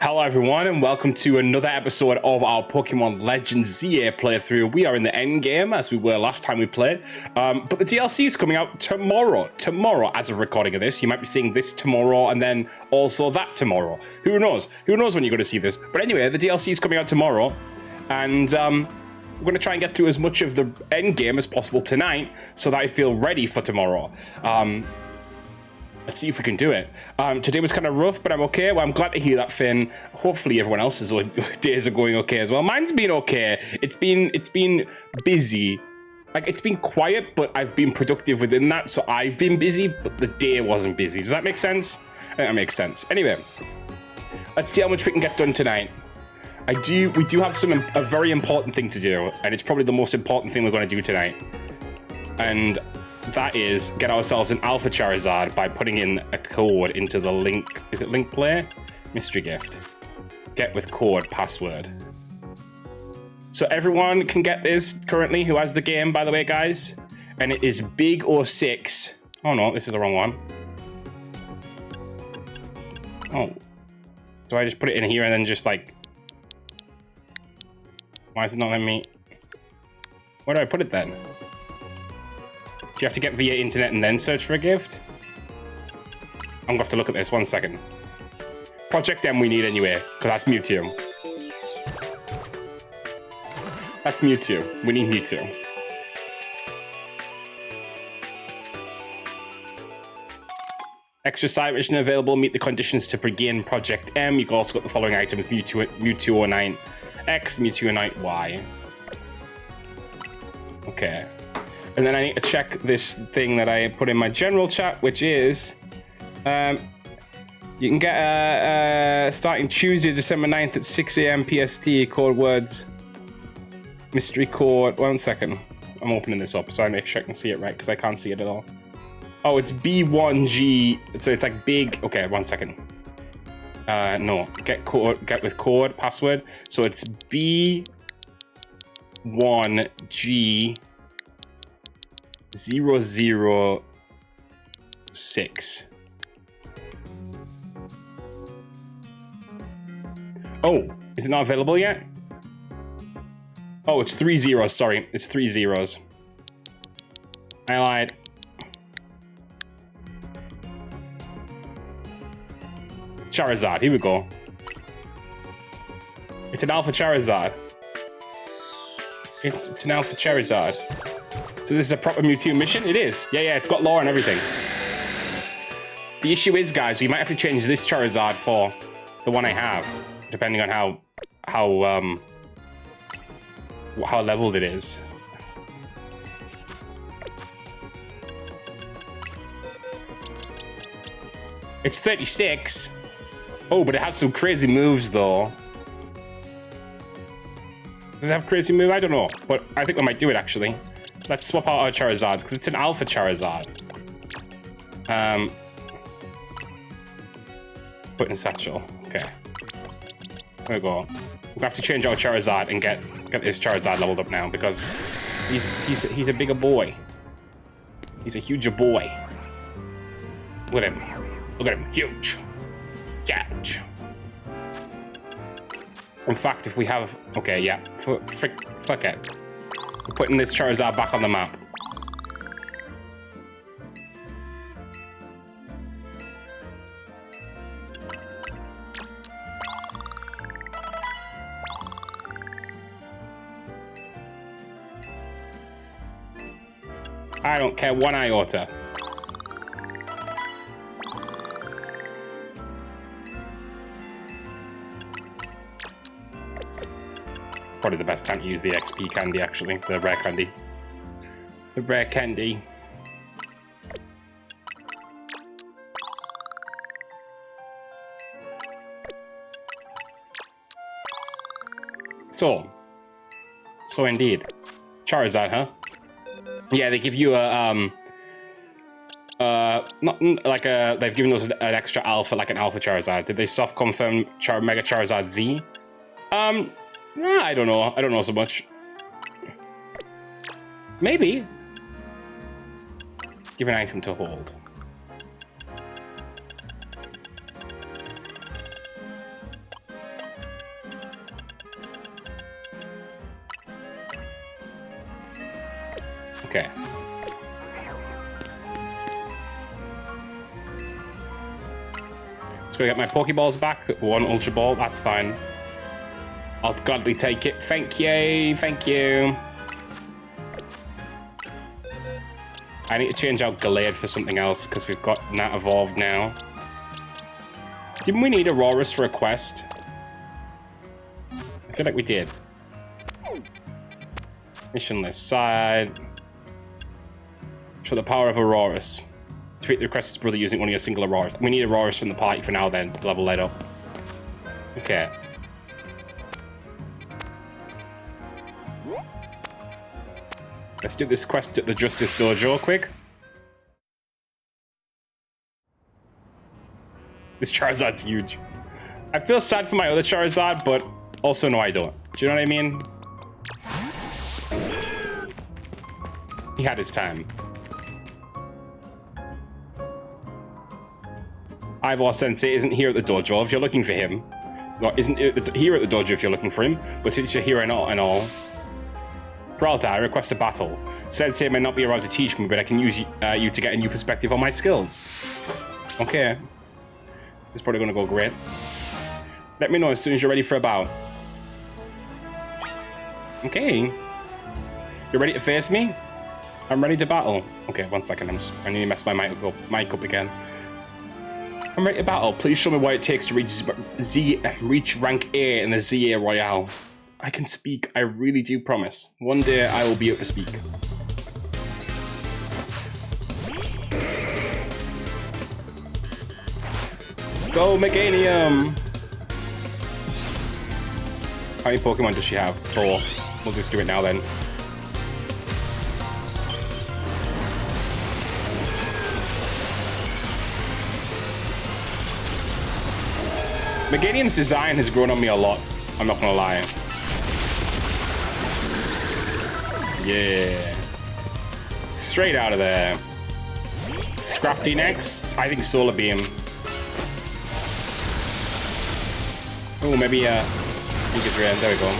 Hello everyone and welcome to another episode of our Pokemon Legends ZA playthrough. We are in the endgame as we were last time we played, but the DLC is coming out tomorrow as a recording of this. You might be seeing this tomorrow and then also that tomorrow. Who knows when you're going to see this. But anyway, the DLC is coming out tomorrow and we're going to try and get to as much of the endgame as possible tonight so that I feel ready for tomorrow. Let's see if we can do it. Today was kind of rough, but I'm okay. Well, I'm glad to hear that, Finn. Hopefully everyone else's days are going okay as well. Mine's been okay. It's been busy. Like, it's been quiet, but I've been productive within that. So I've been busy, but the day wasn't busy. Does that make sense? I think that makes sense. Anyway, let's see how much we can get done tonight. We do have a very important thing to do, and it's probably the most important thing we're going to do tonight. And that is get ourselves an Alpha Charizard by putting in a code into the link. Is it link play? Mystery gift. Get with code password. So everyone can get this currently who has the game, by the way, guys. And it is Big 06. Oh no, this is the wrong one. Oh. Do I just put it in here and then just like... Why is it not letting me... Where do I put it then? Do you have to get via internet and then search for a gift? I'm gonna have to look at this, 1 second. Project M we need anyway, because that's Mewtwo. That's Mewtwo. We need Mewtwo. Extra side mission available. Meet the conditions to begin Project M. You can also get the following items: Mewtwo 09X, Mewtwo 09Y. Okay. And then I need to check this thing that I put in my general chat, which is, you can get starting Tuesday, December 9th at 6 a.m. PST, code words, mystery code. 1 second. I'm opening this up so I make sure I can see it right because I can't see it at all. Oh, it's B1G. So it's like big. Okay, 1 second. No, get with code password. So it's B1G 006. Oh, is it not available yet? Oh, it's 3 zeros. Sorry, it's 3 zeros. I lied. Charizard, here we go. It's an Alpha Charizard. It's an Alpha Charizard. So this is a proper Mewtwo mission? It is. Yeah, it's got lore and everything. The issue is, guys, we might have to change this Charizard for the one I have, depending on how leveled it is. It's 36. Oh, but it has some crazy moves, though. Does it have crazy move? I don't know, but I think I might do it, actually. Let's swap out our Charizards, because it's an Alpha Charizard. Put in Satchel. Okay. There we go. We have to change our Charizard and get this Charizard leveled up now, because he's a bigger boy. He's a huger boy. Look at him. Look at him. Huge. Huge. In fact, if we have... Okay, yeah. Fuck it. We're putting this Charizard back on the map. I don't care one iota. Probably the best time to use the XP candy, actually. The rare candy. The rare candy. So indeed. Charizard, huh? Yeah, they give you a, not like they've given us an extra alpha, like an Alpha Charizard. Did they soft confirm Mega Charizard Z? I don't know. I don't know so much. Maybe. Give an item to hold. Okay. Let's go get my Pokeballs back. One Ultra Ball, that's fine. I'll gladly take it. Thank you, thank you. I need to change out Gallade for something else because we've got that evolved now. Didn't we need Auroras for a quest? I feel like we did. Mission list side. For the power of Auroras. Defeat the requested brother using only a single Auroras. We need Auroras from the party for now then to level that up. Okay. Let's do this quest at the Justice Dojo quick. This Charizard's huge. I feel sad for my other Charizard, but also no, I don't. Do you know what I mean? He had his time. Ivor Sensei isn't here at the dojo if you're looking for him. Well, isn't here at the dojo if you're looking for him, but since you're here and all. Peralta, I request a battle. Sensei may not be around to teach me, but I can use you to get a new perspective on my skills. Okay. It's probably gonna go great. Let me know as soon as you're ready for a bout. Okay. You ready to face me? I'm ready to battle. Okay, 1 second. I need to mess my mic up again. I'm ready to battle. Please show me what it takes to reach rank A in the ZA Royale. I can speak. I really do promise. One day I will be able to speak. Go Meganium! How many Pokemon does she have? 4. We'll just do it now then. Meganium's design has grown on me a lot. I'm not gonna lie. Yeah. Straight out of there. Scrafty next. I think Solar Beam. Oh, maybe Giga's Ram. There we go.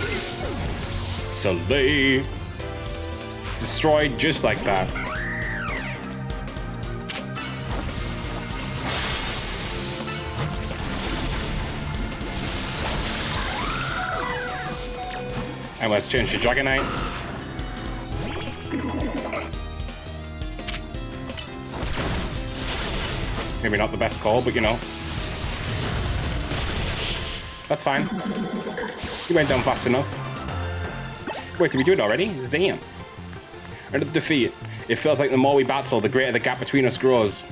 Soleil. Destroyed just like that. And let's change to Dragonite. Maybe not the best call, but you know. That's fine. He went down fast enough. Wait, did we do it already? Zam. Another defeat. It feels like the more we battle, the greater the gap between us grows.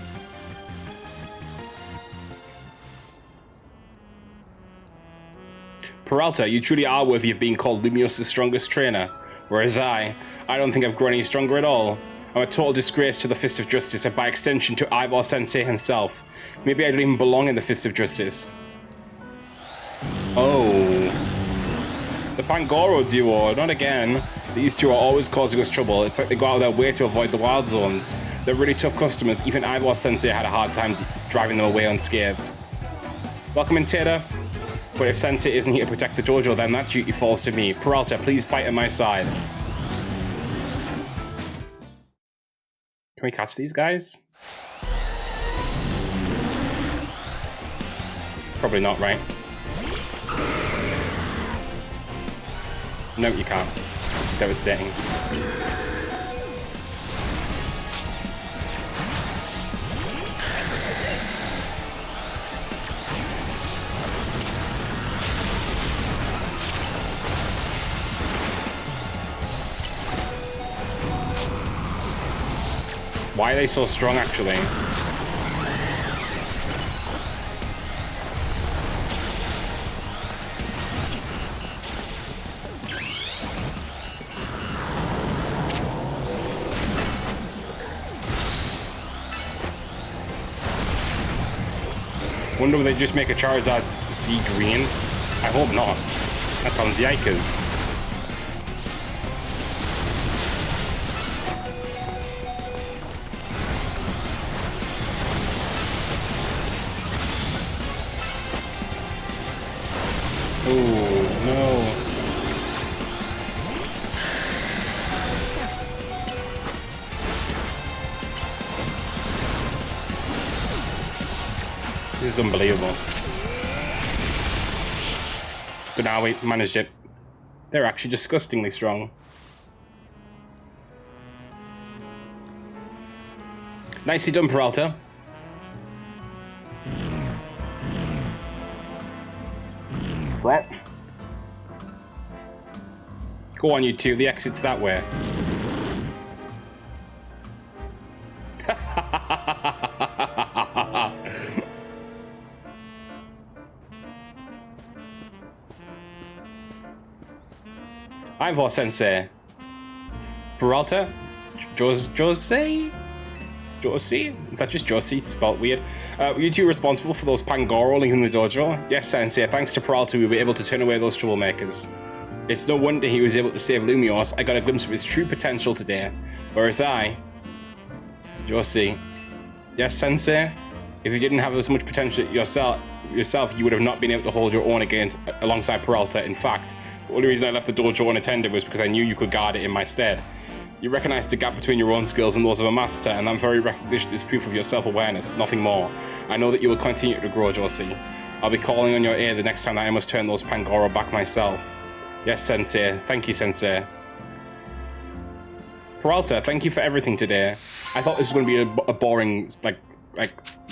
Peralta, you truly are worthy of being called Lumios's strongest trainer. Whereas I don't think I've grown any stronger at all. I'm a total disgrace to the Fist of Justice and by extension to Ivor Sensei himself. Maybe I don't even belong in the Fist of Justice. Oh. The Pangoro duo, not again. These two are always causing us trouble. It's like they go out of their way to avoid the wild zones. They're really tough customers. Even Ivor Sensei had a hard time driving them away unscathed. Welcome in, Tater. But if Sensei isn't here to protect the dojo, then that duty falls to me. Peralta, please fight at my side. Can we catch these guys? Probably not, right? No, you can't. Devastating. Why are they so strong, actually? Wonder if they just make a Charizard Z green? I hope not. That sounds yikers. is unbelievable. But now we managed it. They're actually disgustingly strong. Nicely done, Peralta. Right. Go on, you two. The exit's that way. I'm Vor Sensei. Peralta? Josie? Josie? Is that just Josie? Spelled weird. Were you two responsible for those Pangoro leaving the dojo? Yes, Sensei. Thanks to Peralta, we were able to turn away those troublemakers. It's no wonder he was able to save Lumios. I got a glimpse of his true potential today. Whereas I... Josie. Yes, Sensei? If you didn't have as much potential yourself, you would have not been able to hold your own alongside Peralta. In fact, the only reason I left the dojo unattended was because I knew you could guard it in my stead. You recognize the gap between your own skills and those of a master, and that very recognition is proof of your self-awareness, nothing more. I know that you will continue to grow, Josie. I'll be calling on your ear the next time that I must turn those Pangoro back myself. Yes, Sensei. Thank you, Sensei. Peralta, thank you for everything today. I thought this was going to be a boring,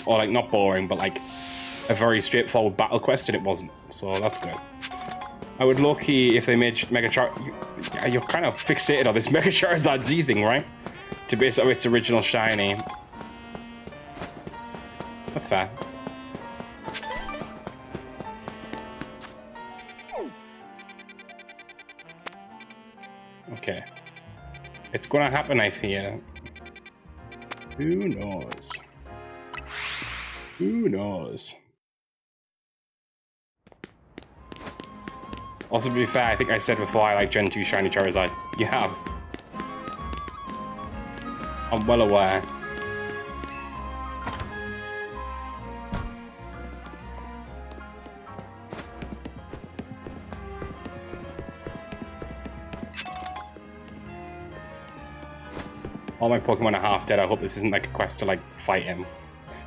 or not boring, but like a very straightforward battle quest, and it wasn't. So that's good. I would low-key if they made Mega You're kind of fixated on this Mega Charizard Z thing, right? To base it on its original shiny. That's fair. Okay. It's gonna happen, I fear. Who knows? Who knows? Also, to be fair, I think I said before I like Gen 2 Shiny Charizard. You have. I'm well aware. All my Pokemon are half dead. I hope this isn't like a quest to like fight him.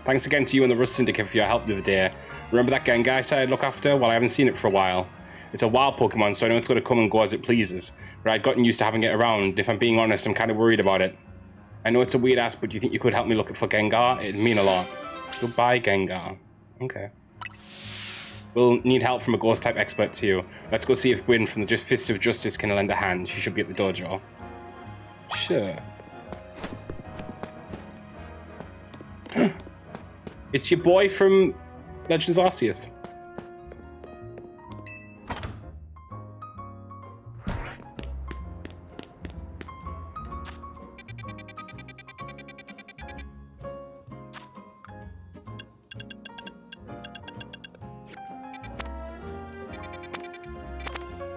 Thanks again to you and the Rust Syndicate for your help the other day. Remember that Gengar I said I'd look after? Well, I haven't seen it for a while. It's a wild Pokemon, so I know it's going to come and go as it pleases. But I'd gotten used to having it around. If I'm being honest, I'm kind of worried about it. I know it's a weird ask, but do you think you could help me look for Gengar? It'd mean a lot. Goodbye, Gengar. Okay. We'll need help from a Ghost-type expert too. Let's go see if Gwyn from the Fist of Justice can lend a hand. She should be at the dojo. Sure. It's your boy from Legends Arceus.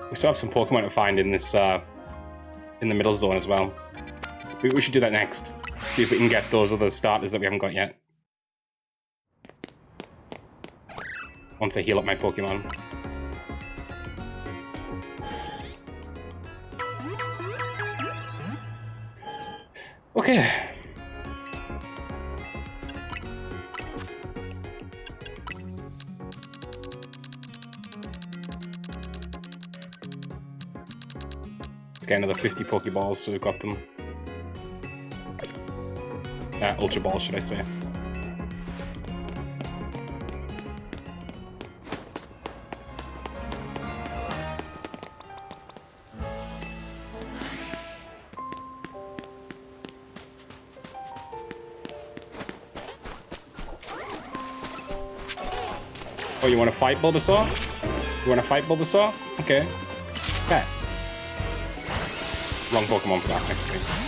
We still have some Pokemon to find in this, in the middle zone as well. We should do that next. See if we can get those other starters that we haven't got yet. Once I heal up my Pokemon. Okay. Let's get another 50 Pokeballs, so we've got them. Ultra Balls, should I say. Oh, you want to fight Bulbasaur? You want to fight Bulbasaur? Okay. Okay. Wrong Pokemon for that, next thing.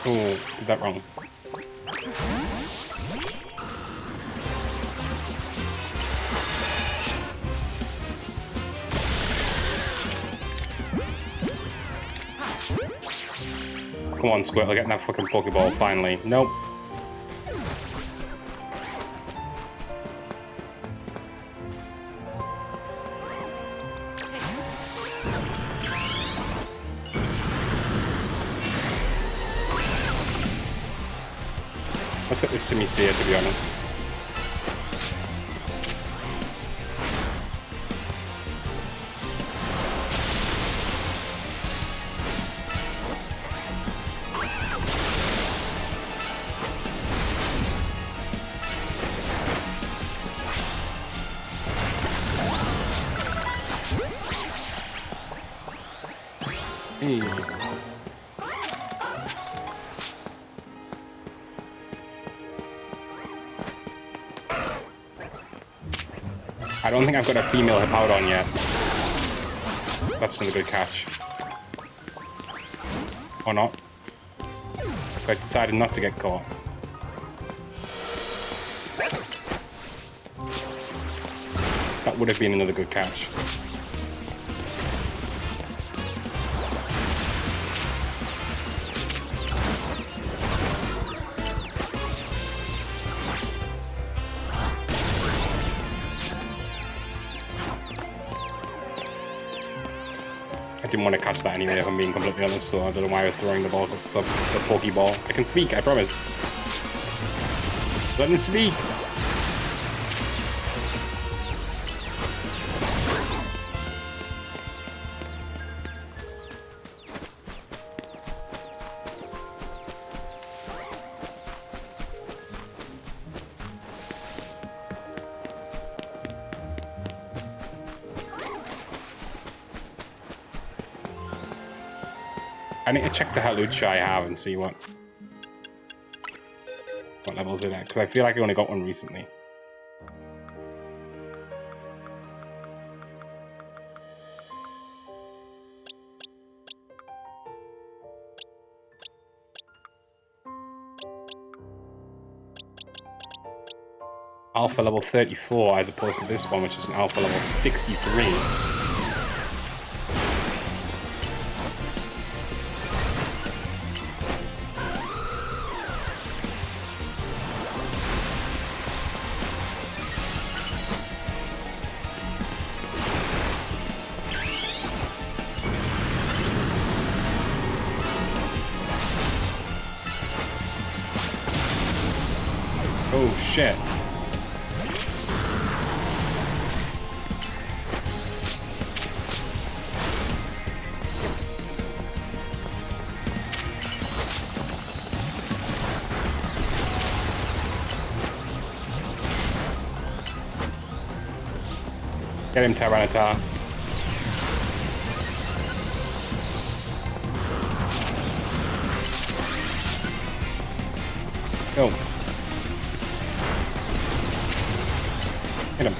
Oh, did that wrong. Come on, Squirtle, get that fucking Pokeball finally. Nope. Let's get this Simisear, to be honest. I don't think I've got a female Hippowdon yet. That's another good catch. Or not. I decided not to get caught. That would have been another good catch. I didn't want to catch that anyway, if I'm being completely honest, so I don't know why I was throwing the ball, the Pokeball. I can speak, I promise. Let him speak! I need to check the Halucha I have and see what level's it at, because I feel like I only got one recently. Alpha level 34 as opposed to this one, which is an alpha level 63. Oh shit. Get him, Tyranitar. Go. Hit him.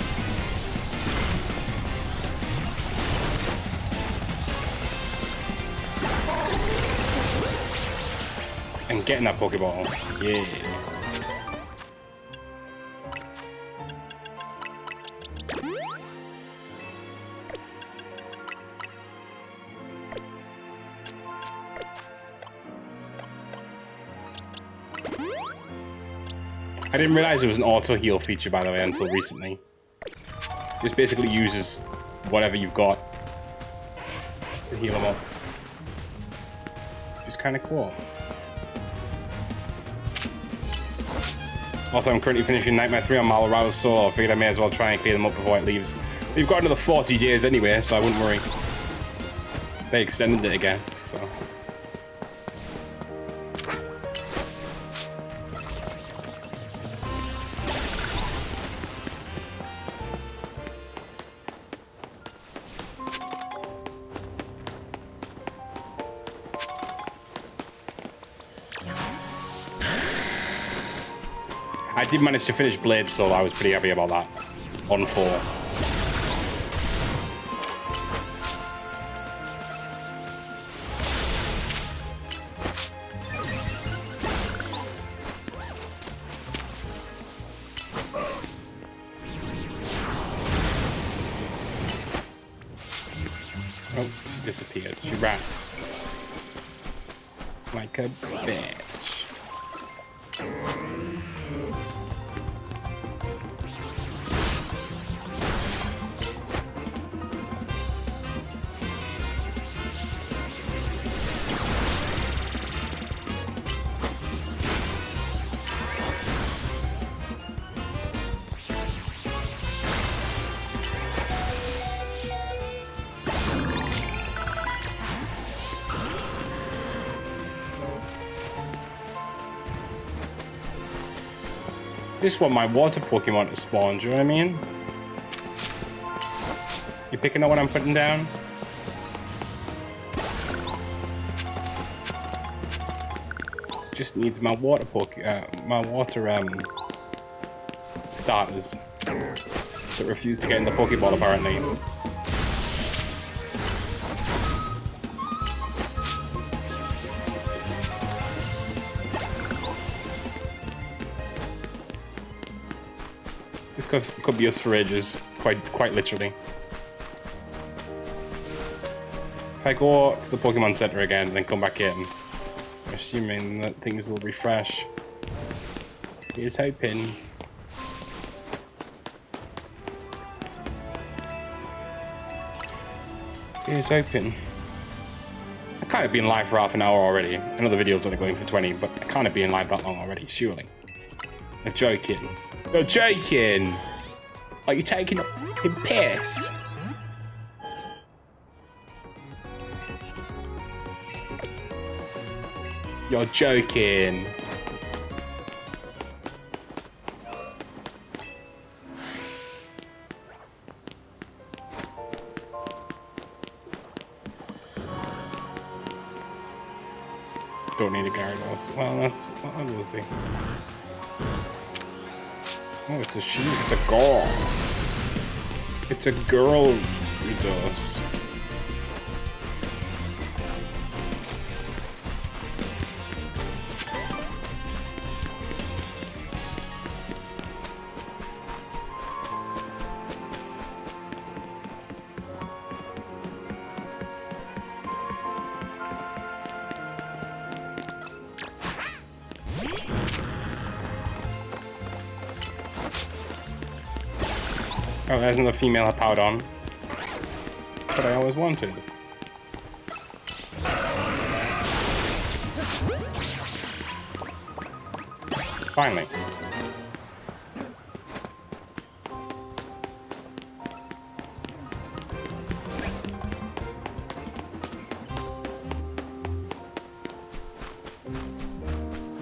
And getting that Pokeball. Yeah. I didn't realize there was an auto heal feature, by the way, until recently. Just basically uses whatever you've got to heal them up. Which is kind of cool. Also, I'm currently finishing Nightmare 3 on Malorao, so I figured I may as well try and clear them up before it leaves. We've got another 40 days anyway, so I wouldn't worry. They extended it again, so... I did manage to finish Blade Soul, I was pretty happy about that. On 4. Oh, she disappeared. She ran. Like a bitch. Just want my water Pokemon to spawn, do you know what I mean? You picking up what I'm putting down? Just needs my water starters that refuse to get in the Pokeball apparently. This could be us for ages, quite literally. If I go to the Pokemon Center again and then come back in, assuming that things will refresh. Here's hoping. Here's hoping. I can't have been live for half an hour already. I know the video's only going for 20, but I can't have been live that long already, surely. You're joking. You're joking! Are you taking a fucking piss? You're joking. Don't need a Gyarados. Well, that's... What was he? Oh, it's a she. It's a girl. It's a girl who does. Oh, there's another female Hippowdon. What I always wanted. Finally.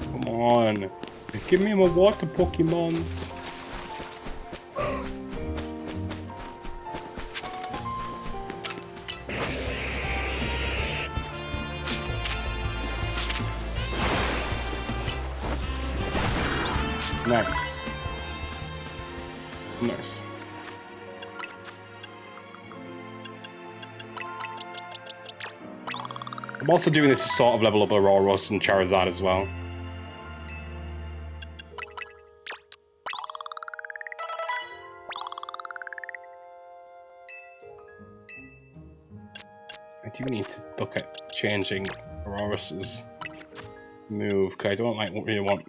Come on. Give me my water Pokemons. Nice. Nice. I'm also doing this to sort of level up Auroras and Charizard as well. I do need to look at changing Auroras's move, because I don't really want...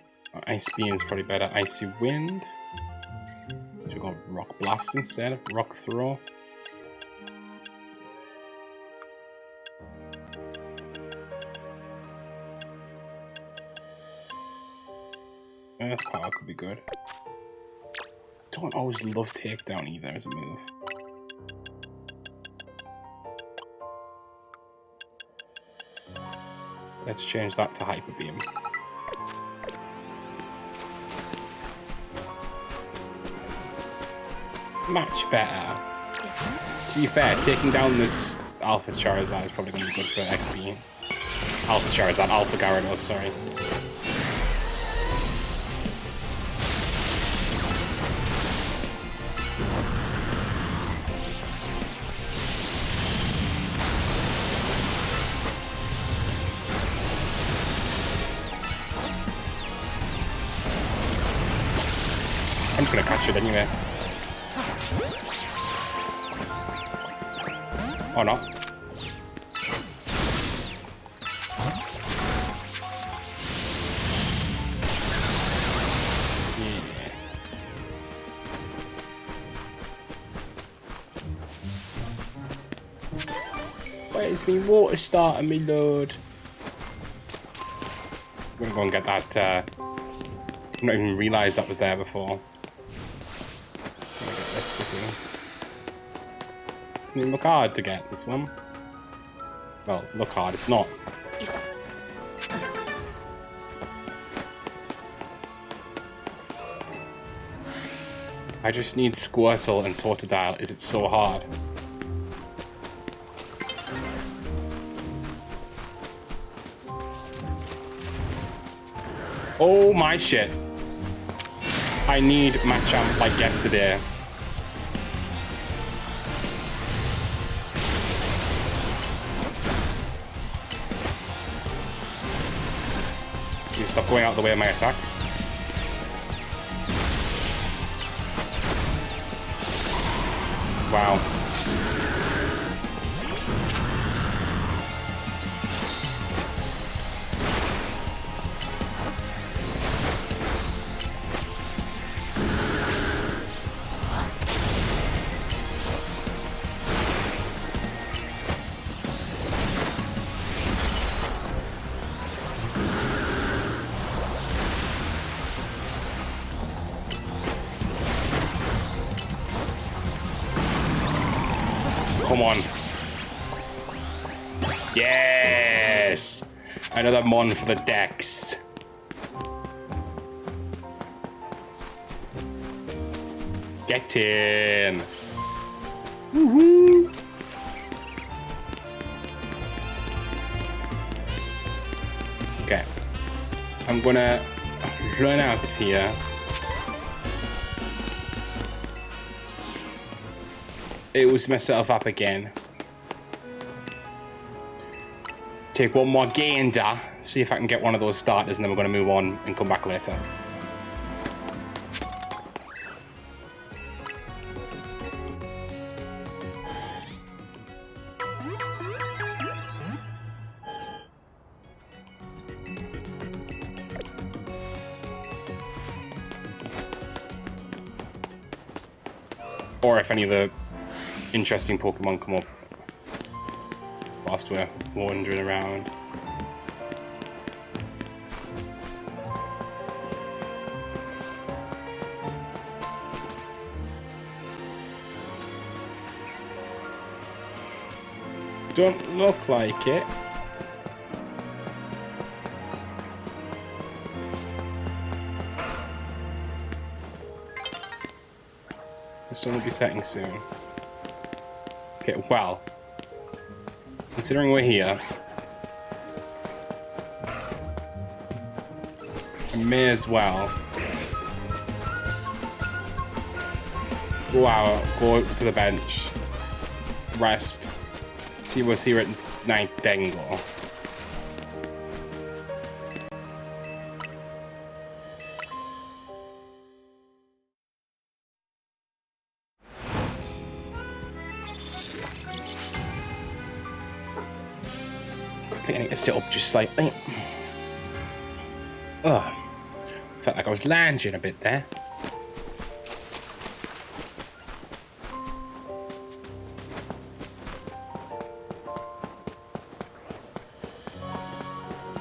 Ice Beam is probably better. Icy Wind. Should we go Rock Blast instead of Rock Throw? Earth Power could be good. Don't always love Takedown either as a move. Let's change that to Hyper Beam. Much better. To be fair, taking down this Alpha Charizard is probably going to be good for XP. Alpha Charizard, Alpha Gyarados, sorry. I'm just going to catch it anyway. Or not. Where's me water starter, me lord? I'm gonna go and get that. I didn't even realise that was there before. I'm gonna get this quickly. Doesn't look hard to get this one. Well, look hard, it's not. I just need Squirtle and Totodile. Is it so hard? Oh my shit. I need Machamp like yesterday. You stop going out of the way of my attacks. Wow. Come on. Yes! Another Mon for the Dex. Get in. Woohoo! Okay. I'm gonna run out of here. It was myself up again. Take one more gander. See if I can get one of those starters, and then we're going to move on and come back later. Or if any of the interesting Pokemon come up whilst we're wandering around. Don't look like it. The sun will be setting soon. Okay, well, considering we're here, I may as well go out, go to the bench, rest, see what's here at night, then go. I think I need to sit up just slightly. Ugh. Felt like I was lounging a bit there.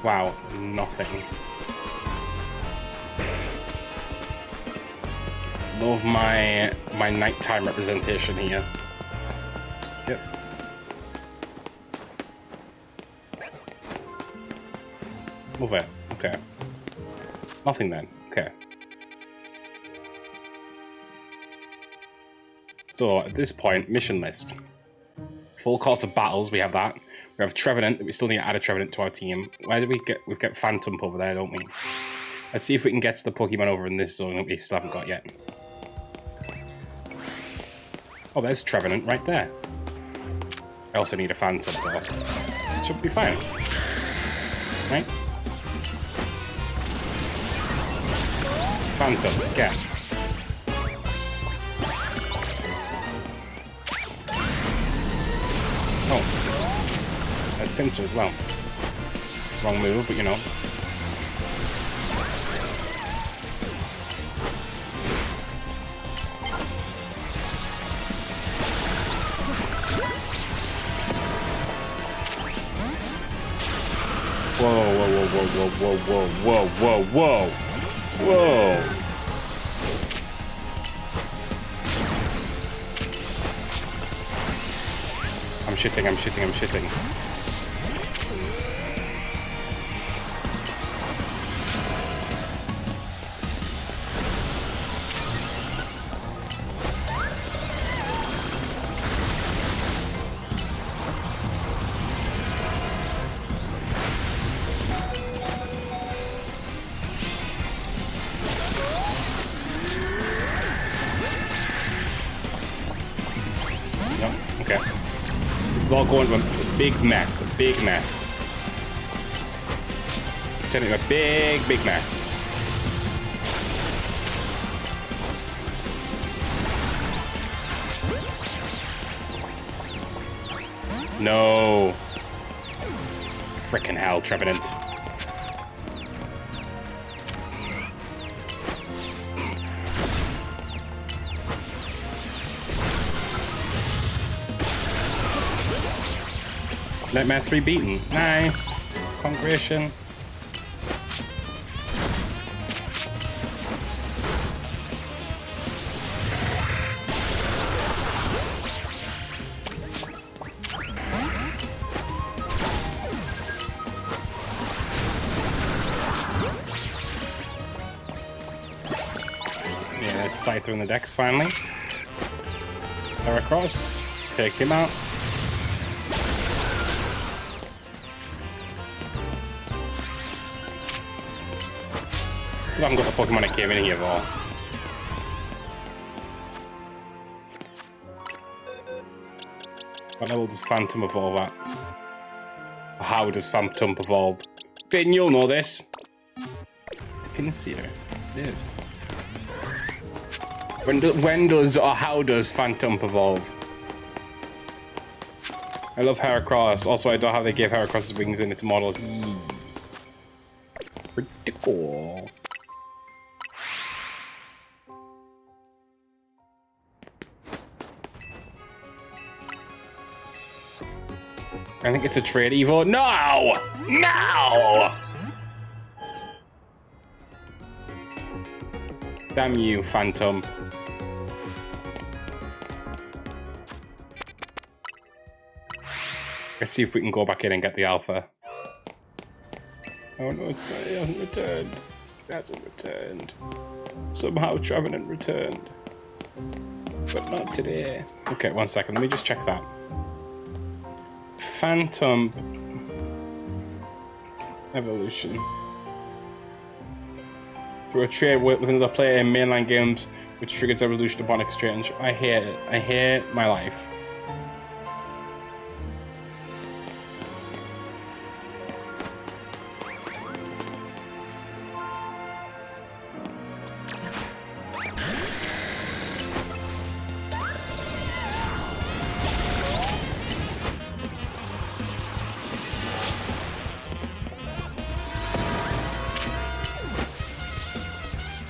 Wow, nothing. Love my nighttime representation here. Yep. Move it. Okay. Nothing then. Okay. So at this point, mission list. Full course of battles, we have that. We have Trevenant, we still need to add a Trevenant to our team. Where do we get? We've got Phantom over there, don't we? Let's see if we can get to the Pokemon over in this zone that we still haven't got yet. Oh, there's Trevenant right there. I also need a Phantom though. Should be fine. Right? Phantom, get. Oh. There's Pinsir as well. Wrong move, but you know. Whoa, whoa, whoa, whoa, whoa, whoa, whoa, whoa, whoa, whoa. I'm shitting, I'm shitting, I'm shitting. Okay. This is all going to a big mess. A big mess. It's turning into a big, big mess. No. Frickin' hell, Trevenant. Nightmare 3 beaten. Nice. Congregation. Yeah, Scyther in the decks finally. They're across. Take him out. Let's see if I haven't got the Pokemon that came in here for. What level does Phantom evolve at? How does Phantom evolve? Finn, you'll know this. It's Pinsir. It is. When does or how does Phantom evolve? I love Heracross. Also, I don't know how they gave Heracross's wings in its model. Pretty cool. I think it's a trade Evo. No! No! Damn you, Phantom. Let's see if we can go back in and get the alpha. Oh no, it's not, it hasn't returned. It hasn't returned. Somehow Trevenant returned. But not today. Okay, 1 second, let me just check that. Phantom evolution. Through a trade with another player in mainline games, which triggers evolution upon exchange. I hate it. I hate my life.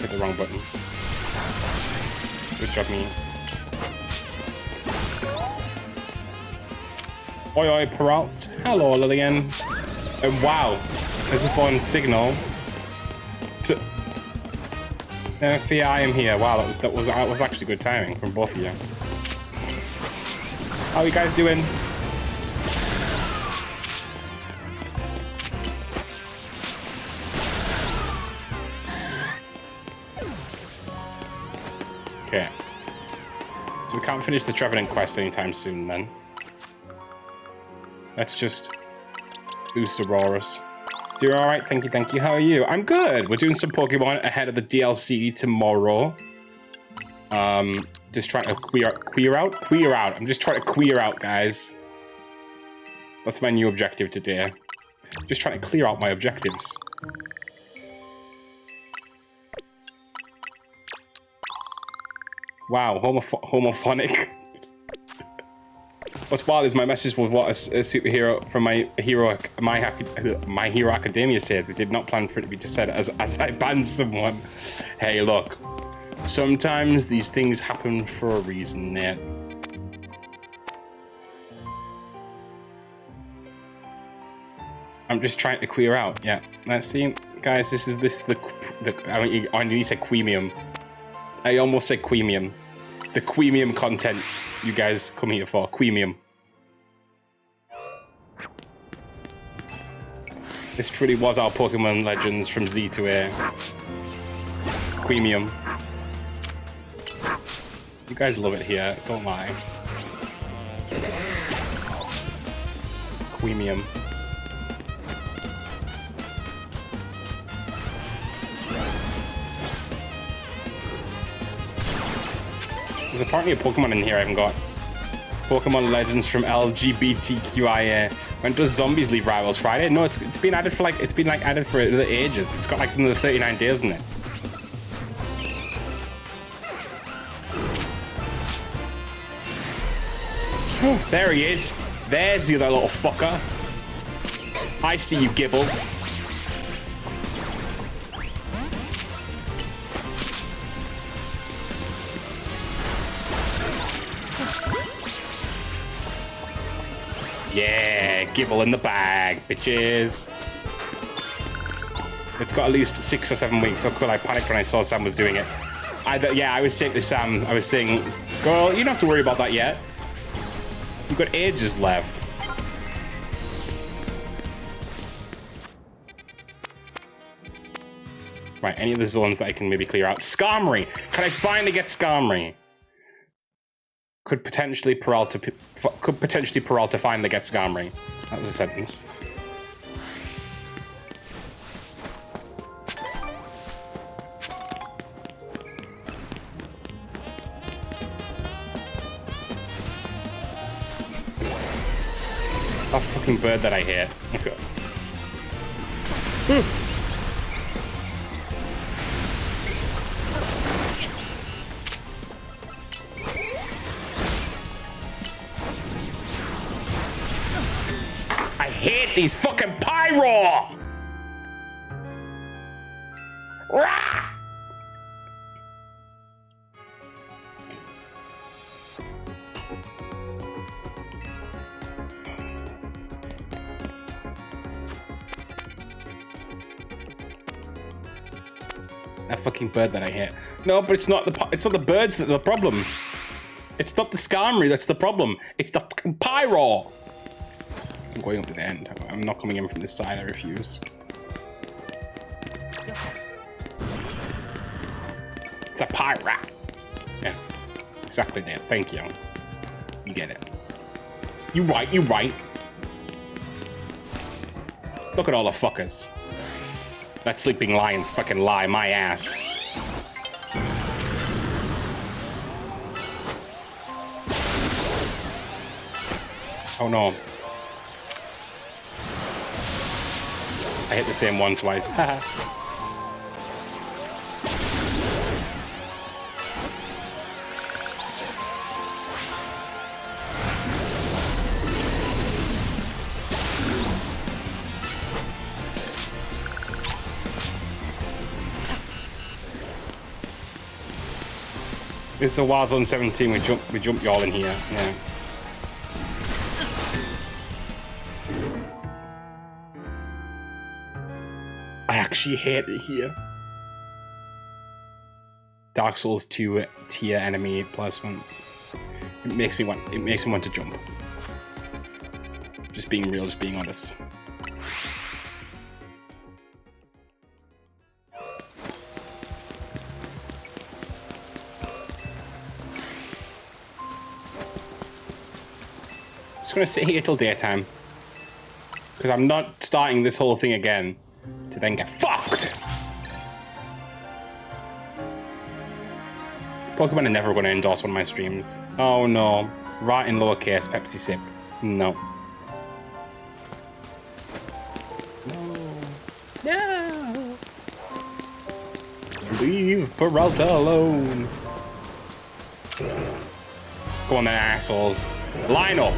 The wrong button. Good job, me. Oi, oi, Peralt. Hello, Lillian. Wow, there's a phone signal. Thea, I am here. Wow, that was actually good timing from both of you. How are you guys doing? Okay. So we can't finish the Trevenant quest anytime soon then. Let's just boost Auroras. You're alright, thank you, thank you. How are you? I'm good. We're doing some Pokemon ahead of the DLC tomorrow. Just trying to queer out. I'm just trying to queer out, guys. That's my new objective today. Just trying to clear out my objectives. Wow, homophonic. What's wild is my message was what a superhero from My Hero Academia says. It did not plan for it to be just said as I banned someone. Hey, look. Sometimes these things happen for a reason, Nate. I'm just trying to queer out. Yeah. Let's see, guys. This is the I nearly said queemium. I almost said queemium. The queemium content you guys come here for. Queemium. This truly was our Pokemon Legends from Z to A. Queemium. You guys love it here, don't lie. Queemium. There's apparently a Pokemon in here I haven't got. Pokemon Legends from LGBTQIA. When does zombies leave Rivals? Friday? No, it's been added for added for the ages. It's got like another 39 days in it. There he is. There's the other little fucker. I see you, Gibble. Yeah, Gibble in the bag, bitches. It's got at least 6 or 7 weeks. So cool. I panicked when I saw Sam was doing it. I was saying to Sam, I was saying, girl, you don't have to worry about that yet. You've got ages left. Right, any of the zones that I can maybe clear out. Skarmory! Can I finally get Skarmory? Could potentially Peralta finally get Skarmory. That was a sentence. That fucking bird that I hear. Okay. I hate these fucking pyro! Rah! That fucking bird that I hit. No, but it's not the birds that are the problem. It's not the Skarmory that's the problem. It's the fucking pyro. I'm going up to the end. I'm not coming in from this side. I refuse. It's a pyro. Yeah, exactly that. Thank you. You get it. You right. You right. Look at all the fuckers. That sleeping lion's fucking lie, my ass. Oh no. I hit the same one twice. It's a Wild Zone 17. We jump y'all in here. Yeah. I actually hate it here. Dark Souls 2 tier enemy placement. It makes me want to jump. Just being real, just being honest. Just gonna sit here till daytime. Because I'm not starting this whole thing again to then get fucked. Pokemon are never going to endorse one of my streams. Oh no. Right in lowercase, Pepsi Sip. No. No. Leave Peralta alone. Go on then, assholes. Line up.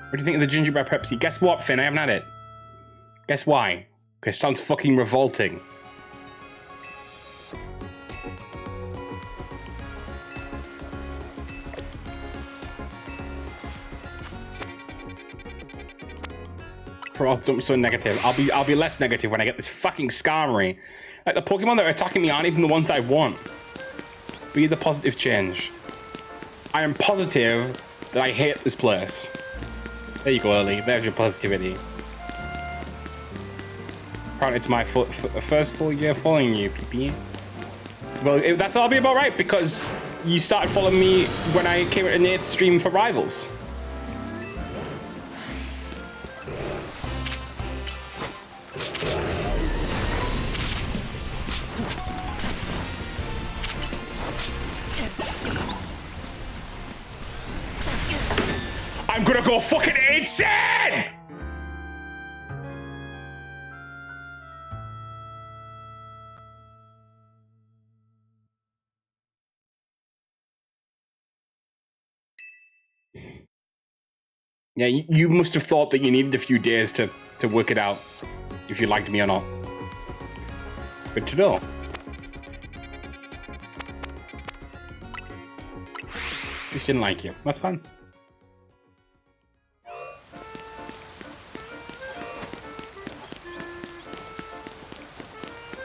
What do you think of the gingerbread Pepsi? Guess what, Finn? I haven't had it. Guess why? Because it sounds fucking revolting. Don't be so negative. I'll be less negative when I get this fucking Skarmory. Like, the Pokemon that are attacking me aren't even the ones I want. Be the positive change. I am positive that I hate this place. There you go, Lily. There's your positivity. Apparently it's my first full year following you, PP. Well, that's all be about right, because you started following me when I came to Nate's stream for Rivals. I'm gonna go fucking insane! Yeah, you must have thought that you needed a few days to work it out, if you liked me or not. Good to know. Just didn't like you. That's fine.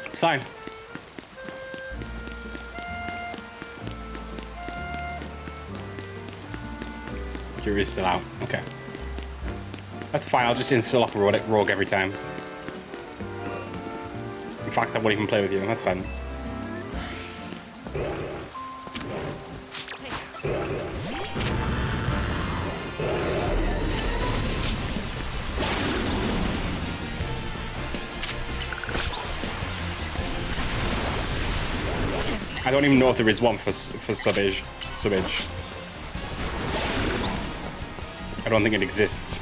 It's fine. Jury is still out. Okay. That's fine. I'll just install up Rogue every time. In fact, I won't even play with you. That's fine. I don't even know if there is one for Subbage. I don't think it exists.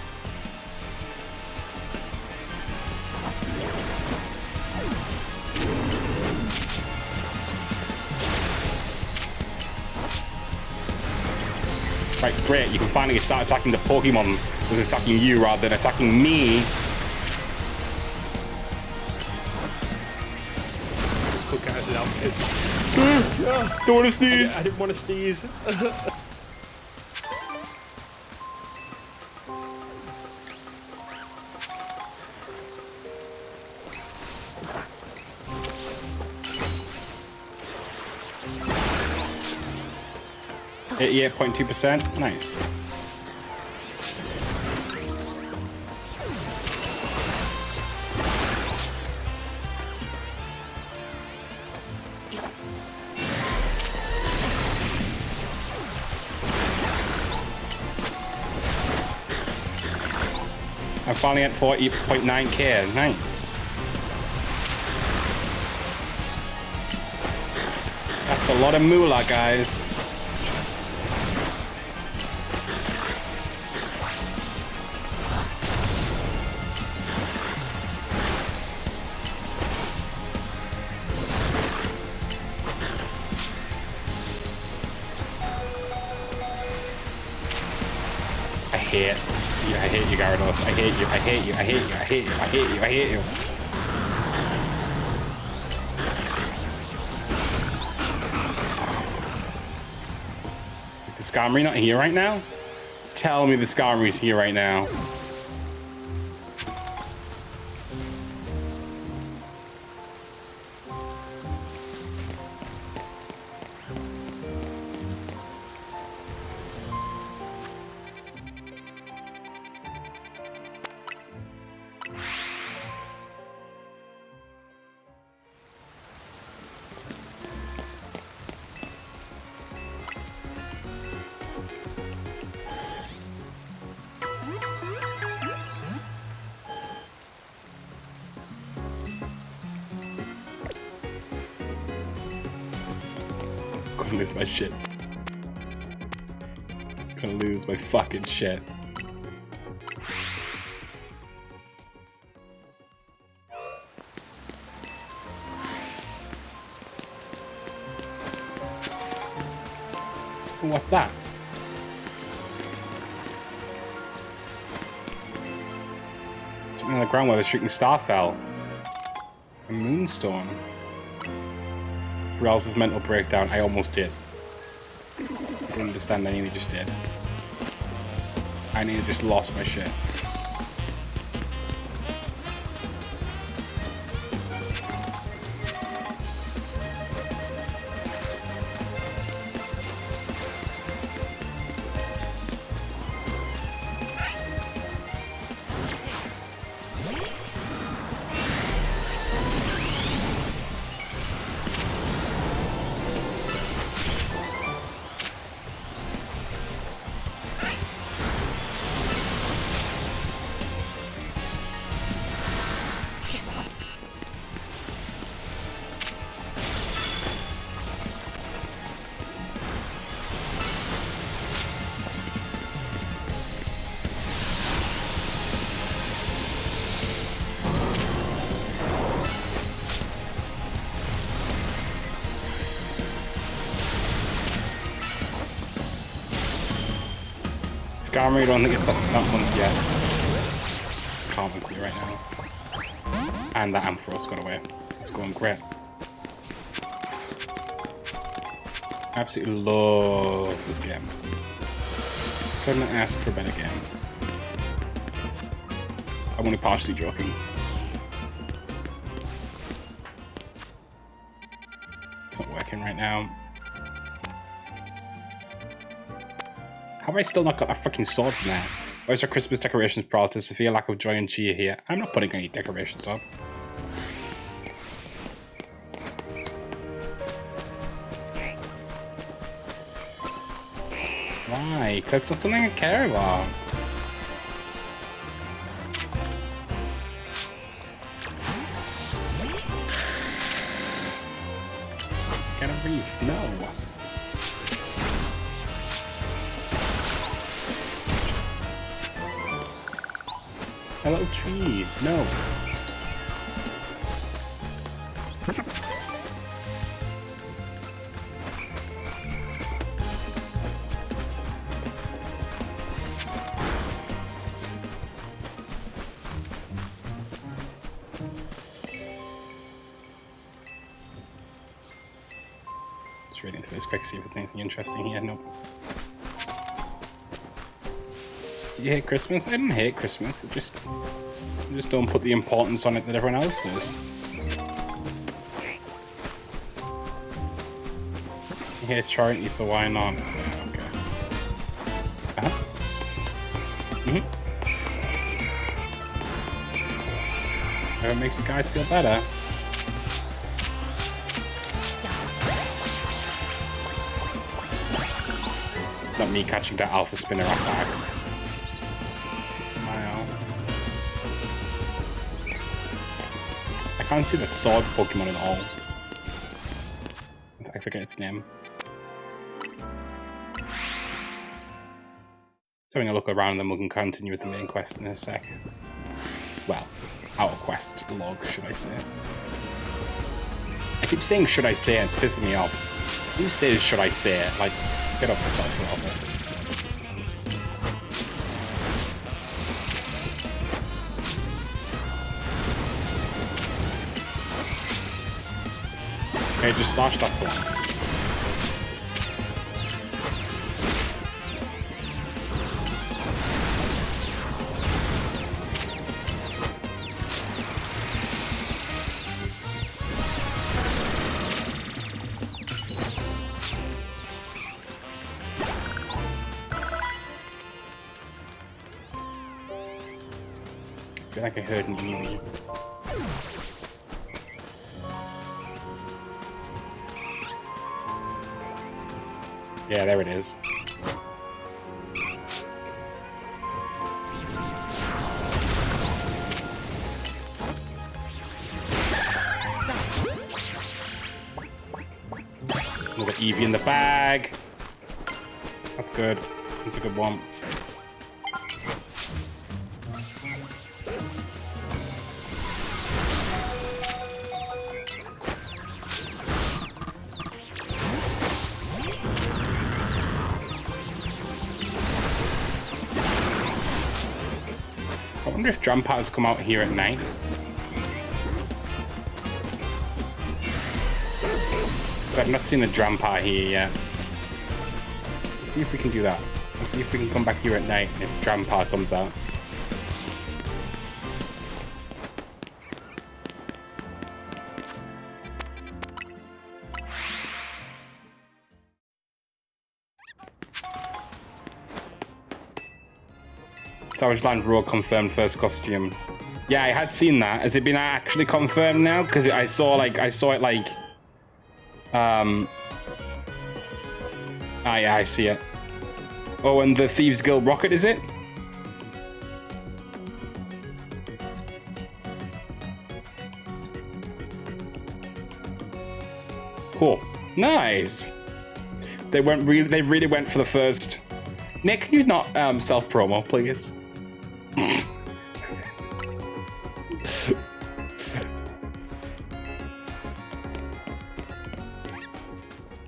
Right, great. You can finally start attacking the Pokemon that's attacking you rather than attacking me. Let's put guys in outfit. Don't want to sneeze. I didn't want to sneeze. Yeah, 0.2%. Nice. I'm finally at 40.9k. Nice. That's a lot of moolah, guys. I hate you, Gyarados. I hate you. I hate you. I hate you. I hate you. I hate you. I hate you. Is the Skarmory not here right now? Tell me the Skarmory's here right now. Gonna lose my shit. Gonna lose my fucking shit. What's that? Something on the ground where the shooting star fell. A moonstone. Ralph's mental breakdown. I almost did. I don't understand. I nearly just did. I nearly just lost my shit. Skarmory, I don't think it's that one yet. Can't complete right now. And that Ampharos got away. This is going great. Absolutely love this game. Couldn't ask for a better game. I'm only partially joking. It's not working right now. How have I still not got that fucking sword from there? Where's our Christmas decorations brought to Sophia? Lack of joy and cheer here. I'm not putting any decorations up. Why? Because it's not something I care about. Get a reef. No. Hello, tree. No. Just reading through this quick, see if there's anything interesting here. Nope. Do you hate Christmas? I didn't hate Christmas. I just don't put the importance on it that everyone else does. He hates charity, so why not? Yeah, okay. If it makes you guys feel better. Not me catching that alpha spinner after act. I can't see that sword Pokemon at all. I forget its name. Just having a look around, then we can continue with the main quest in a sec. Well, our quest log, should I say. I keep saying should I say it, it's pissing me off. Who says should I say it? Like, get off yourself a little bit. Okay, just slash, that's the one. I feel like I heard an Eevee. Yeah, there it is. Another Eevee in the bag. That's good. That's a good one. I wonder if Drampars come out here at night. But I've not seen a Drampar here yet. Let's see if we can do that. Let's see if we can come back here at night if Drampar comes out. Savage Land Rogue confirmed first costume. Yeah, I had seen that. Has it been actually confirmed now? Because I saw it like. Ah, yeah, I see it. Oh, and the Thieves Guild rocket, is it? Cool. Nice. They really went for the first. Nick, can you not self-promo, please?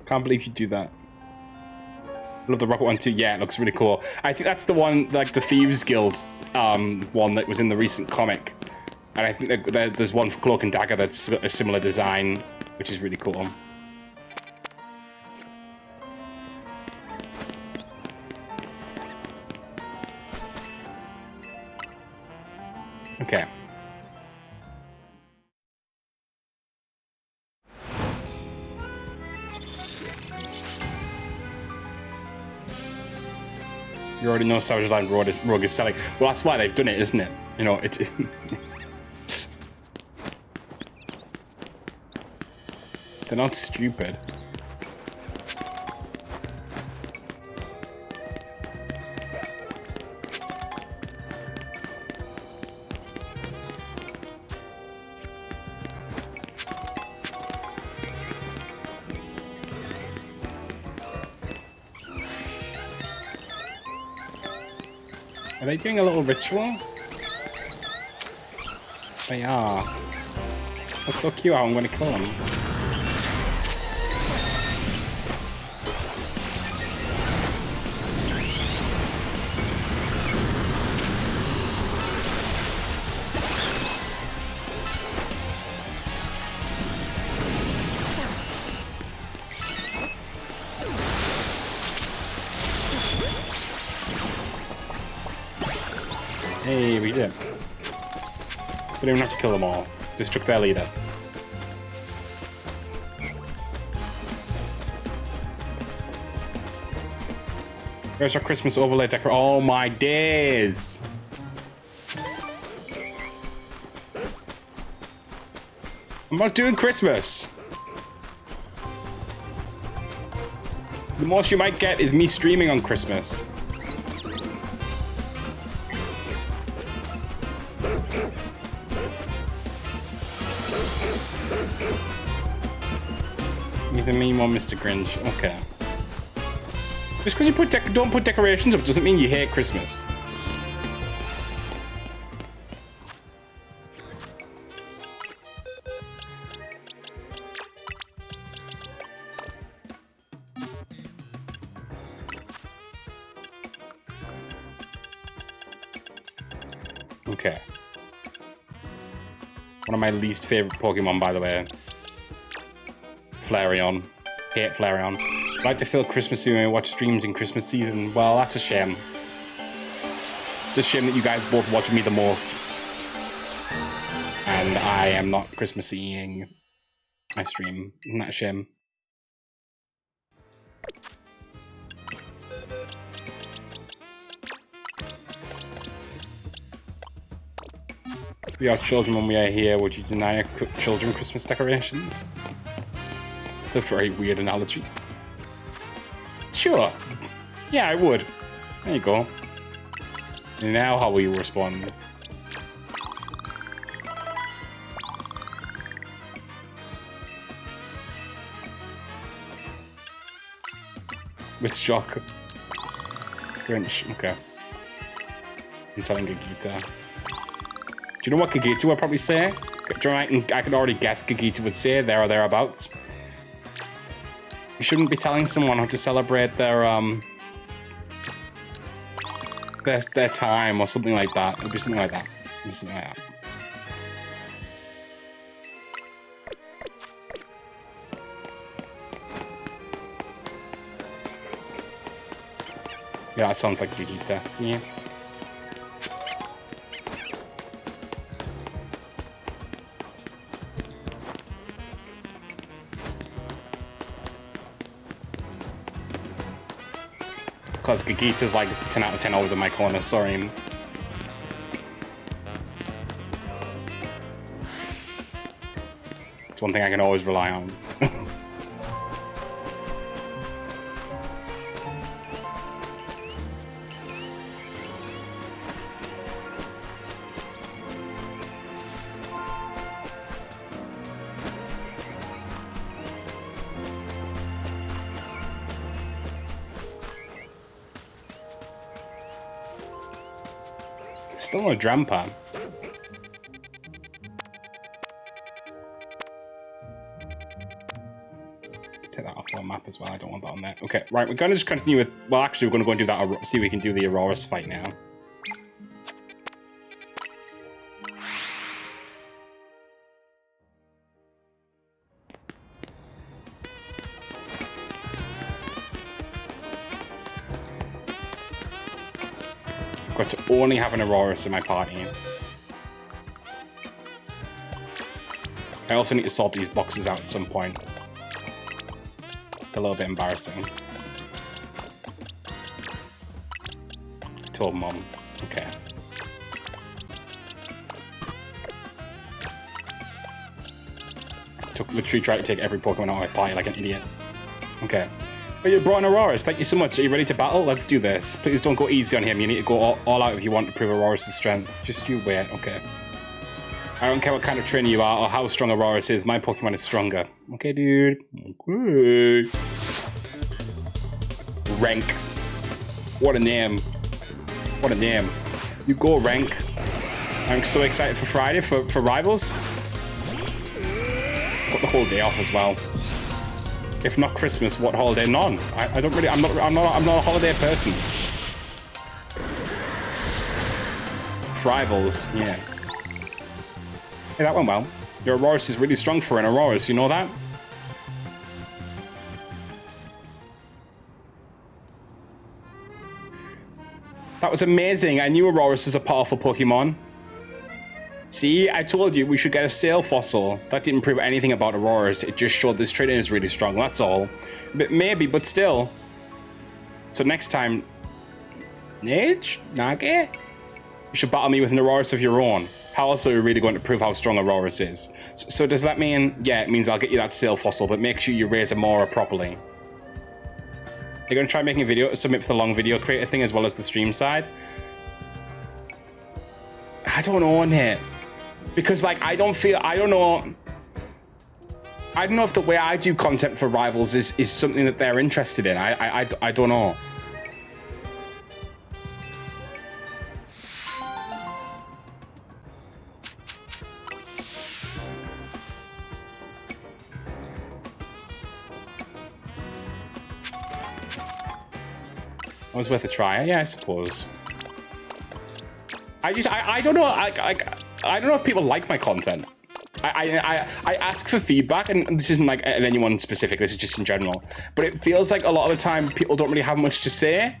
Can't believe you do that. Love the rocket one too. Yeah, it looks really cool. I think that's the one, like the Thieves Guild one that was in the recent comic. And I think there's one for Cloak and Dagger that's got a similar design, which is really cool. Okay. You already know Savage Land Rogue is selling. Well, that's why they've done it, isn't it? You know, it's... They're not stupid. Are they doing a little ritual? They are. That's so cute how I'm going to kill them. Hey, we did. We don't even have to kill them all. Just took their leader. Where's our Christmas overlay decor? Oh my days! I'm not doing Christmas! The most you might get is me streaming on Christmas. He's a meme on Mr. Grinch. Okay. Just because you don't put decorations up doesn't mean you hate Christmas. Okay. One of my least favorite Pokemon, by the way. Flareon. Hate Flareon. I like to feel Christmassy when we watch streams in Christmas season. Well, that's a shame. It's a shame that you guys both watch me the most. And I am not Christmassying my stream. Isn't that a shame? We are children when we are here. Would you deny our children Christmas decorations? It's a very weird analogy. Sure. Yeah, I would. There you go. And now how will you respond? With shock. Grinch. Okay. I'm telling Gagita. Do you know what Gagita would probably say? Do you know, I can already guess Gagita would say there or thereabouts. You shouldn't be telling someone how to celebrate their their time or something like that. It'll be something like that. It'll be something like that. Yeah, that sounds like Vegeta. See? Because Vegeta's like 10 out of 10 always in my corner, sorry. It's one thing I can always rely on. Still no Drampa. Take that off the map as well. I don't want that on there. Okay, right. We're going to just continue with. Well, actually, we're going to go and do that. See if we can do the Aurora's fight now. Got to only have an Aurora's in my party. I also need to sort these boxes out at some point. It's a little bit embarrassing. I told Mom. Okay. Literally tried to take every Pokemon out of my party like an idiot. Okay. But you brought an Aurora's. Thank you so much. Are you ready to battle? Let's do this. Please don't go easy on him. You need to go all out if you want to prove Aurora's strength. Just you wait. Okay. I don't care what kind of trainer you are or how strong Aurora's is. My Pokemon is stronger. Okay, dude. Okay. Rank. What a name. What a name. You go, Rank. I'm so excited for Friday for Rivals. Got the whole day off as well. If not Christmas, what holiday? None. I don't really. I'm not a holiday person. Rivals, yeah. Hey, that went well. Your Aurora's is really strong for an Aurora's. You know that? That was amazing. I knew Aurora's was a powerful Pokemon. See, I told you we should get a Sail Fossil. That didn't prove anything about Aurora's. It just showed this trainer is really strong, that's all. But maybe, but still. So next time... Nage? Nage? You should battle me with an Aurora's of your own. How else are we really going to prove how strong Aurora's is? So does that mean... Yeah, it means I'll get you that Sail Fossil, but make sure you raise Amora properly. You're going to try making a video to submit for the long video creator thing as well as the stream side? I don't know, Nate. Because, like, I don't know if the way I do content for Rivals is something that they're interested in. I don't know. It was worth a try. Yeah, I suppose. I don't know. I don't know if people like my content. I ask for feedback, and this isn't like at anyone specific. This is just in general. But it feels like a lot of the time people don't really have much to say,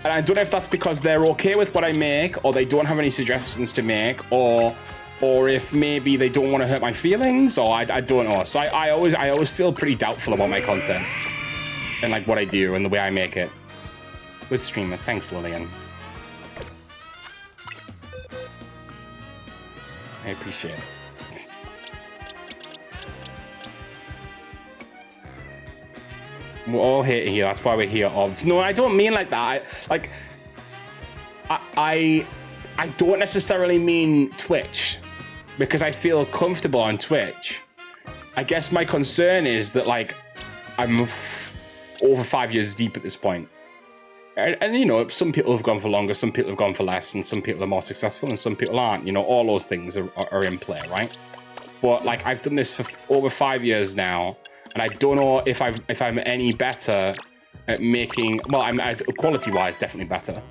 and I don't know if that's because they're okay with what I make, or they don't have any suggestions to make, or if maybe they don't want to hurt my feelings, or I don't know. So I always feel pretty doubtful about my content and like what I do and the way I make it. Good streamer. Thanks, Lillian. I appreciate it. We're all here. That's why we're here. Obviously. No, I don't mean like that. I don't necessarily mean Twitch, because I feel comfortable on Twitch. I guess my concern is that, like, I'm over 5 years deep at this point. And, you know, some people have gone for longer, some people have gone for less, and some people are more successful and some people aren't. You know, all those things are in play, right? But, like, I've done this for over 5 years now, and I don't know if I'm any better at making... Well, I'm quality-wise definitely better.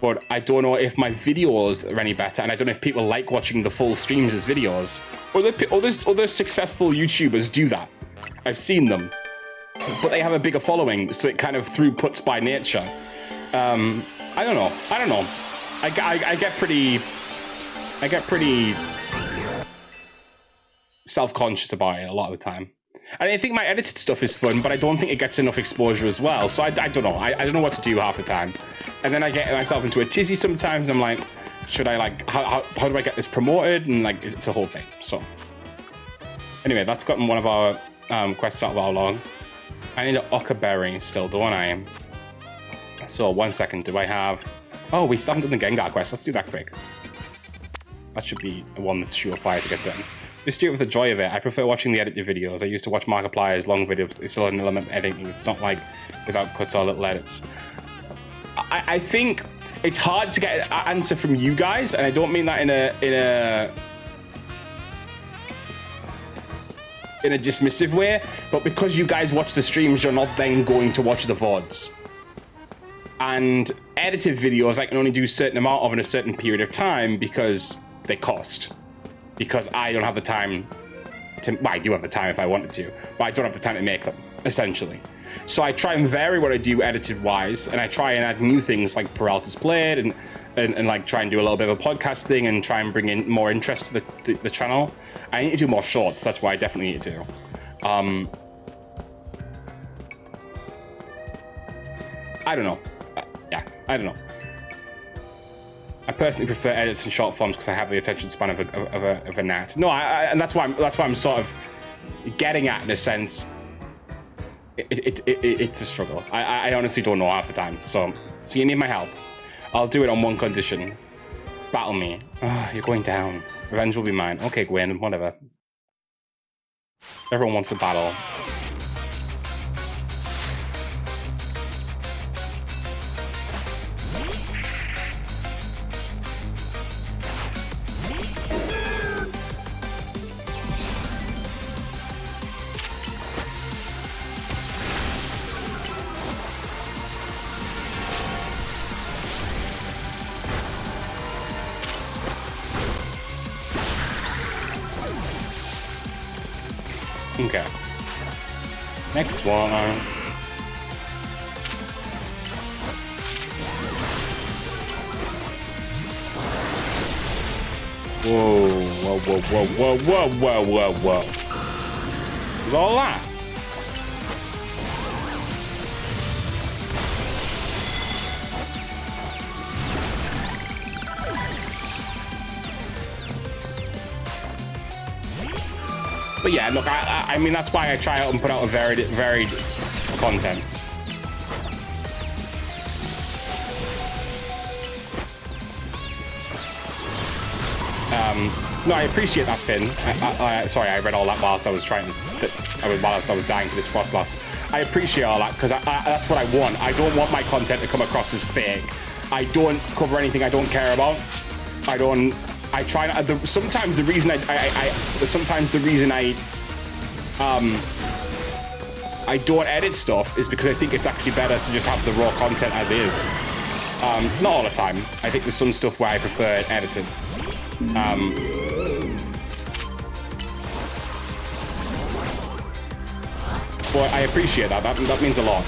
but I don't know if my videos are any better, and I don't know if people like watching the full streams as videos. Other successful YouTubers do that. I've seen them, but they have a bigger following, so it kind of throughputs by nature. I don't know. I get pretty self-conscious about it a lot of the time. And I think my edited stuff is fun, but I don't think it gets enough exposure as well. So I don't know. I don't know what to do half the time. And then I get myself into a tizzy sometimes. I'm like, should I like, how do I get this promoted? And like, it's a whole thing. So anyway, that's gotten one of our quests out of our log. I need an ochre berry still, don't I? So 1 second, do I have... Oh, we still haven't done the Gengar quest. Let's do that quick. That should be one that's surefire to get done. Just do it with the joy of it. I prefer watching the edited videos. I used to watch Markiplier's long videos. It's still an element of editing. It's not like without cuts or little edits. I think it's hard to get an answer from you guys, and I don't mean that in a dismissive way, but because you guys watch the streams, you're not then going to watch the VODs. And edited videos I can only do a certain amount of in a certain period of time because they cost. Because I don't have the time to, well, I do have the time if I wanted to, but I don't have the time to make them, essentially. So I try and vary what I do edited wise, and I try and add new things like Peralta's Played and like try and do a little bit of a podcast thing and try and bring in more interest to the channel. I need to do more shorts, that's what I definitely need to do. I don't know. Yeah, I don't know. I personally prefer edits and short forms because I have the attention span of a gnat. No, and that's why I'm sort of getting at, in a sense. It's a struggle. I honestly don't know half the time. So you need my help. I'll do it on one condition. Battle me. Oh, you're going down. Revenge will be mine. Okay, Gwen, whatever. Everyone wants a battle. Okay. Next one. Whoa, whoa, whoa, whoa, whoa, whoa, whoa, whoa, whoa. What's all that? But yeah, look, I mean, that's why I try out and put out a varied content. No, I appreciate that, Finn. Sorry, I read all that whilst I was whilst I was dying to this frost loss. I appreciate all that because that's what I want. I don't want my content to come across as fake. I don't cover anything I don't care about. I try not. Sometimes the reason I don't edit stuff is because I think it's actually better to just have the raw content as is. Not all the time. I think there's some stuff where I prefer it edited. But I appreciate that. That means a lot.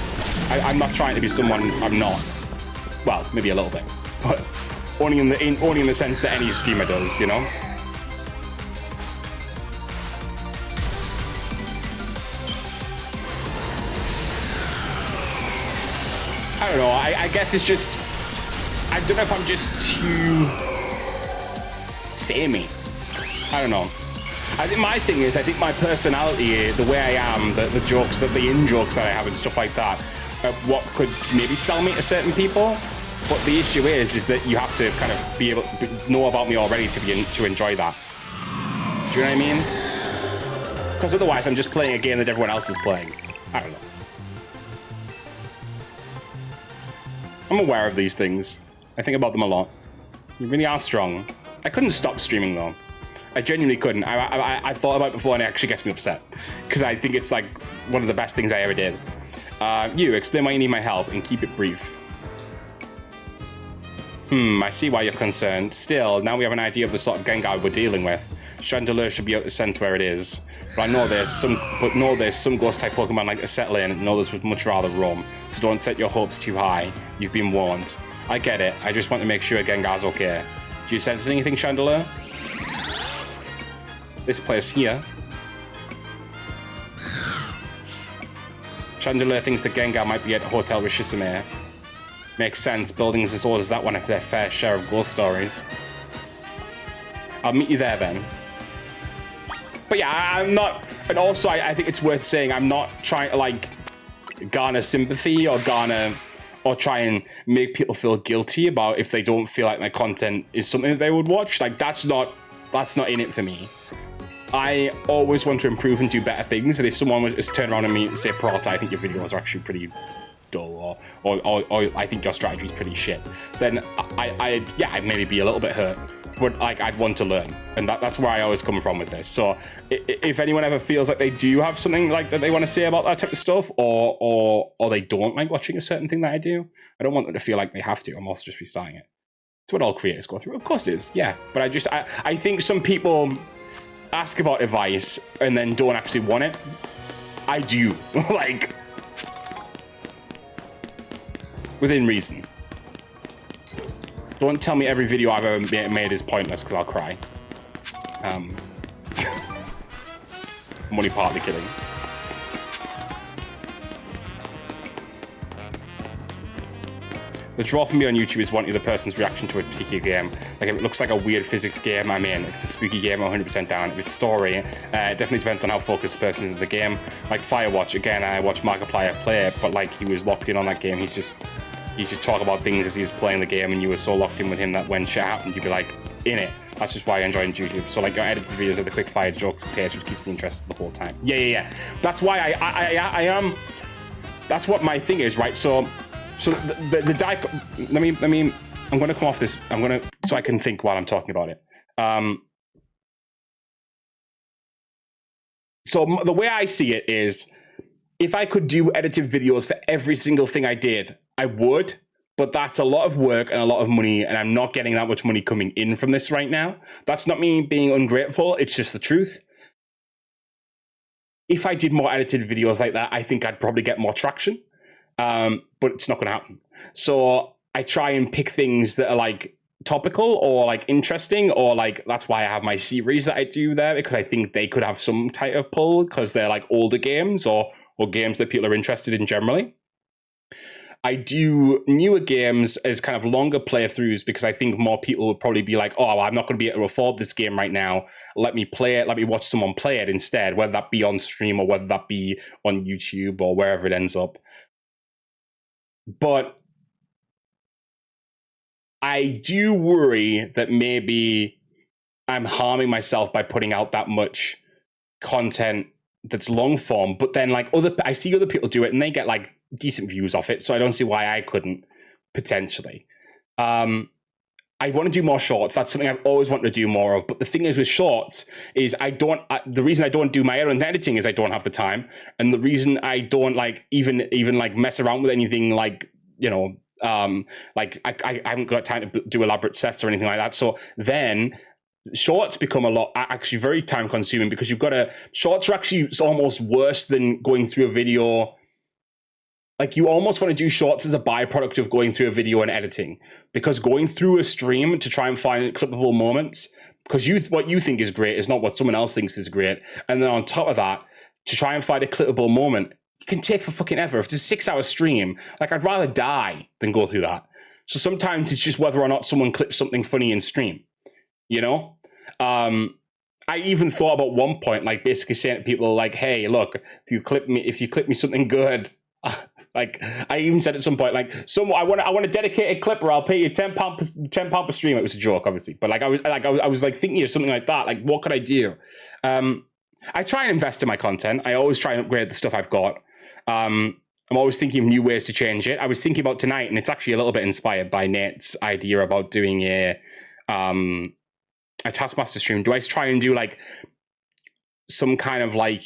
I'm not trying to be someone I'm not. Well, maybe a little bit, but only in the sense that any streamer does, you know. I don't know. I guess it's just. I don't know if I'm just too samey. I don't know. I think my thing is, I think my personality, the way I am, the jokes, the in-jokes that I have and stuff like that, what could maybe sell me to certain people. But the issue is that you have to kind of be able to know about me already to enjoy that. Do you know what I mean? Because otherwise, I'm just playing a game that everyone else is playing. I don't know. I'm aware of these things. I think about them a lot. You really are strong. I couldn't stop streaming though. I genuinely couldn't. I've thought about it before and it actually gets me upset. Because I think it's like one of the best things I ever did. You, explain why you need my help and keep it brief. I see why you're concerned. Still, now we have an idea of the sort of Gengar we're dealing with. Chandelure should be able to sense where it is. But I know there's some ghost-type Pokemon like Acetylane and others would much rather roam. So don't set your hopes too high. You've been warned. I get it. I just want to make sure Gengar's okay. Do you sense anything, Chandelure? This place here. Chandelure thinks the Gengar might be at Hotel Rishisame. Makes sense. Buildings as old as that one have their fair share of ghost stories. I'll meet you there then. But yeah, I'm not... And also, I think it's worth saying I'm not trying to, like, garner sympathy or try and make people feel guilty about if they don't feel like my content is something that they would watch. Like, that's not in it for me. I always want to improve and do better things, and if someone was to turn around and me and say, Peralta, I think your videos are actually pretty dull, or I think your strategy is pretty shit, then I'd maybe be a little bit hurt. But like, I'd want to learn, and that's where I always come from with this. So if anyone ever feels like they do have something like that they want to say about that type of stuff, or they don't like watching a certain thing that I do, I don't want them to feel like they have to. I'm also just restarting it. It's what all creators go through. Of course it is, yeah. But I think some people ask about advice and then don't actually want it. I do. Like, within reason. Don't tell me every video I've ever made is pointless, because I'll cry. I'm only partly kidding. The draw for me on YouTube is wanting the person's reaction to a particular game. Like, if it looks like a weird physics game, I'm in. If it's a spooky game, I'm 100% down. If it's story, it definitely depends on how focused the person is in the game. Like Firewatch, again, I watched Markiplier play it, but like, he was locked in on that game. He's just talking about things as he was playing the game, and you were so locked in with him that when shit happened, you'd be like, in it. That's just why I enjoy YouTube. So like, your edited videos of the quick fire jokes page, which keeps me interested the whole time. Yeah. That's why I am. That's what my thing is, right? So the die. Let me. I'm going to come off this. So I can think while I'm talking about it. So the way I see it is, if I could do edited videos for every single thing I did, I would, but that's a lot of work and a lot of money, and I'm not getting that much money coming in from this right now. That's not me being ungrateful, it's just the truth. If I did more edited videos like that, I think I'd probably get more traction, but it's not going to happen. So I try and pick things that are like topical or like interesting, or like, that's why I have my series that I do there, because I think they could have some type of pull, because they're like older games or games that people are interested in generally. I do newer games as kind of longer playthroughs, because I think more people would probably be like, oh, I'm not going to be able to afford this game right now. Let me play it. Let me watch someone play it instead, whether that be on stream or whether that be on YouTube or wherever it ends up. But I do worry that maybe I'm harming myself by putting out that much content that's long form, but then like I see other people do it and they get like decent views off it, so I don't see why I couldn't potentially. I want to do more shorts. That's something I've always wanted to do more of, but the thing is with shorts is the reason I don't do my own editing is I don't have the time, and the reason I don't like even like mess around with anything like, you know, like I haven't got time to do elaborate sets or anything like that. So then shorts become actually very time consuming, because shorts are actually almost worse than going through a video. Like, you almost want to do shorts as a byproduct of going through a video and editing, because going through a stream to try and find clippable moments, because what you think is great is not what someone else thinks is great. And then on top of that, to try and find a clippable moment, it can take for fucking ever. If it's a 6-hour stream, like, I'd rather die than go through that. So sometimes it's just whether or not someone clips something funny in stream, you know? I even thought about one point, like, basically saying to people like, hey, look, if you clip me something good, like, I even said at some point, like, I want a dedicated clipper. I'll pay you £10 per stream. It was a joke, obviously, but I was thinking of something like that. Like, what could I do? I try and invest in my content. I always try and upgrade the stuff I've got. I'm always thinking of new ways to change it. I was thinking about tonight, and it's actually a little bit inspired by Nate's idea about doing a Taskmaster stream. Do I try and do like some kind of like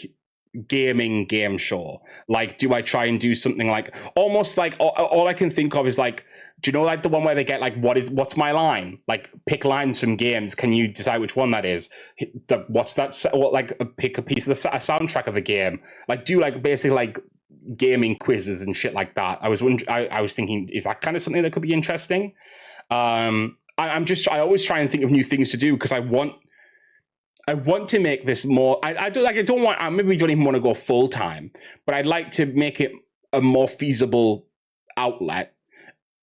gaming game show? Like, do I try and do something like almost like all I can think of is like, do you know like the one where they get like what's my line? Like pick lines from games. Can you decide which one that is? What's that? What like pick a piece of the soundtrack of a game? Like do like basically like gaming quizzes and shit like that. I was thinking, is that kind of something that could be interesting? I always try and think of new things to do because I want to make this more. I don't want. Maybe we don't even want to go full time, but I'd like to make it a more feasible outlet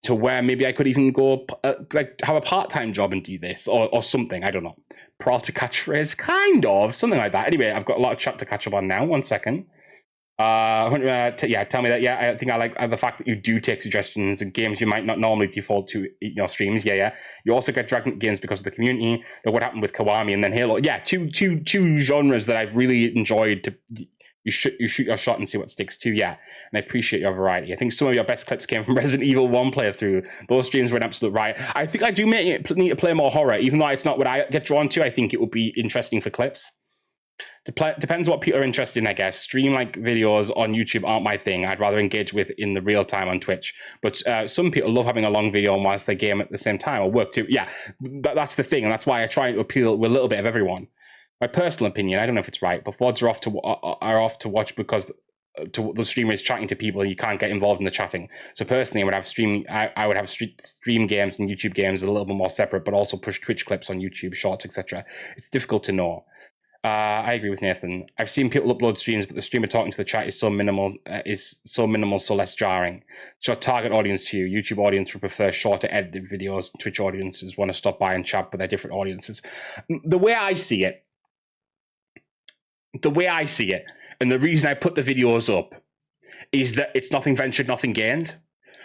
to where maybe I could even go like have a part-time job and do this or something. I don't know. Peralta catchphrase, kind of something like that. Anyway, I've got a lot of chat to catch up on now. 1 second. Tell me that. Yeah, I think I like the fact that you do take suggestions and games you might not normally default to in your streams. Yeah. You also get dragged into games because of the community. Like what happened with Kiwami and then Halo. Yeah, two genres that I've really enjoyed. You shoot your shot and see what sticks too. Yeah, and I appreciate your variety. I think some of your best clips came from Resident Evil 1 playthrough. Those streams were an absolute riot. I think I do need to play more horror, even though it's not what I get drawn to. I think it would be interesting for clips. Depends what people are interested in, I guess. Stream like videos on YouTube aren't my thing. I'd rather engage with in the real time on Twitch. But some people love having a long video whilst they game at the same time or work too. Yeah, that's the thing, and that's why I try to appeal with a little bit of everyone. My personal opinion, I don't know if it's right, but VODs are off to watch because the streamer is chatting to people and you can't get involved in the chatting. So personally, I would have stream games and YouTube games a little bit more separate, but also push Twitch clips on YouTube, shorts, etc. It's difficult to know. I agree with Nathan. I've seen people upload streams, but the streamer talking to the chat is so minimal, so less jarring. So target audience to you. YouTube audience would prefer shorter edited videos. Twitch audiences want to stop by and chat, but they're different audiences. The way I see it, and the reason I put the videos up is that it's nothing ventured, nothing gained.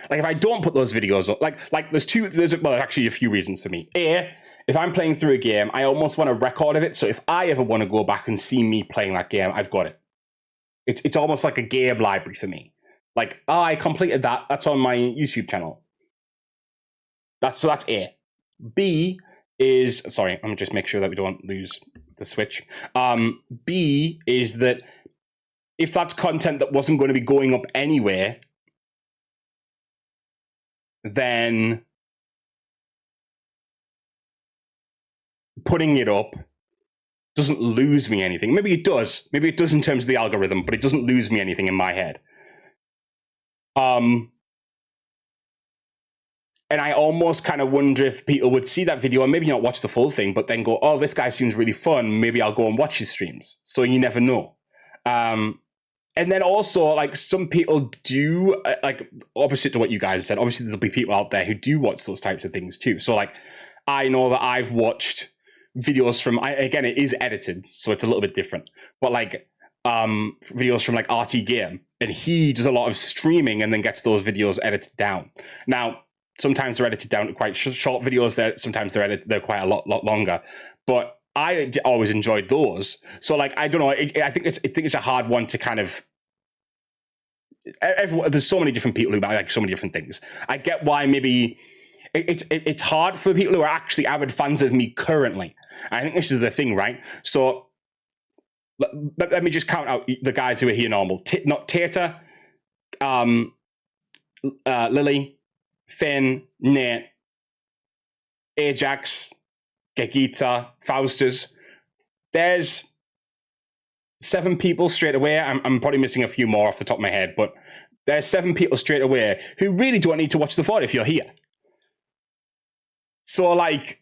Like if I don't put those videos up, like there's actually a few reasons for me. If I'm playing through a game, I almost want a record of it. So if I ever want to go back and see me playing that game, I've got it. It's almost like a game library for me. Like, I completed that. That's on my YouTube channel. That's A. B is, sorry, let me just make sure that we don't lose the switch. B is that if that's content that wasn't going to be going up anyway, then putting it up doesn't lose me anything. Maybe it does. Maybe it does in terms of the algorithm, but it doesn't lose me anything in my head. And I almost kind of wonder if people would see that video and maybe not watch the full thing, but then go, oh, this guy seems really fun. Maybe I'll go and watch his streams. So you never know. And then also, like, some people do, like, opposite to what you guys said, obviously there'll be people out there who do watch those types of things too. So, like, I know that I've watched videos from, again, it is edited, so it's a little bit different. But, like, videos from, like, RT Game, and he does a lot of streaming and then gets those videos edited down. Now, sometimes they're edited down to quite short videos. Sometimes they're quite a lot longer. But I always enjoyed those. So, like, I don't know. I think it's a hard one to kind of. There's so many different people who like so many different things. I get why maybe it's hard for people who are actually avid fans of me currently. I think this is the thing, right? So let me just count out the guys who are here normal. Not Tater, Lily, Finn, Nate, Ajax, Gegita, Faustus. There's 7 people straight away. I'm probably missing a few more off the top of my head, but there's 7 people straight away who really don't need to watch the VOD if you're here. So, like,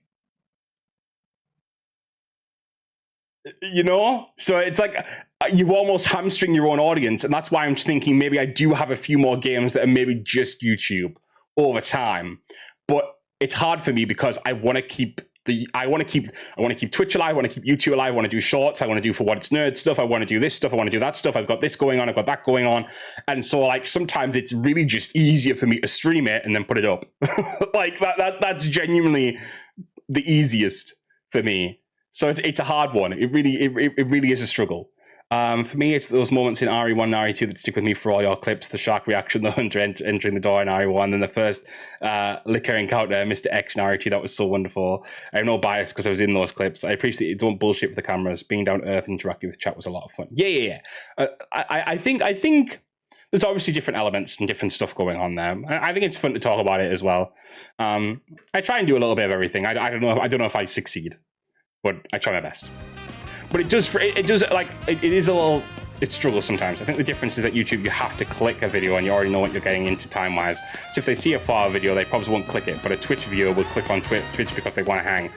you know? So it's like you almost hamstring your own audience, and that's why I'm thinking maybe I do have a few more games that are maybe just YouTube over time. But it's hard for me because I want to keep Twitch alive, I want to keep YouTube alive, I want to do shorts, I want to do For What It's Nerd stuff, I want to do this stuff, I want to do that stuff, I've got this going on, I've got that going on. And so, like, sometimes it's really just easier for me to stream it and then put it up. Like that's genuinely the easiest for me. So it's a hard one. It really is a struggle. For me, it's those moments in RE1 and RE2 that stick with me for all your clips. The shark reaction, the hunter entering the door in RE1, and the first liquor encounter, Mr. X in RE2. That was so wonderful. I have no bias because I was in those clips. I appreciate it. Don't bullshit with the cameras. Being down to earth, interacting with chat was a lot of fun. Yeah. I think there's obviously different elements and different stuff going on there. I think it's fun to talk about it as well. I try and do a little bit of everything. I don't know if I succeed, but I try my best. But it is a little, it struggles sometimes. I think the difference is that YouTube, you have to click a video and you already know what you're getting into time-wise. So if they see a 4-hour video, they probably won't click it, but a Twitch viewer will click on Twitch because they want to hang.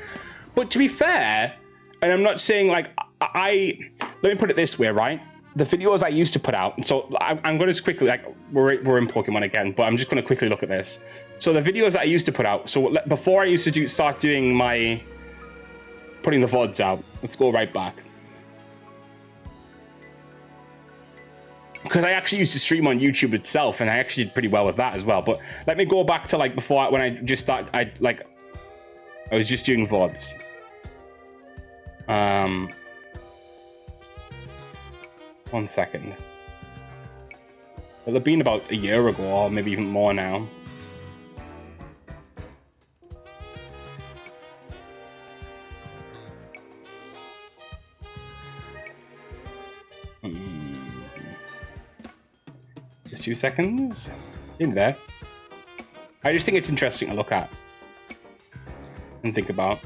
But to be fair, and I'm not saying like, let me put it this way, right? The videos I used to put out, so I'm going to just quickly, like, we're in Pokemon again, but I'm just going to quickly look at this. So the videos that I used to put out, so before I used to start doing my, putting the VODs out, let's go right back. Because I actually used to stream on YouTube itself, and I actually did pretty well with that as well. But let me go back to like before, when I just started, I was just doing VODs. One second. It'll have been about a year ago, or maybe even more now. Just 2 seconds. In there. I just think it's interesting to look at and think about.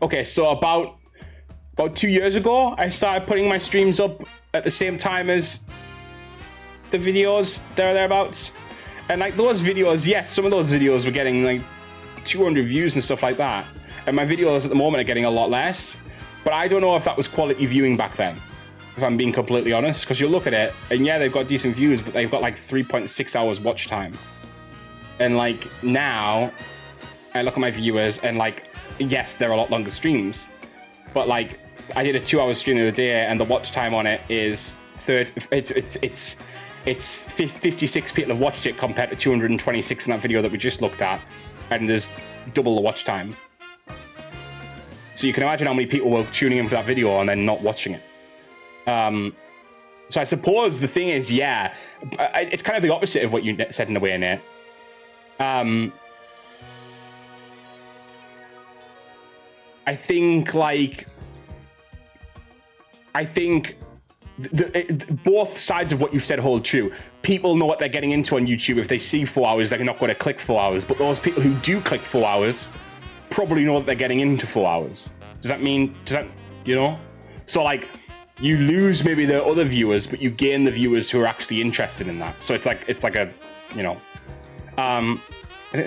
Okay, so about 2 years ago, I started putting my streams up at the same time as the videos, thereabouts. And like those videos, yes, some of those videos were getting like 200 views and stuff like that. And my videos at the moment are getting a lot less. But I don't know if that was quality viewing back then, if I'm being completely honest. Because you look at it, and yeah, they've got decent views, but they've got like 3.6 hours watch time. And like now, I look at my viewers, and like, yes, they're a lot longer streams. But like, I did a 2-hour stream the other day, and the watch time on it is 56 people have watched it compared to 226 in that video that we just looked at, and there's double the watch time. So you can imagine how many people were tuning in for that video and then not watching it. So I suppose the thing is, yeah, it's kind of the opposite of what you said in a way, Nate. I think both sides of what you've said hold true. People know what they're getting into on YouTube. If they see 4 hours, they're not going to click 4 hours. But those people who do click 4 hours probably know that they're getting into 4 hours. Does that, you know? So like, you lose maybe the other viewers, but you gain the viewers who are actually interested in that. So it's like a, you know,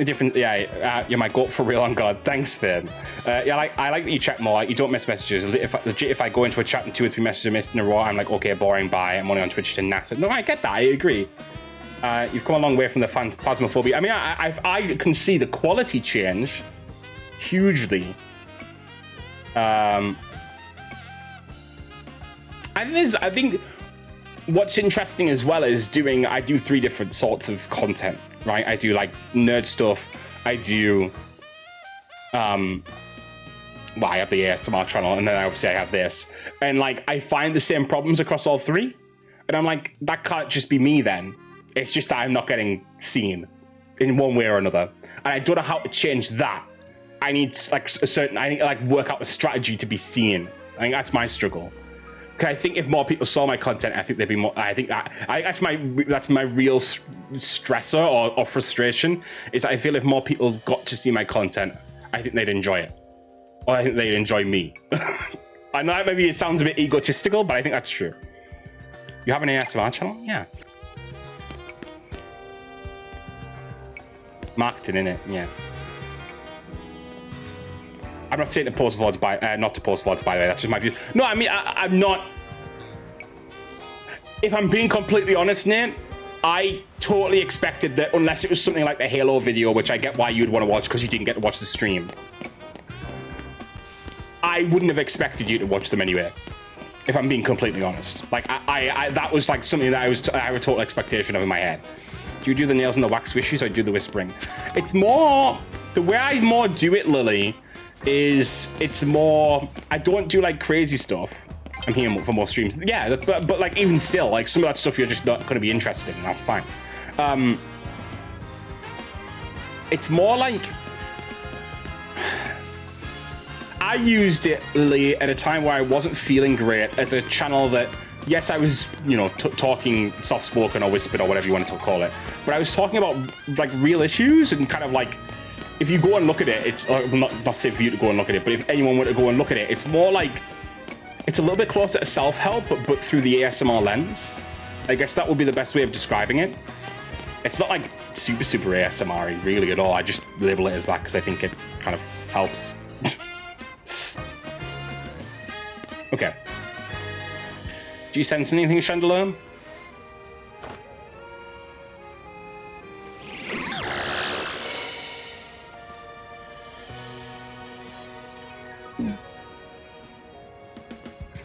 different. Yeah, you're my goat for real on God. Thanks, Finn. Yeah, I like that you chat more. Like, you don't miss messages. If I go into a chat and 2 or 3 messages are missed in a row, I'm like, okay, boring. Bye. I'm only on Twitch to natter. No, I get that. I agree. You've come a long way from the phasmophobia. I mean, I can see the quality change hugely. I think what's interesting as well is I do 3 different sorts of content, right? I do like nerd stuff. I do, well, I have the ASMR channel, and then obviously I have this. And like, I find the same problems across all 3. And I'm like, that can't just be me then. It's just that I'm not getting seen in one way or another. And I don't know how to change that. I need like I need to like work out a strategy to be seen. I think that's my struggle. Because I think if more people saw my content, I think they'd be more. I think that's my real stressor or frustration, is that I feel if more people got to see my content, I think they'd enjoy it, or I think they'd enjoy me. I know maybe it sounds a bit egotistical, but I think that's true. You have an ASMR channel? Yeah. Marketing in it, yeah. I'm not saying to post VODs not to post VODs, by the way. That's just my view. No, I mean, I'm not. If I'm being completely honest, Nate, I totally expected that, unless it was something like the Halo video, which I get why you'd want to watch because you didn't get to watch the stream. I wouldn't have expected you to watch them anyway. if I'm being completely honest. Like, I that was like something that I had a total expectation of in my head. Do you do the nails and the wax wishes, or do the whispering? It's more, the way I more do it, Lily, is it's more, I don't do like crazy stuff. I'm here for more streams. Yeah, but like even still, like some of that stuff you're just not going to be interested in, that's fine. It's more like, I used it, Lily, at a time where I wasn't feeling great as a channel that, yes, I was, you know, talking soft-spoken or whispered or whatever you want to call it, but I was talking about like real issues and kind of like, if you go and look at it, it's not safe for you to go and look at it, but if anyone were to go and look at it, it's more like, it's a little bit closer to self-help, but through the ASMR lens. I guess that would be the best way of describing it. It's not like super ASMR-y really at all. I just label it as that because I think it kind of helps. Okay. Do you sense anything, Chandelier?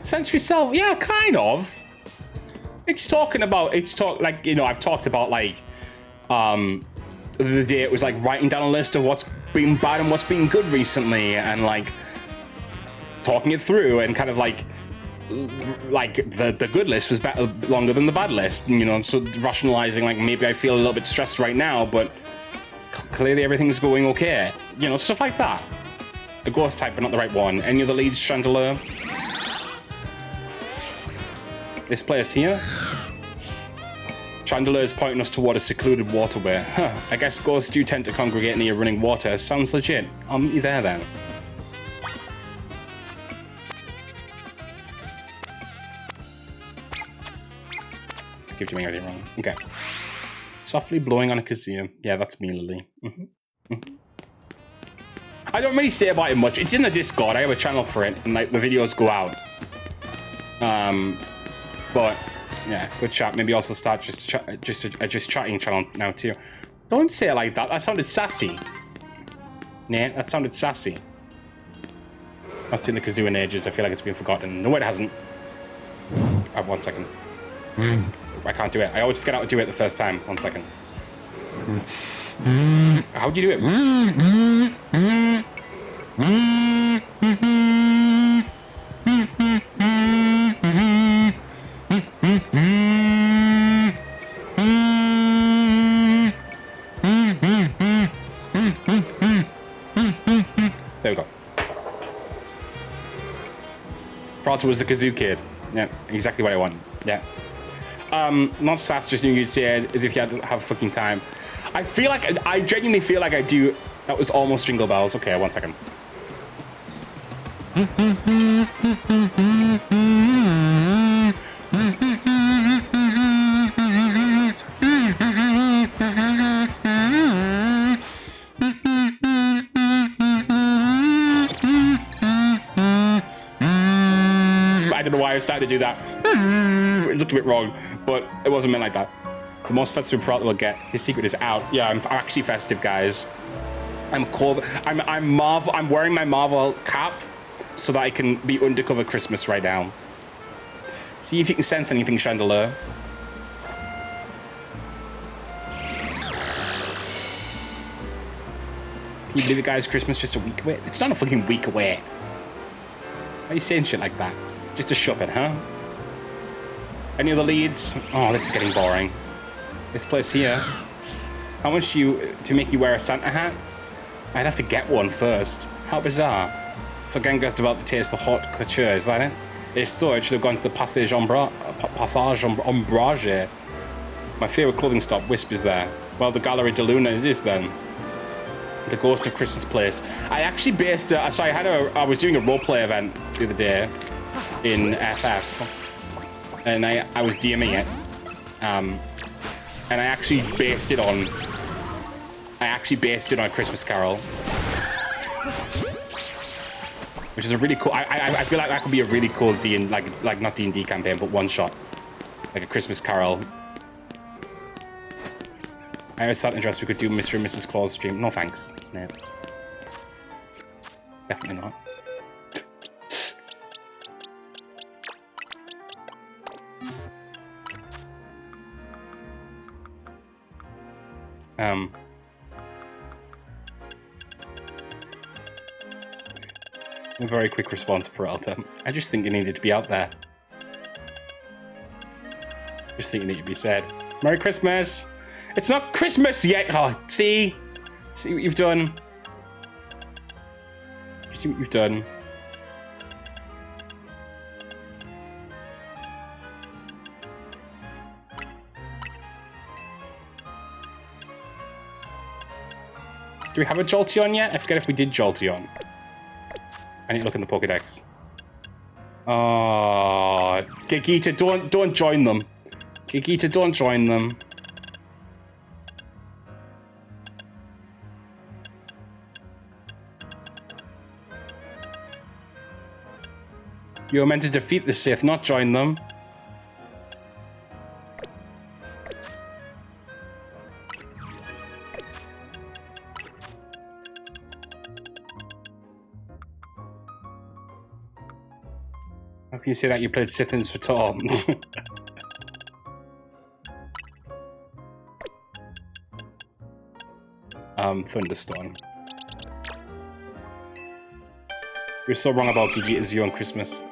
Sense yourself? Yeah, kind of. It's like, you know, I've talked about like, the other day it was like writing down a list of what's been bad and what's been good recently, and like talking it through, and kind of like the good list was longer than the bad list, you know, so rationalizing like maybe I feel a little bit stressed right now, but clearly everything's going okay, you know, stuff like that. A ghost type, but not the right one. Any other leads, Chandelier? This player's here. Chandelier is pointing us toward a secluded waterway. Huh, I guess ghosts do tend to congregate near running water. Sounds legit. I'll meet you there then. Keep doing everything wrong. Okay. Softly blowing on a kazoo. Yeah, that's me, Lily. I don't really say about it much. It's in the Discord. I have a channel for it, and like the videos go out. But yeah, good chat. Maybe also start just chatting channel now too. Don't say it like that. That sounded sassy. Nah, that sounded sassy. I've seen the kazoo in ages. I feel like it's been forgotten. No, it hasn't. 1 second. I can't do it. I always forget how to do it the first time. 1 second. How do you do it? There we go. Prata was the kazoo kid. Yeah, exactly what I want. Yeah. Not sass, just knew you'd say it as if you had to have fucking time. I feel like, I genuinely feel like I do. That was almost Jingle Bells. Okay, 1 second. I don't know why I started to do that. It looked a bit wrong, but it wasn't meant like that. The most festive Prata will get. His secret is out. Yeah, I'm actually festive, guys. I'm wearing my Marvel cap so that I can be undercover Christmas right now. See if you can sense anything, Chandelier. Can you believe it, guys? Christmas just a week away? It's not a fucking week away. Why are you saying shit like that? Just a shopping, huh? Any other leads? Oh, this is getting boring. This place here. How much to make you wear a Santa hat? I'd have to get one first. How bizarre. So Gengar's developed a taste for haute couture, is that it? If so, it should have gone to the Passage Ombrage. My favourite clothing stop, Whispers there. Well, the Gallery de Luna it is then. The Ghost of Christmas Place. I actually based I was doing a roleplay event the other day in FF, and I was DMing it, and I actually based it on a Christmas Carol, which is a really cool. I feel like that could be a really cool like not D&D campaign, but one shot, like a Christmas Carol. I always thought interested we could do Mr. and Mrs. Claus stream. No thanks. Yeah. Definitely not. A very quick response, Peralta. I just think you needed to be out there. Just think it needed to be said. Merry Christmas! It's not Christmas yet! Oh, see? See what you've done? You see what you've done? Do we have a Jolteon yet? I forget if we did Jolteon. I need to look in the Pokédex. Oh, Gigita, don't join them. Gigita, don't join them. You were meant to defeat the Sith, not join them. How can you say that you played Sithins for Tom? Thunderstorm. You're so wrong about Gigita's view on Christmas.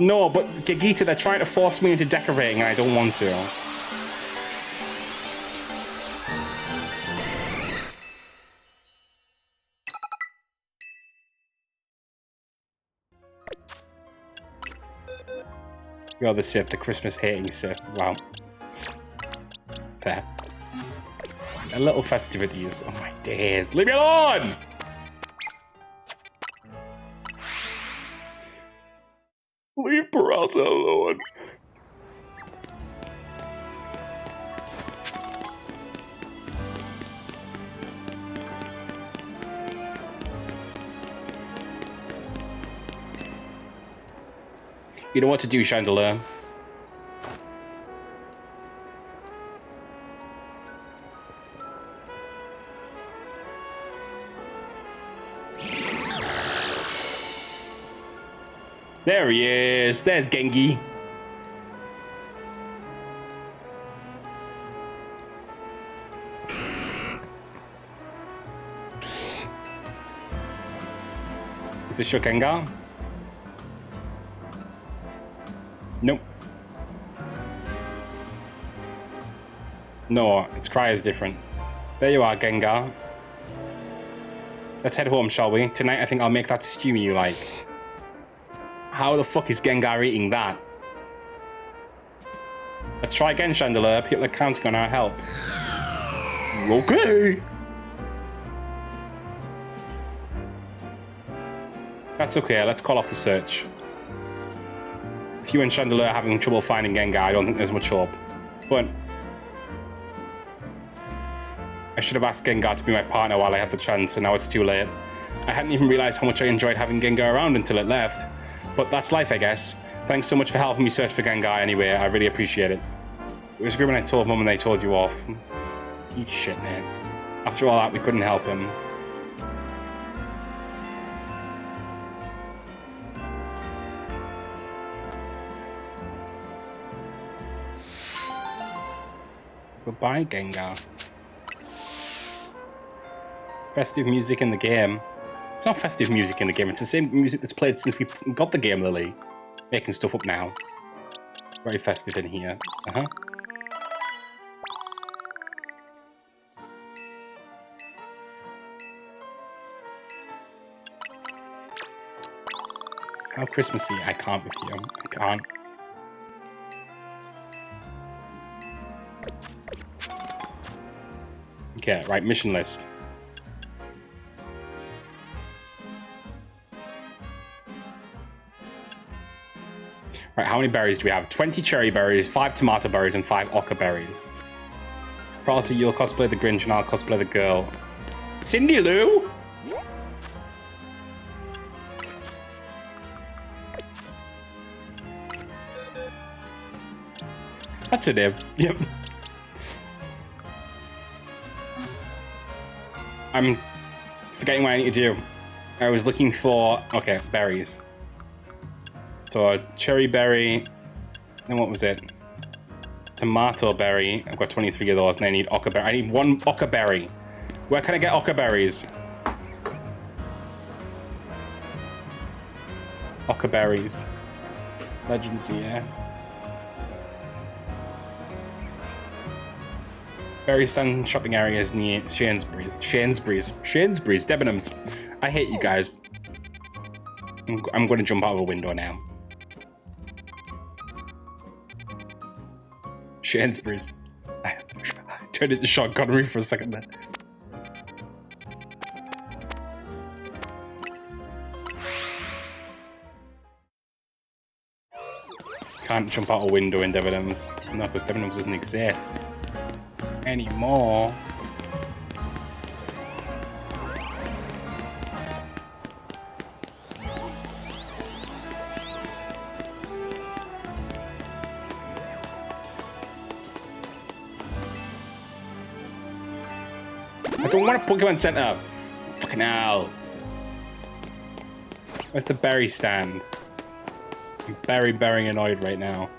No, but Gigita, they're trying to force me into decorating and I don't want to. You're the Sith, the Christmas-hating Sith. Wow. Fair. A little festivities. Oh my days. Leave me alone! Leave Peralta alone. You know what to do, Chandelier. There he is. There's Gengi. Is this your Gengar? Nope. No, its cry is different. There you are, Gengar. Let's head home, shall we? Tonight I think I'll make that stew you like. How the fuck is Gengar eating that? Let's try again, Chandelier. People are counting on our help. Okay. That's okay, let's call off the search. If you and Chandelier are having trouble finding Gengar, I don't think there's much hope. But I should have asked Gengar to be my partner while I had the chance, and now it's too late. I hadn't even realized how much I enjoyed having Gengar around until it left. But that's life, I guess. Thanks so much for helping me search for Gengar anyway. I really appreciate it. It was good when I told Mum and they told you off. Eat shit, man. After all that, we couldn't help him. Goodbye, Gengar. Festive music in the game. It's not festive music in the game, it's the same music that's played since we got the game, Lily. Making stuff up now. Very festive in here. Uh-huh. How Christmassy, I can't with you. I can't. Okay, right, mission list. Right, how many berries do we have? 20 cherry berries, 5 tomato berries, and 5 ochre berries. Peralta, you'll cosplay the Grinch and I'll cosplay the girl. Cindy Lou? That's her name. Yep. I'm forgetting what I need to do. I was looking for... Okay, berries. So a cherry berry, Then what was it? Tomato berry. I've got 23 of those, and I need oca berry. I need one oca berry. Where can I get oca berries? Oca berries. Legends, yeah. Berry stand shopping areas near Sainsbury's. Debenhams. I hate you guys. I'm going to jump out of a window now. Sainsbury's. I turned into Sean Connery for a second there. Can't jump out a window in Debenhams. No, because Debenhams doesn't exist anymore. I don't want a Pokemon Center. Fucking hell. Where's the berry stand? I'm very annoyed right now.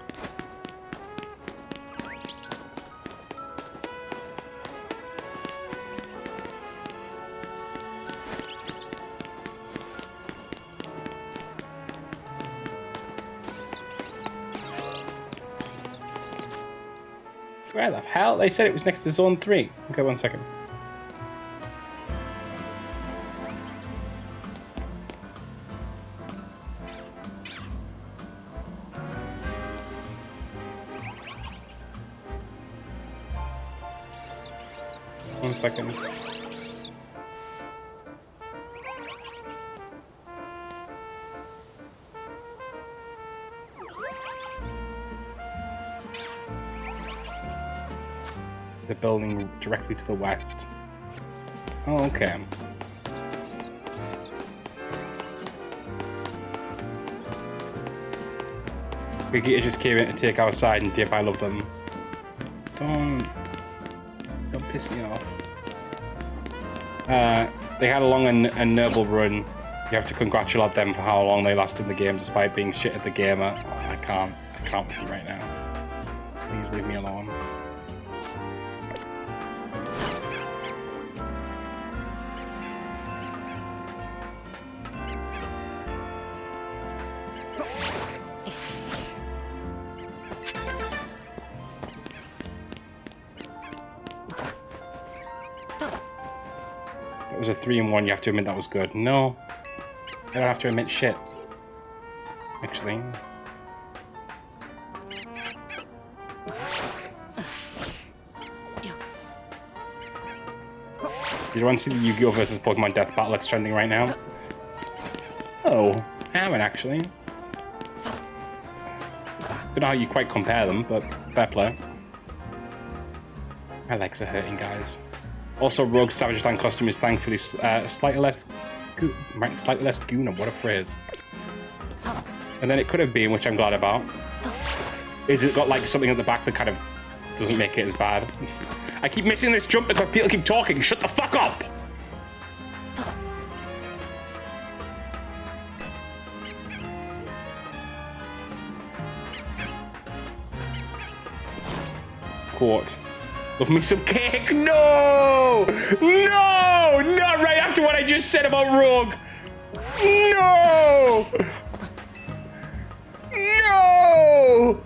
Where the hell? They said it was next to Zone 3. Okay, 1 second. Second. The building directly to the west. Oh, okay. Vegeta just came in to take our side and dip. I love them. Don't piss me off. They had a long and noble run. You have to congratulate them for how long they lasted in the game despite being shit at the game. I can't with you right now. Please leave me alone. It was a 3-in-1, you have to admit that was good. No, I don't have to admit shit. Actually. You want to see the Yu-Gi-Oh! Versus Pokemon Death Battle that's trending right now? Oh, I haven't actually. Don't know how you quite compare them, but fair play. My legs are hurting, guys. Also, Rogue Savage Land costume is thankfully slightly less Gooner. What a phrase. And then it could have been, which I'm glad about, is it got like something at the back that kind of doesn't make it as bad. I keep missing this jump because people keep talking. Shut the fuck up! Quote. Love me some cake. No! No! Not right after what I just said about Rogue. No! No!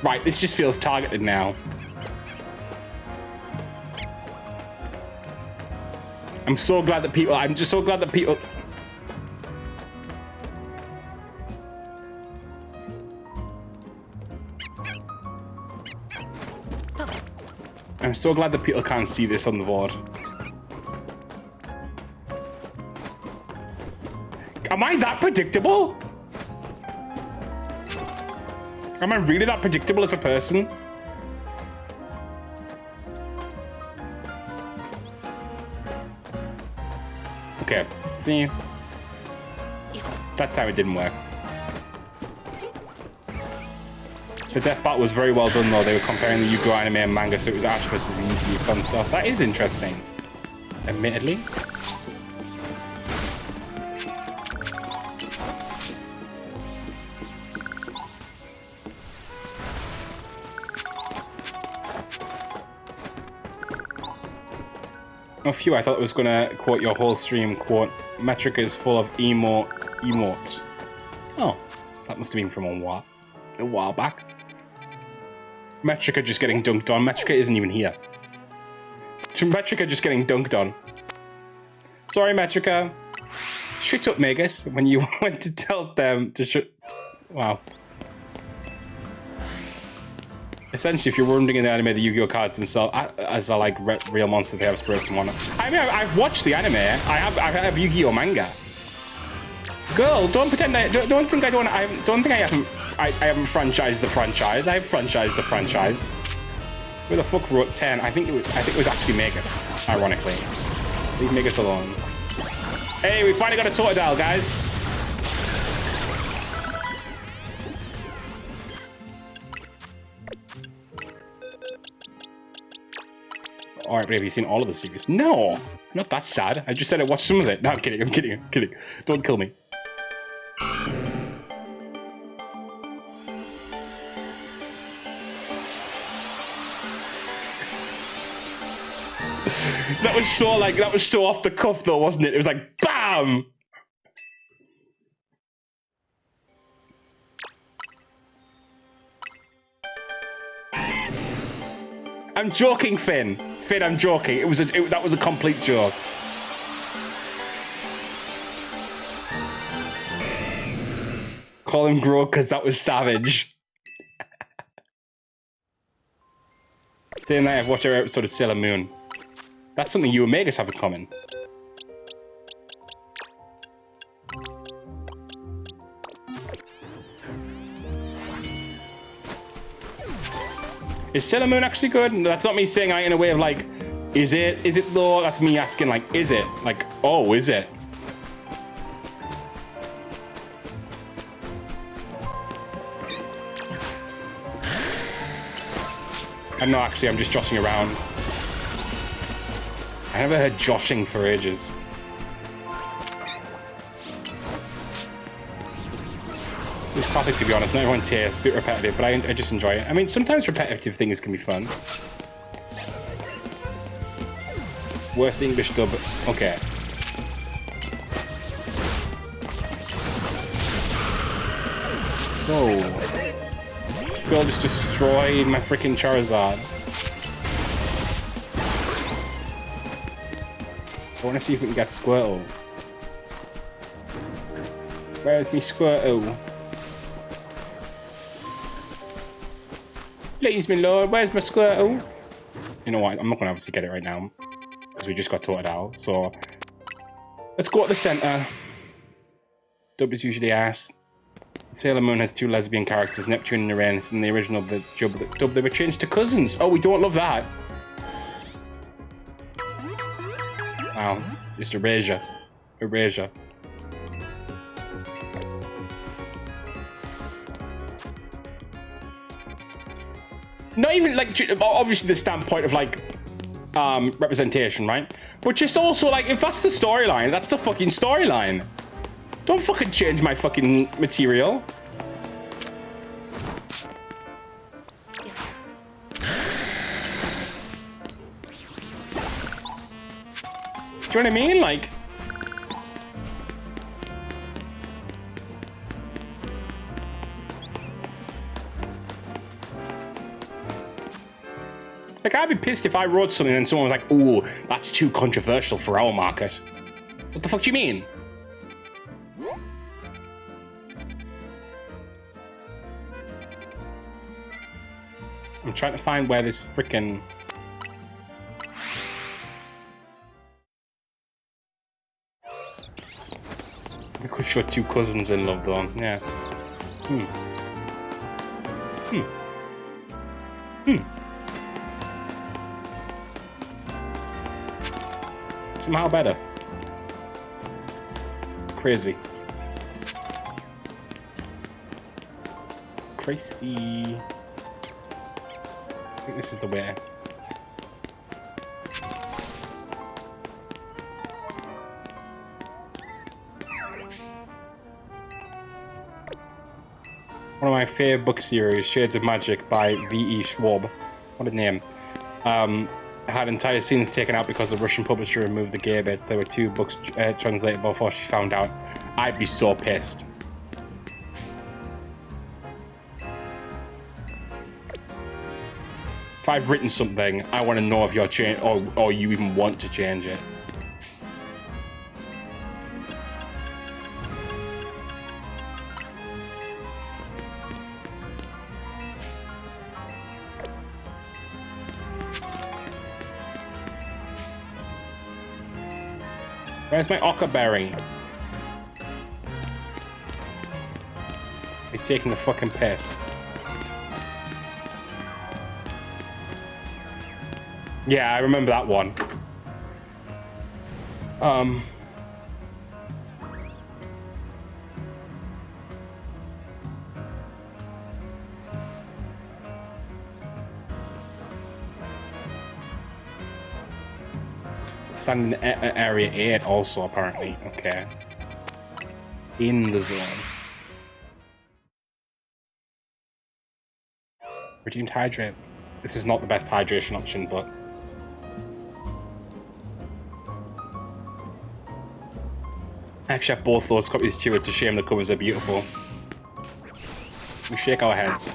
Right, this just feels targeted now. I'm so glad that people... I'm just so glad that people... I'm so glad that people can't see this on the board. Am I that predictable? Am I really that predictable as a person? Okay, see? That time it didn't work. The death battle was very well done, though. They were comparing the Yu-Gi-Oh! Anime and manga, so it was Ash versus Yugi, fun stuff. That is interesting. Admittedly. Oh, phew, I thought it was gonna quote your whole stream, quote, Metrica is full of emotes. Oh, that must have been from a while back. Metrica just getting dunked on. Metrica isn't even here. Metrica just getting dunked on. Sorry, Metrica. Shut up, Megas, when you went to tell them to shut... Wow. Essentially, if you're wondering in the anime, the Yu-Gi-Oh cards themselves, as are like real monsters, they have spirits and whatnot. I mean, I've watched the anime. I have Yu-Gi-Oh manga. Girl, don't pretend don't think I don't. I don't think I haven't franchised the franchise. I have franchised the franchise. Who the fuck wrote 10? I think it was actually Megas. Ironically, leave Megas alone. Hey, we finally got a Totodile, guys. All right, but have you seen all of the series? No, not that sad. I just said I watched some of it. No, I'm kidding. I'm kidding. I'm kidding. Don't kill me. That was so off the cuff though, wasn't it? It was like BAM! I'm joking, Finn. Finn, I'm joking. That was a complete joke. Call him Gro because that was savage. Today night I've watched every episode of Sailor Moon. That's something you and Megas have in common. Is Sailor Moon actually good? That's not me saying in a way of like, is it though? That's me asking like, is it? Like, oh, is it? I know, actually, I'm just joshing around. I never heard joshing for ages. It's classic, to be honest. Not everyone tastes. It's a bit repetitive, but I just enjoy it. I mean, sometimes repetitive things can be fun. Worst English dub. Okay. Whoa. Girl just destroyed my freaking Charizard. I want to see if we can get Squirtle. Where's me Squirtle? Please, my lord, where's my Squirtle? You know what? I'm not going to obviously get it right now because we just got Totodile. So let's go to the center. Dub is usually ass. Sailor Moon has 2 lesbian characters, Neptune and Uranus. In the original dub, they were changed to cousins. Oh, we don't love that. Wow, just erasure. Erasure. Not even like, obviously the standpoint of like representation, right? But just also like, if that's the storyline, that's the fucking storyline. Don't fucking change my fucking material. Do you know what I mean? Like, I'd be pissed if I wrote something and someone was like, "Ooh, that's too controversial for our market." What the fuck do you mean? I'm trying to find where this frickin'... We could show 2 cousins in love though, yeah. Somehow better. Crazy. Crazy. I think this is the way. One of my favorite book series, Shades of Magic by V.E. Schwab. What a name. Had entire scenes taken out because the Russian publisher removed the gay bits. There were 2 books translated before she found out. I'd be so pissed. If I've written something, I want to know if you're or you even want to change it. Where's my Ockerberry? He's taking the fucking piss. Yeah, I remember that one. Standing in area 8 also, apparently. Okay. In the zone. Redeemed hydrate. This is not the best hydration option, but... I actually have both those copies too. It's a shame the covers are beautiful. We shake our heads.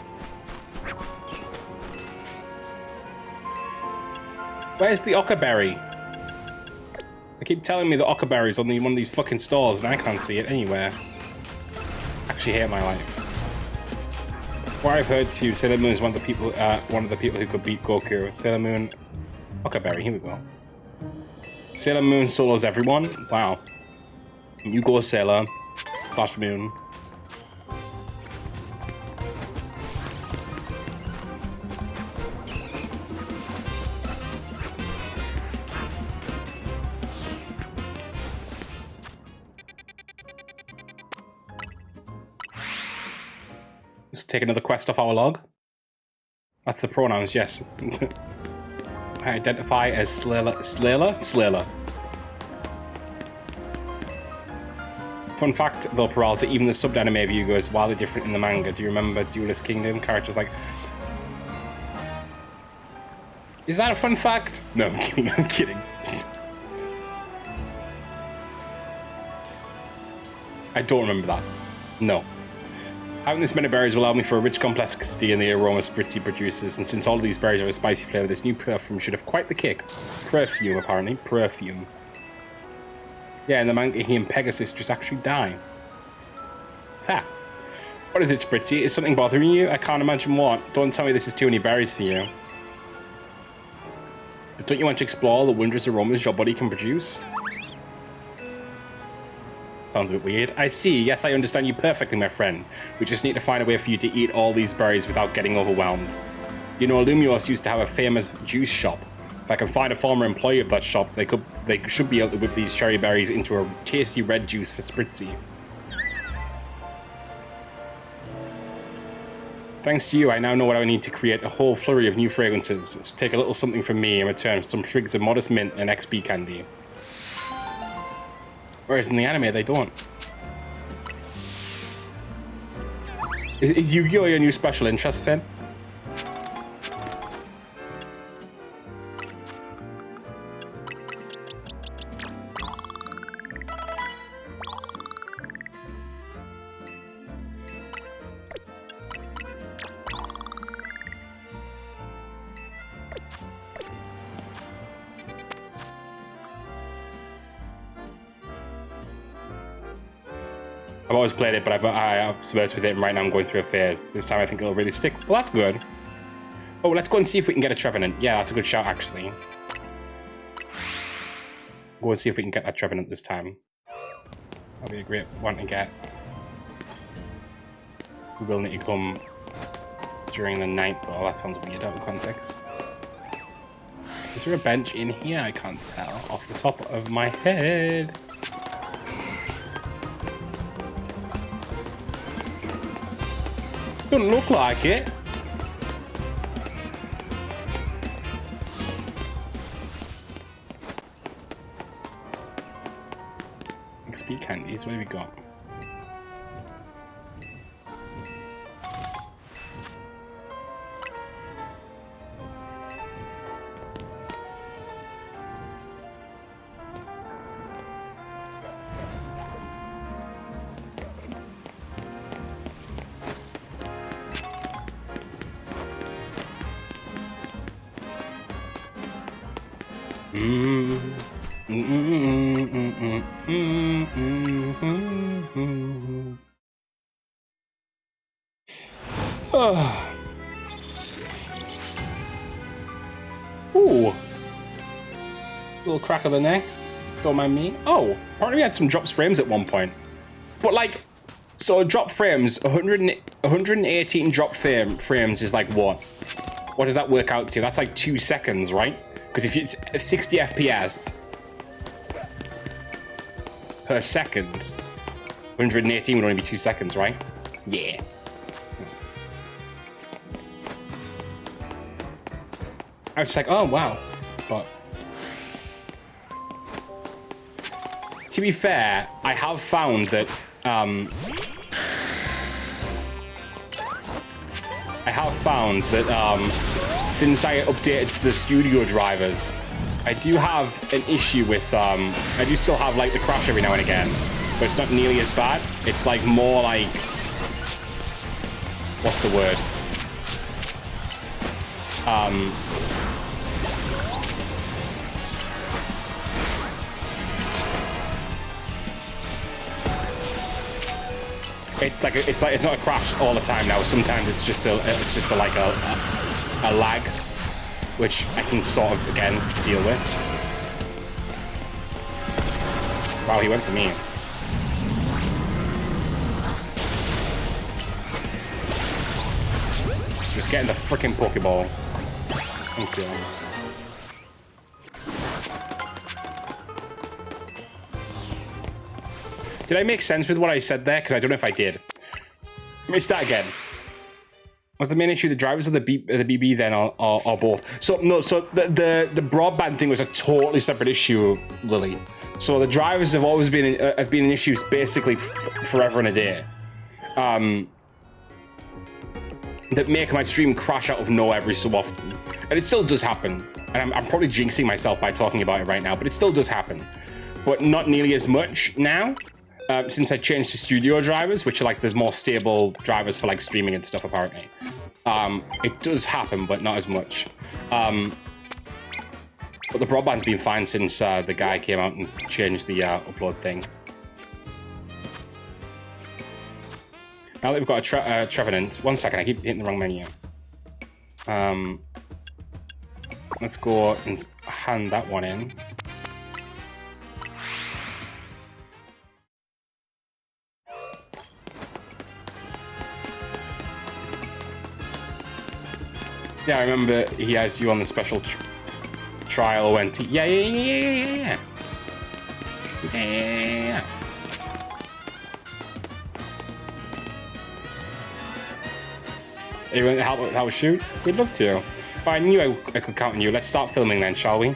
Where's the Ockerberry? They keep telling me the Ockerberry's on one of these fucking stores, and I can't see it anywhere. I actually hate my life. What I've heard too, Sailor Moon is one of the people who could beat Goku. Sailor Moon, Ockerberry. Here we go. Sailor Moon solos everyone. Wow. You go, Sailor / Moon. Let's take another quest off our log. That's the pronouns, yes. I identify as Slayer. Fun fact, though, Peralta, even the subbed anime view goes wildly different in the manga. Do you remember Duelist Kingdom? Characters like... Is that a fun fact? No, I'm kidding, I'm kidding. I don't remember that. No. Having this many berries will allow me for a rich complexity in the aroma Spritzy produces, and since all of these berries are a spicy flavor, this new perfume should have quite the kick. Perfume, apparently. Perfume. Yeah, in the manga, he and Pegasus just actually die. Fair. What is it, Spritzy? Is something bothering you? I can't imagine what. Don't tell me this is too many berries for you. But don't you want to explore the wondrous aromas your body can produce? Sounds a bit weird. I see. Yes, I understand you perfectly, my friend. We just need to find a way for you to eat all these berries without getting overwhelmed. You know, Lumios used to have a famous juice shop. If I can find a former employee of that shop, they should be able to whip these cherry berries into a tasty red juice for Spritzy. Thanks to you, I now know what I need to create a whole flurry of new fragrances. So take a little something from me in return, some twigs of modest mint and XP candy. Whereas in the anime, they don't. Is Yu-Gi-Oh! Your new special interest, Finn? I've always played it, but I've submerged with it, and right now I'm going through a phase. This time I think it'll really stick. Well, that's good. Oh, let's go and see if we can get a Trevenant. Yeah, that's a good shout, actually. Go and see if we can get that Trevenant this time. That'll be a great one to get. We will need to come during the night, but that sounds weird out of context. Is there a bench in here? I can't tell off the top of my head. Doesn't look like it. XP candies, what have we got? Ooh. Little crack of the neck. Don't mind me. Oh, apparently we had some drops frames at one point. But like, so drop frames, 118 drop frames is like what? What does that work out to? That's like 2 seconds, right? Because if 60 FPS per second, 118 would only be 2 seconds, right? Yeah. I was just like, oh wow. But to be fair, I have found that since I updated to the studio drivers, I do have an issue with I do still have like the crash every now and again, but it's not nearly as bad. It's like more like, what's the word? It's not a crash all the time now. Sometimes it's just a lag, which I can sort of again deal with. Wow, he went for me. Just getting the freaking Pokeball. Thank you. Did I make sense with what I said there? Because I don't know if I did. Let me start again. What's the main issue? The drivers of the BB then are both. So no, so the broadband thing was a totally separate issue, Lily. So the drivers have always been an issue basically forever and a day. That make my stream crash out of nowhere every so often, and it still does happen. And I'm probably jinxing myself by talking about it right now, but it still does happen, but not nearly as much now. Since I changed to studio drivers, which are like the more stable drivers for like streaming and stuff, apparently. It does happen, but not as much. But the broadband's been fine since the guy came out and changed the upload thing. Now that we've got a Trevenant, 1 second, I keep hitting the wrong menu. Let's go and hand that one in. Yeah, I remember he has you on the special trial when yeah. You want to help us shoot? We'd love to. Oh, I knew I could count on you. Let's start filming then, shall we?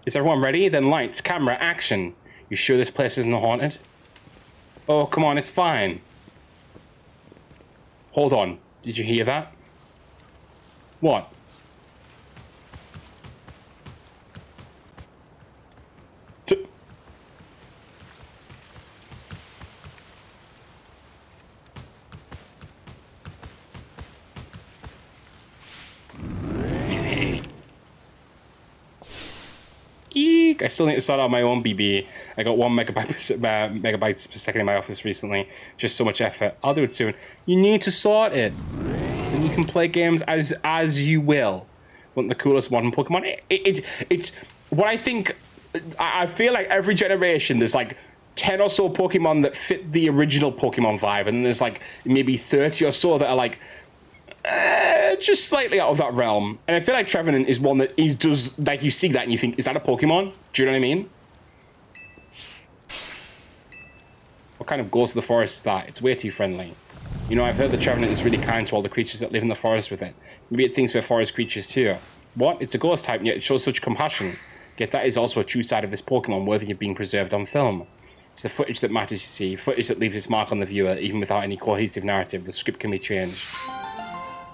Is everyone ready? Then lights, camera, action. You sure this place isn't haunted? Oh, come on, it's fine. Hold on. Did you hear that? What? Eek! I still need to sort out my own BB. I got 1 megabytes per second in my office recently. Just so much effort. I'll do it soon. You need to sort it. And you can play games as you will. Want the coolest modern Pokemon? It's what I think. I feel like every generation there's like 10 or so Pokemon that fit the original Pokemon vibe, and then there's like maybe 30 or so that are like just slightly out of that realm. And I feel like Trevenant is one that does, like, you see that and you think, is that a Pokemon? Do you know what I mean? What kind of Ghost of the Forest is that? It's way too friendly. You know, I've heard the Trevenant is really kind to all the creatures that live in the forest with it. Maybe it thinks we're forest creatures too. What? It's a ghost type, and yet it shows such compassion. Yet that is also a true side of this Pokemon worthy of being preserved on film. It's the footage that matters, you see. Footage that leaves its mark on the viewer, even without any cohesive narrative. The script can be changed.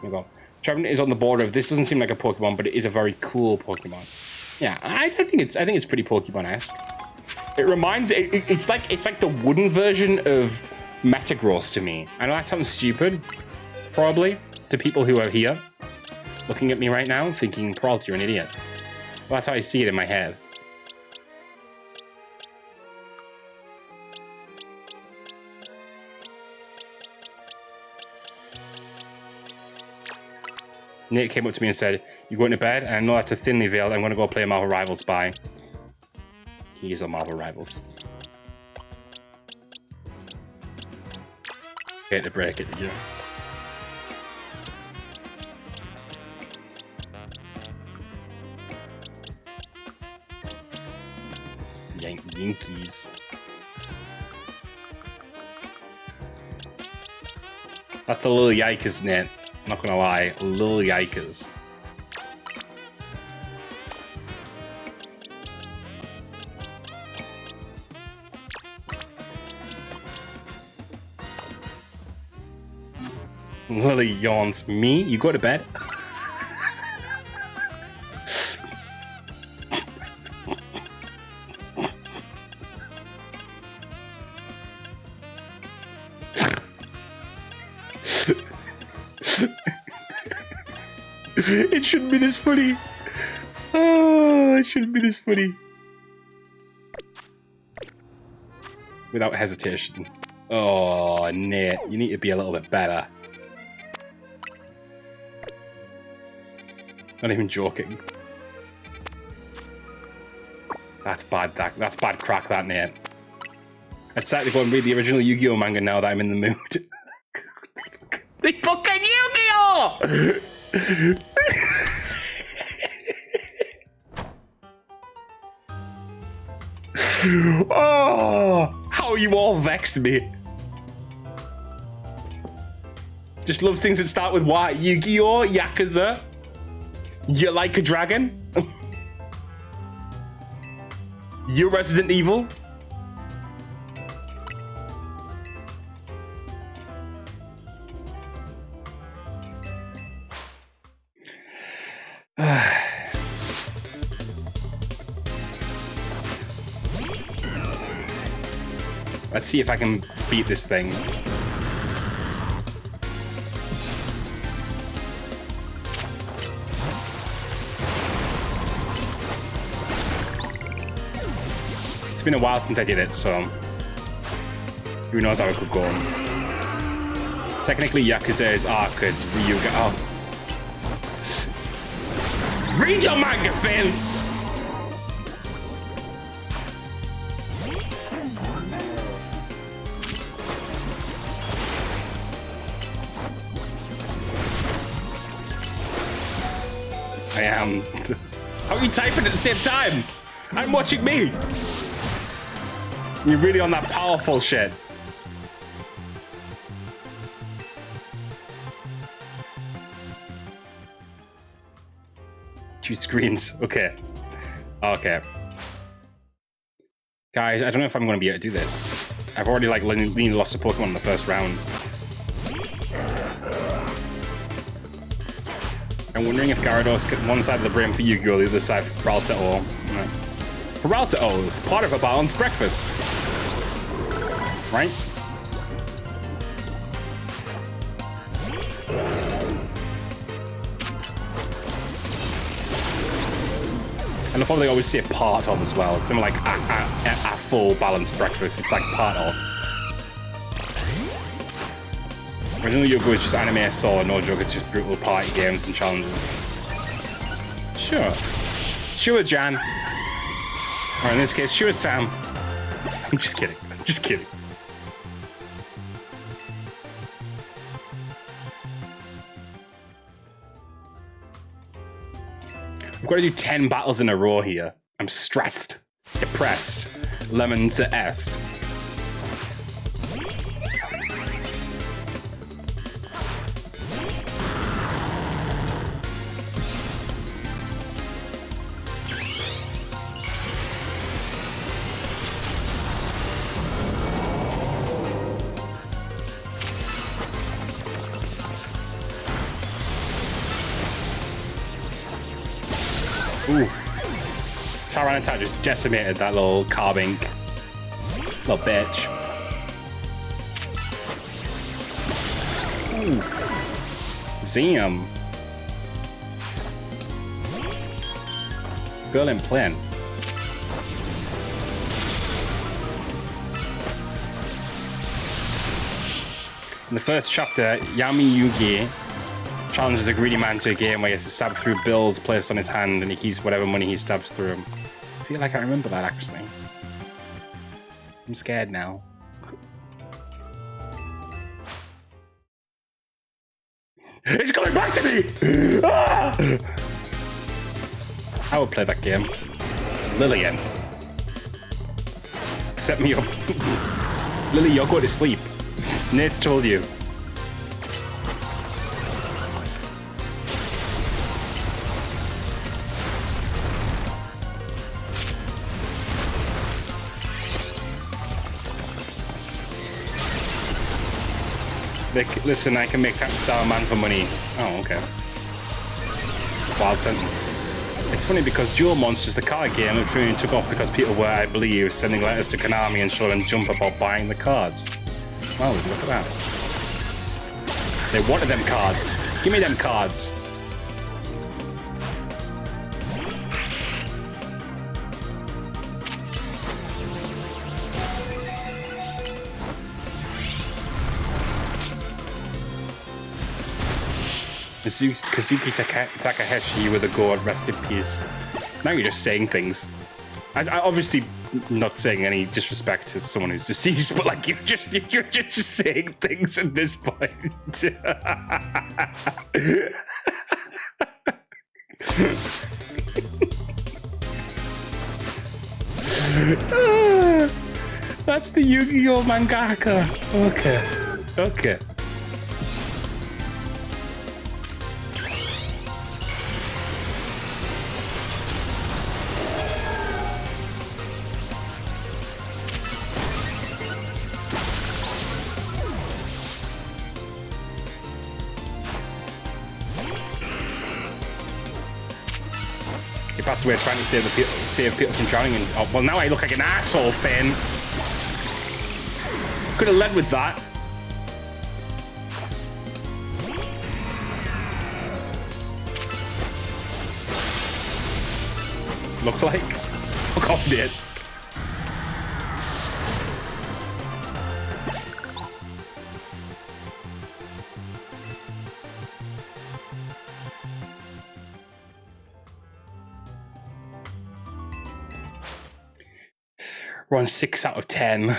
There we go. Trevenant is on the border of, this doesn't seem like a Pokemon, but it is a very cool Pokemon. Yeah, I think it's pretty Pokemon-esque. It reminds, it's like the wooden version of Metagross to me. I know that sounds stupid, probably, to people who are here, looking at me right now, thinking, Peralta, you're an idiot. Well, that's how I see it in my head. Nate came up to me and said, "You going to bed?" And I know that's a thinly veiled. I'm going to go play Marvel Rivals. Bye. He is on Marvel Rivals. Get to break it, you know. Yankees. That's a little yikers, Nate. Not gonna lie, a little yikers. Lily yawns. Me? You go to bed? It shouldn't be this funny. Oh, it shouldn't be this funny. Without hesitation. Oh, Nate, you need to be a little bit better. Not even joking. That's bad. That's bad crack, that, Nate. I'd start to go and read the original Yu-Gi-Oh manga now that I'm in the mood. The fucking Yu-Gi-Oh! Oh, how you all vex me. Just love things that start with what? Yu-Gi-Oh, Yakuza. You like a dragon? You Resident Evil? Let's see if I can beat this thing. It's been a while since I did it, so who knows how it could go. Technically, Yakuza is because Ryuga. Oh. Read your manga, Finn! I am. How are you typing at the same time? I'm watching me. You're really on that powerful shit. Two screens. Okay. Okay. Guys, I don't know if I'm going to be able to do this. I've already like nearly lost a Pokemon in the first round. I'm wondering if Gyarados got one side of the brain for Yu-Gi-Oh, the other side for Peralta-O. Peralta-O is part of a balanced breakfast. Right? And I thought they always say part of as well. It's not like a full balanced breakfast. It's like part of. Original Yu-Gi-Oh is just anime solo, no joke. It's just brutal party games and challenges. Sure. Sure, Jan. Or in this case, sure, Sam. I'm just kidding. Just kidding. I've got to do 10 battles in a row here. I'm stressed. Depressed. Lemon to est. Oof. Tyranitar just decimated that little carving. Little bitch. Oof. Zam. Berlin playing? In the first chapter, Yami Yugi challenges a greedy man to a game where he has to stab through bills placed on his hand and he keeps whatever money he stabs through him. I feel like I remember that, actually. I'm scared now. It's coming back to me! Ah! I would play that game. Lillian. Set me up. Lily, you're going to sleep. Nate's told you. Listen, I can make that star man for money. Oh, okay. Wild sentence. It's funny because Duel Monsters, the card game, originally took off because people were, I believe, sending letters to Konami and showing Jump about buying the cards. Wow, look at that. They wanted them cards. Give me them cards. Kazuki Takahashi with a god, rest in peace. Now you're just saying things. I obviously not saying any disrespect to someone who's deceased, but like you're just saying things at this point. That's the Yu-Gi-Oh mangaka. Okay. That's where trying to save people from drowning. And oh, well, now I look like an asshole, Finn. Could have led with that. Look like. Fuck off, dude. We're on 6 out of 10. I'm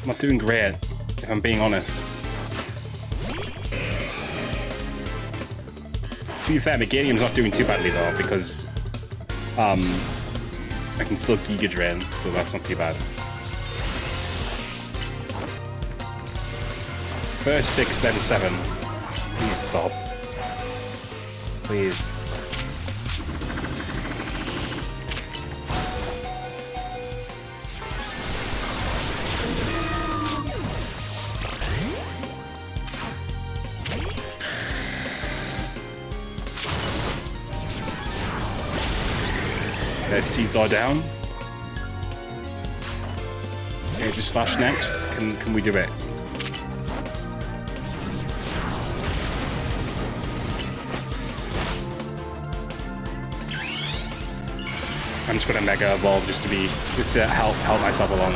not doing great, if I'm being honest. To be fair, Meganium's not doing too badly though, because I can still Giga Drain, so that's not too bad. First 6, then 7. Please stop. Please. There's Caesar down. Okay, just slash next. Can we do it? I'm just gonna Mega Evolve just to help myself along.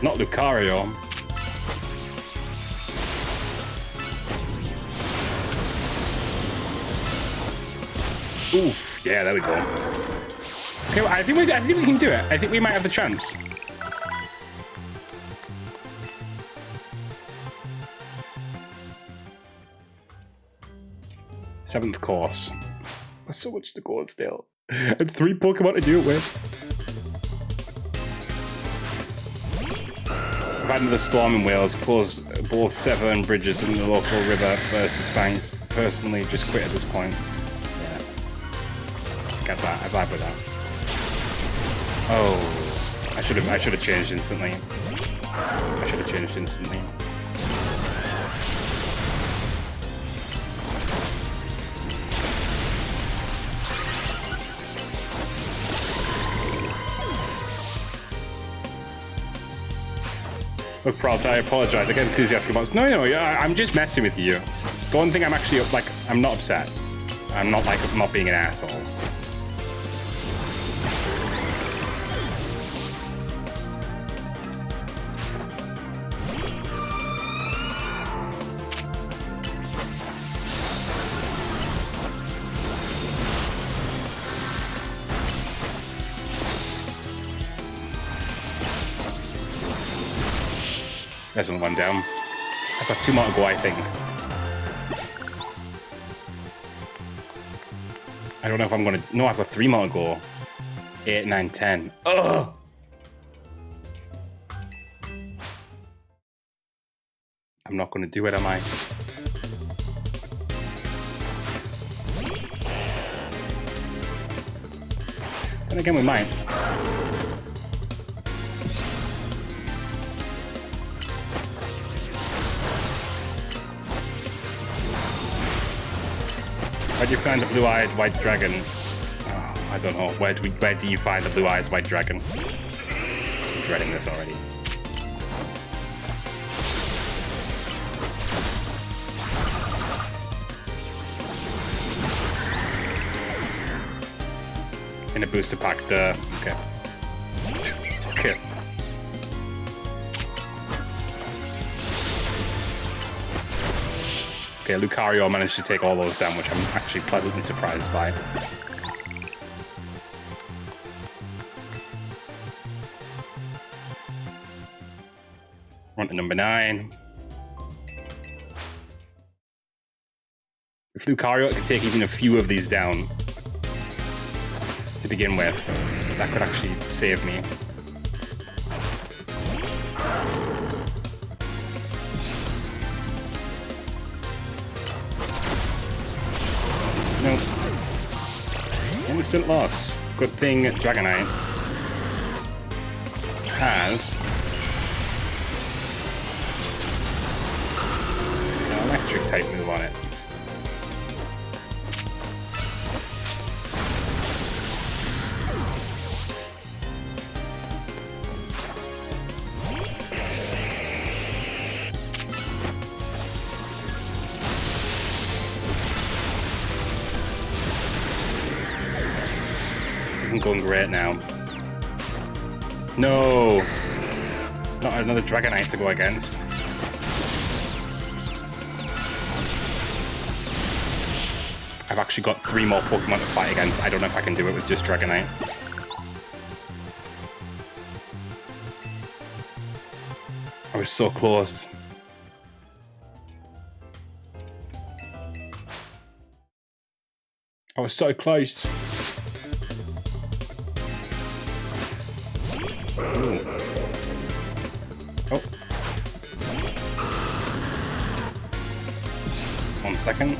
Not Lucario. Oof! Yeah, there we go. Okay, well, I think we can do it. I think we might have the chance. Seventh course. There's so much to go still. And 3 Pokemon to do it with. We've had another storm in Wales, closed both Severn bridges and the local river burst its banks. Personally, just quit at this point. Yeah. Get that. I vibe with that. Oh, I should have changed instantly. Look, Pralt, I apologize. I get enthusiastic about this. No, yeah, I'm just messing with you. Don't think I'm actually, like, I'm not upset. I'm not, like, I'm not being an asshole. There's only one down. I've got 2 more to go, I think. I don't know if I'm gonna... No, I've got 3 more to go. 8, 9, 10. Ugh! I'm not gonna do it, am I? Then again, we might. Where do you find the blue-eyed white dragon? Oh, I don't know. Where do you find the blue-eyed white dragon? I'm dreading this already. In a booster pack, duh. Okay. Okay. Okay, Lucario managed to take all those down, which I'm actually pleasantly surprised by. On to number 9. If Lucario could take even a few of these down to begin with, that could actually save me. Nope. Instant loss. Good thing Dragonite has an electric type move on it. Isn't going great now. No! Not another Dragonite to go against. I've actually got 3 more Pokemon to fight against. I don't know if I can do it with just Dragonite. I was so close. I was so close. Ooh. Oh. 1 second.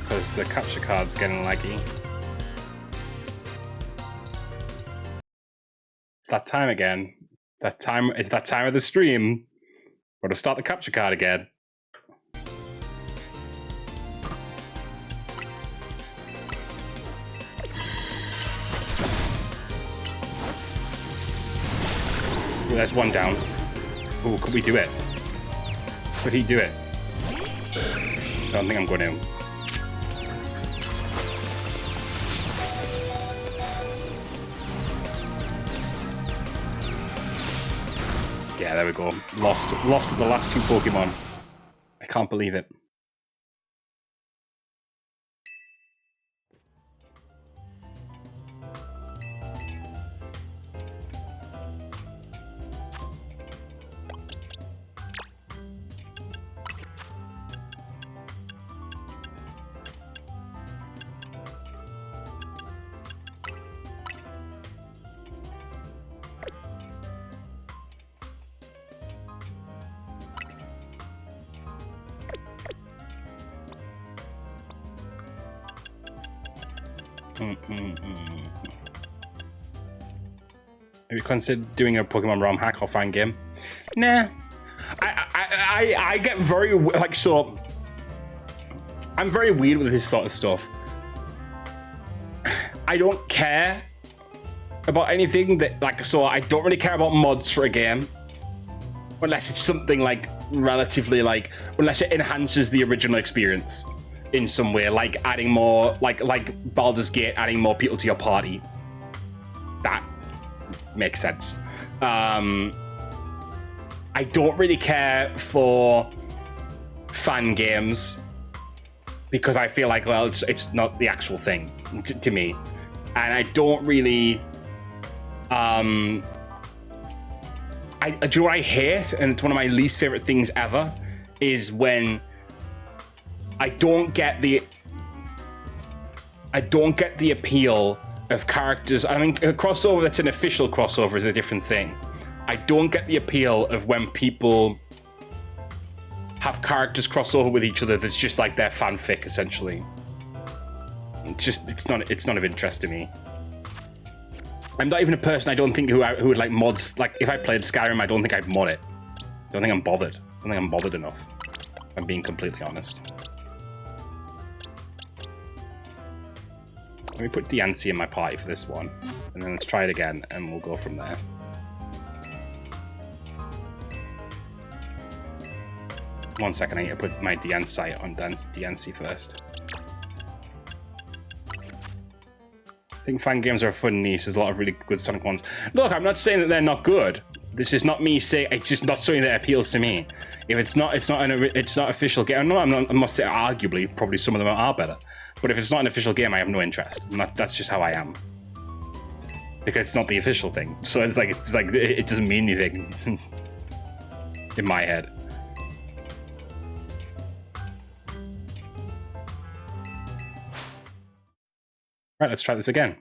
Because the capture card's getting laggy. It's that time again. It's that time of the stream. We're to start the capture card again. Ooh, there's one down. Ooh, could we do it? Could he do it? I don't think I'm going to. Yeah, there we go. Lost the last 2 Pokemon. I can't believe it. Have you considered doing a Pokemon ROM hack or fan game? Nah. I get very, like, so... I'm very weird with this sort of stuff. I don't care about anything that, like, so I don't really care about mods for a game. unless it's something like relatively like, unless it enhances the original experience in some way, like adding more, like Baldur's Gate, adding more people to your party. That makes sense. I don't really care for fan games because I feel like, well, it's not the actual thing to me, and I don't really. Do you know what I hate, and it's one of my least favorite things ever, is when I don't get the appeal of characters. I mean, a crossover that's an official crossover is a different thing. I don't get the appeal of when people have characters cross over with each other that's just like their fanfic, essentially. It's not of interest to me. I'm not even a person, I don't think, who would like mods. Like, if I played Skyrim, I don't think I'd mod it. I don't think I'm bothered. I don't think I'm bothered enough. I'm being completely honest. Let me put DNC in my party for this one, and then let's try it again, and we'll go from there. One second, I need to put my DN site on DNC first. I think fan games are a fun niche. There's a lot of really good Sonic ones. Look, I'm not saying that they're not good. This is not me saying, it's just not something that appeals to me. If it's not official game. No, I'm not saying arguably, probably some of them are better. But if it's not an official game, I have no interest. That's just how I am. Because it's not the official thing. So it's like it doesn't mean anything in my head. Right, let's try this again.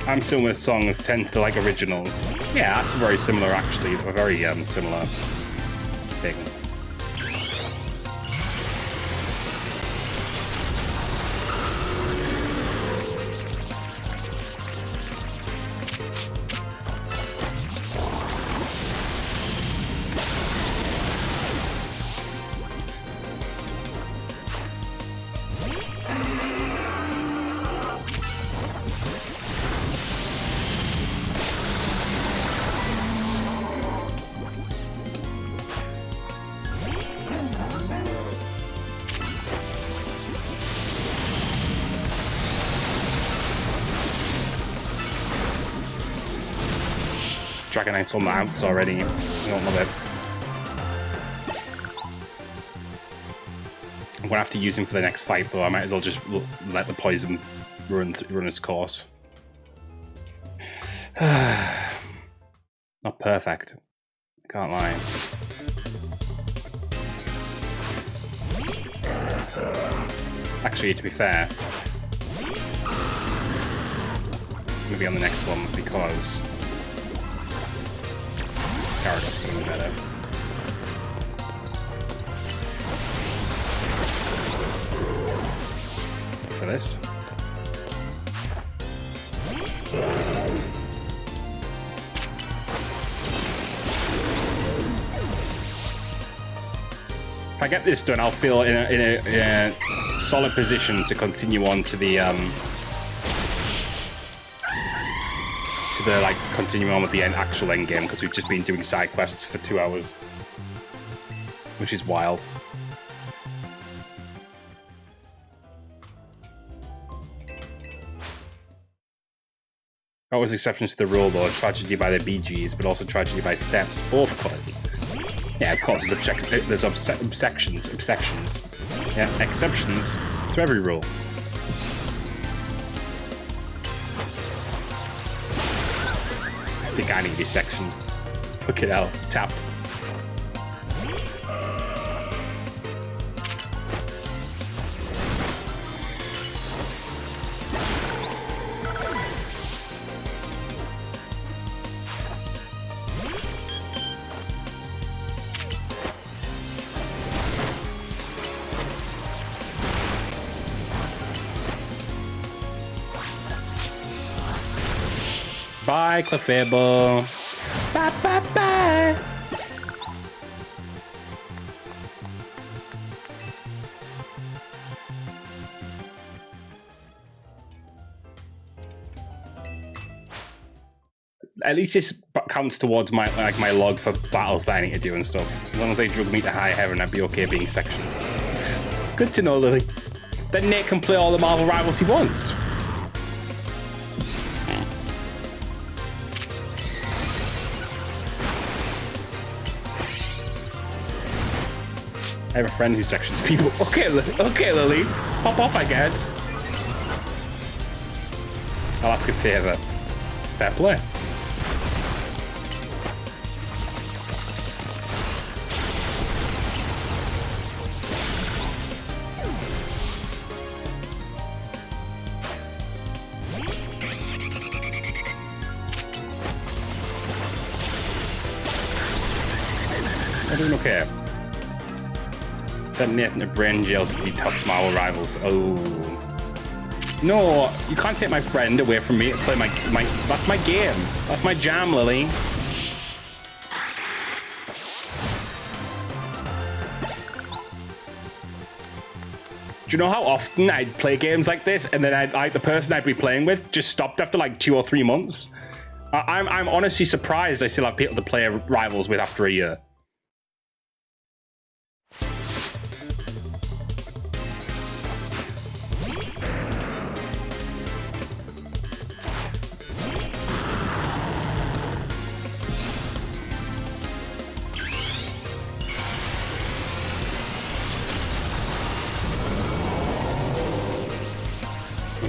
I'm similar songs tend to like originals. Yeah, that's very similar actually. A very similar thing. Dragon Knight's on the outs already. I don't love it. I'm gonna have to use him for the next fight, though. I might as well just let the poison run its course. Not perfect. Can't lie. Actually, to be fair, maybe on the next one because Gyarados is going to be better. For this. If I get this done, I'll feel in a solid position to continue on to the like continuing on with the actual end game, because we've just been doing side quests for 2 hours, which is wild. Always exceptions to the rule though. Tragedy by the BGs, but also tragedy by steps, both quality. Yeah, of course, there's exceptions. Yeah, exceptions to every rule. I think I need this section. Fucking hell, tapped. Bye, Clefable. Bye, bye, bye. At least this counts towards my my log for battles that I need to do and stuff. As long as they drug me to high heaven, I'd be okay being sectioned. Good to know, Lily. Then Nate can play all the Marvel Rivals he wants. I have a friend who sections people. Okay, Lily. Pop off, I guess. I'll ask a favor. Fair play. I'm doing okay. Send Nathan to brain jail to detox Marvel Rivals. Oh. No, you can't take my friend away from me to play my that's my game. That's my jam, Lily. Do you know how often I'd play games like this and then the person I'd be playing with just stopped after like 2 or 3 months? I'm honestly surprised I still have people to play Rivals with after a year.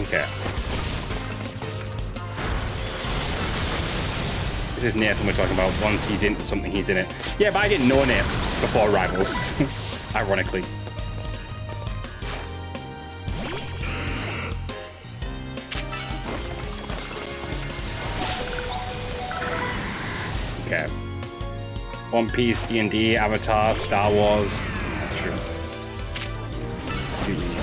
Okay. This is Nathan we're talking about. Once he's into something, he's in it. Yeah, but I didn't know Nate before Rivals. Ironically. Okay. One Piece, D&D, Avatar, Star Wars. Not true. Let's see what you mean.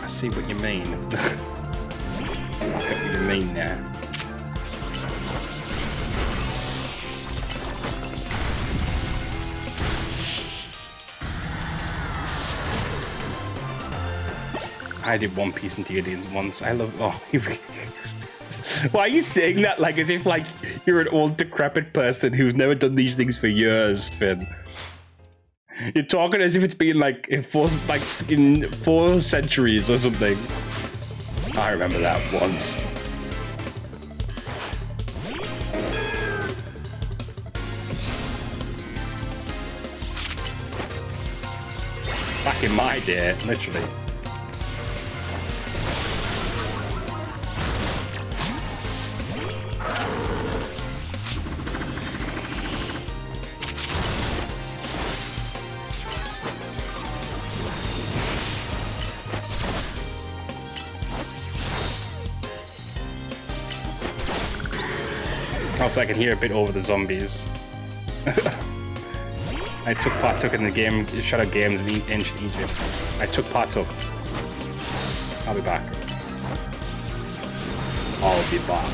I see what you mean. I get what you mean there. I did One Piece and D&D once. I love. Oh, why are you saying that like as if like you're an old decrepit person who's never done these things for years, Finn? You're talking as if it's been like in 4 centuries or something. I remember that once. Back in my day, literally. Also, I can hear a bit over the zombies. I partook in the game, Shadow Games in ancient Egypt. I partook. I'll be back. I'll be back.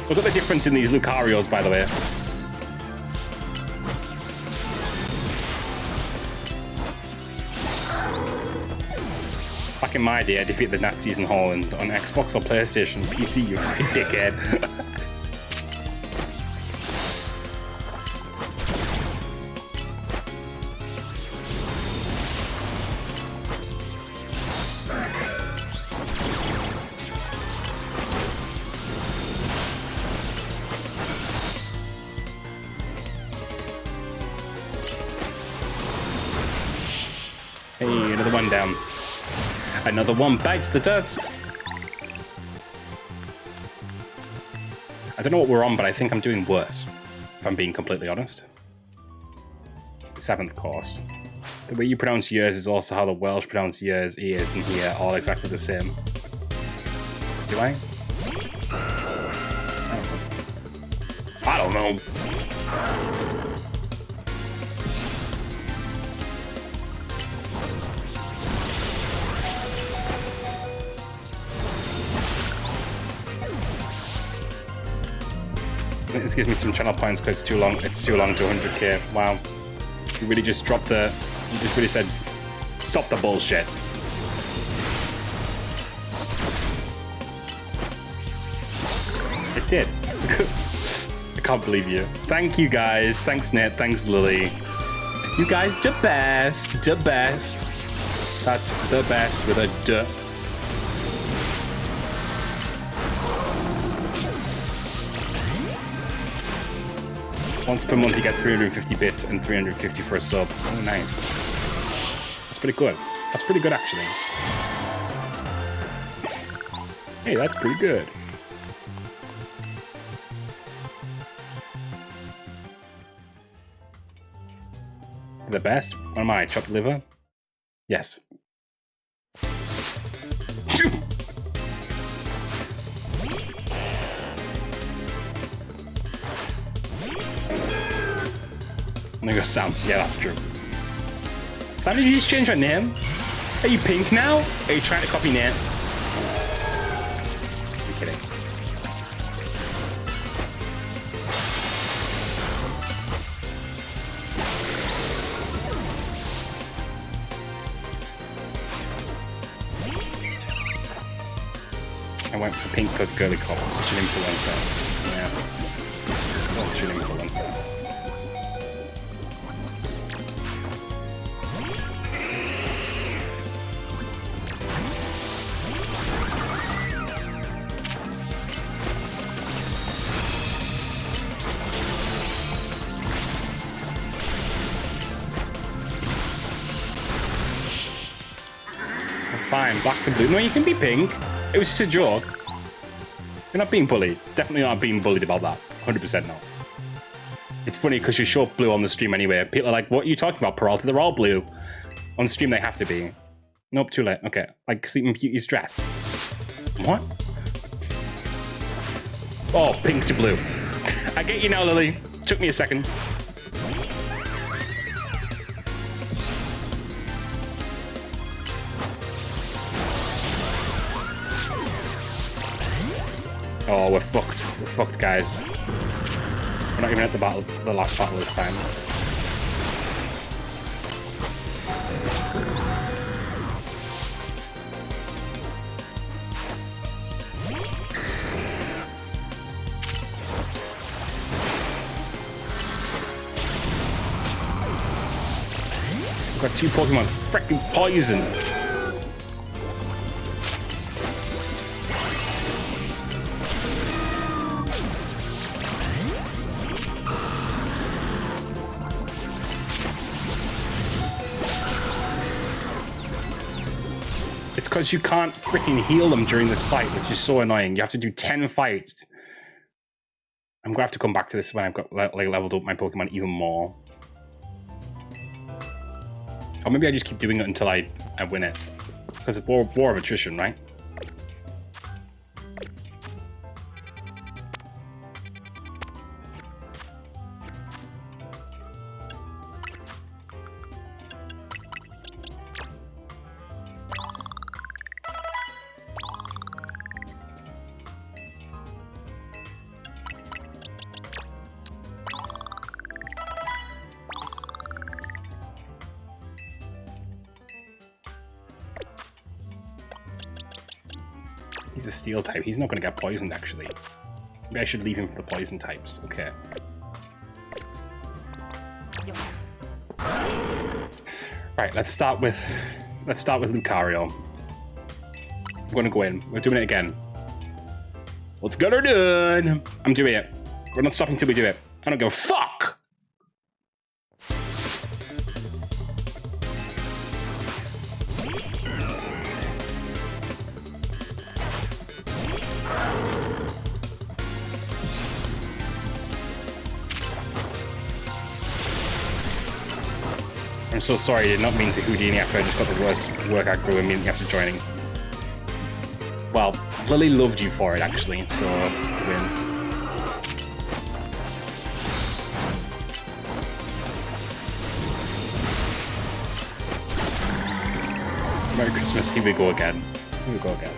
Look at the difference in these Lucarios, by the way. Back in my day, I defeated the Nazis in Holland on Xbox or PlayStation, PC, you fucking dickhead. Hey, another one down. Another one bites the dust. I don't know what we're on, but I think I'm doing worse, if I'm being completely honest. 7th course. The way you pronounce years is also how the Welsh pronounce years, ears, and here, all exactly the same. Do I? I don't know. This gives me some channel points because it's too long. It's too long to 100k. Wow. You really just dropped the. You just really said, stop the bullshit. It did. I can't believe you. Thank you guys. Thanks Nate. Thanks Lily. You guys the best. The best. That's the best with a duh. Once per month you get 350 bits and 350 for a sub. Oh nice. That's pretty good. That's pretty good actually. Hey, that's pretty good. The best? What am I? Chopped liver? Yes. I'm gonna go Sam. Yeah, that's true. Sam, did you just change your name? Are you pink now? Are you trying to copy Nate? I'm kidding. I went for pink because girly cop was such an influencer. Yeah. Such an influencer. Fine, black and blue. No, you can be pink. It was just a joke. You're not being bullied. Definitely not being bullied about that. 100% not. It's funny because you show up blue on the stream anyway. People are like, what are you talking about, Peralta? They're all blue. On stream, they have to be. Nope, too late. Okay. Like Sleeping Beauty's dress. What? Oh, pink to blue. I get you now, Lily. Took me a second. Oh, we're fucked. We're fucked, guys. We're not even at the last battle this time. We've got 2 Pokemon freaking poison. Because you can't freaking heal them during this fight, which is so annoying. You have to do 10 fights. I'm gonna have to come back to this when I've got like leveled up my Pokemon even more. Or maybe I just keep doing it until I win it. Because it's war of attrition, right? He's a steel type. He's not going to get poisoned, actually. Maybe I should leave him for the poison types. Okay. Right, let's start with Lucario. I'm going to go in. We're doing it again. Let's get her done. I'm doing it. We're not stopping till we do it. I don't give a fuck. I'm so sorry, I did not mean to Houdini after I just got the worst workout crew immediately after joining. Well, Lily loved you for it, actually, so win. Merry Christmas, here we go again. Here we go again.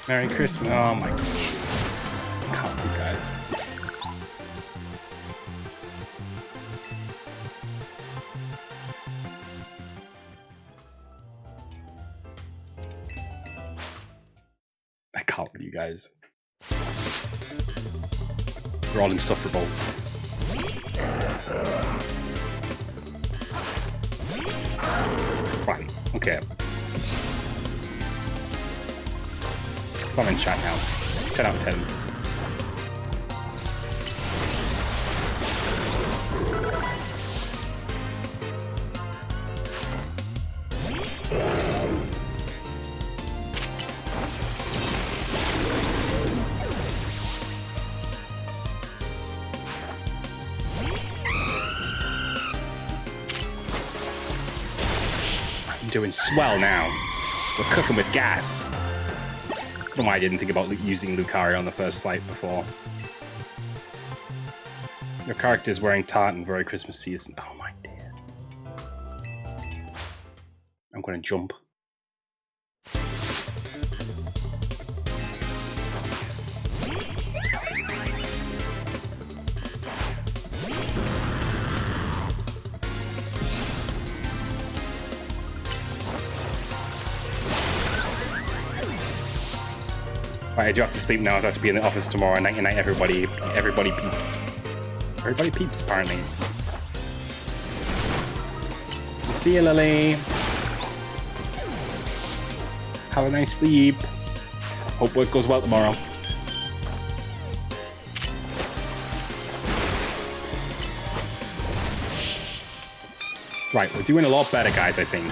Merry Christmas. Oh my gosh. I can't, you guys. you guys. You're all insufferable. Right, okay. Spam in chat now. 10 out of 10. Doing swell now. We're cooking with gas. I don't know why I didn't think about using Lucario on the first fight before. Your character's wearing tartan very Christmas season. Oh my dear. I'm gonna jump. Right, I do have to sleep now. I have to be in the office tomorrow. Night night, everybody. Everybody peeps. Everybody peeps, apparently. See you, Lily. Have a nice sleep. Hope work goes well tomorrow. Right, we're doing a lot better, guys, I think.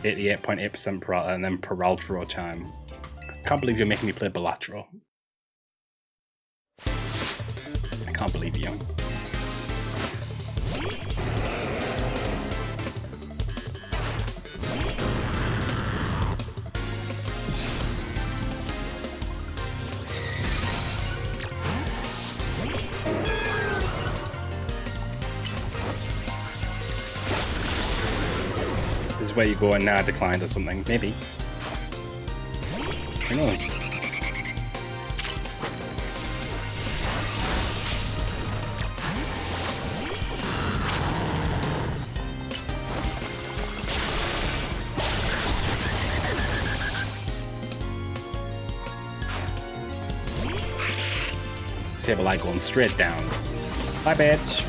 88.8% Peralta and then Peralta time. Can't believe you're making me play Balatro. I can't believe you. This is where you go and now declined or something. Maybe. Who knows? Sableye going straight down. Bye, bitch.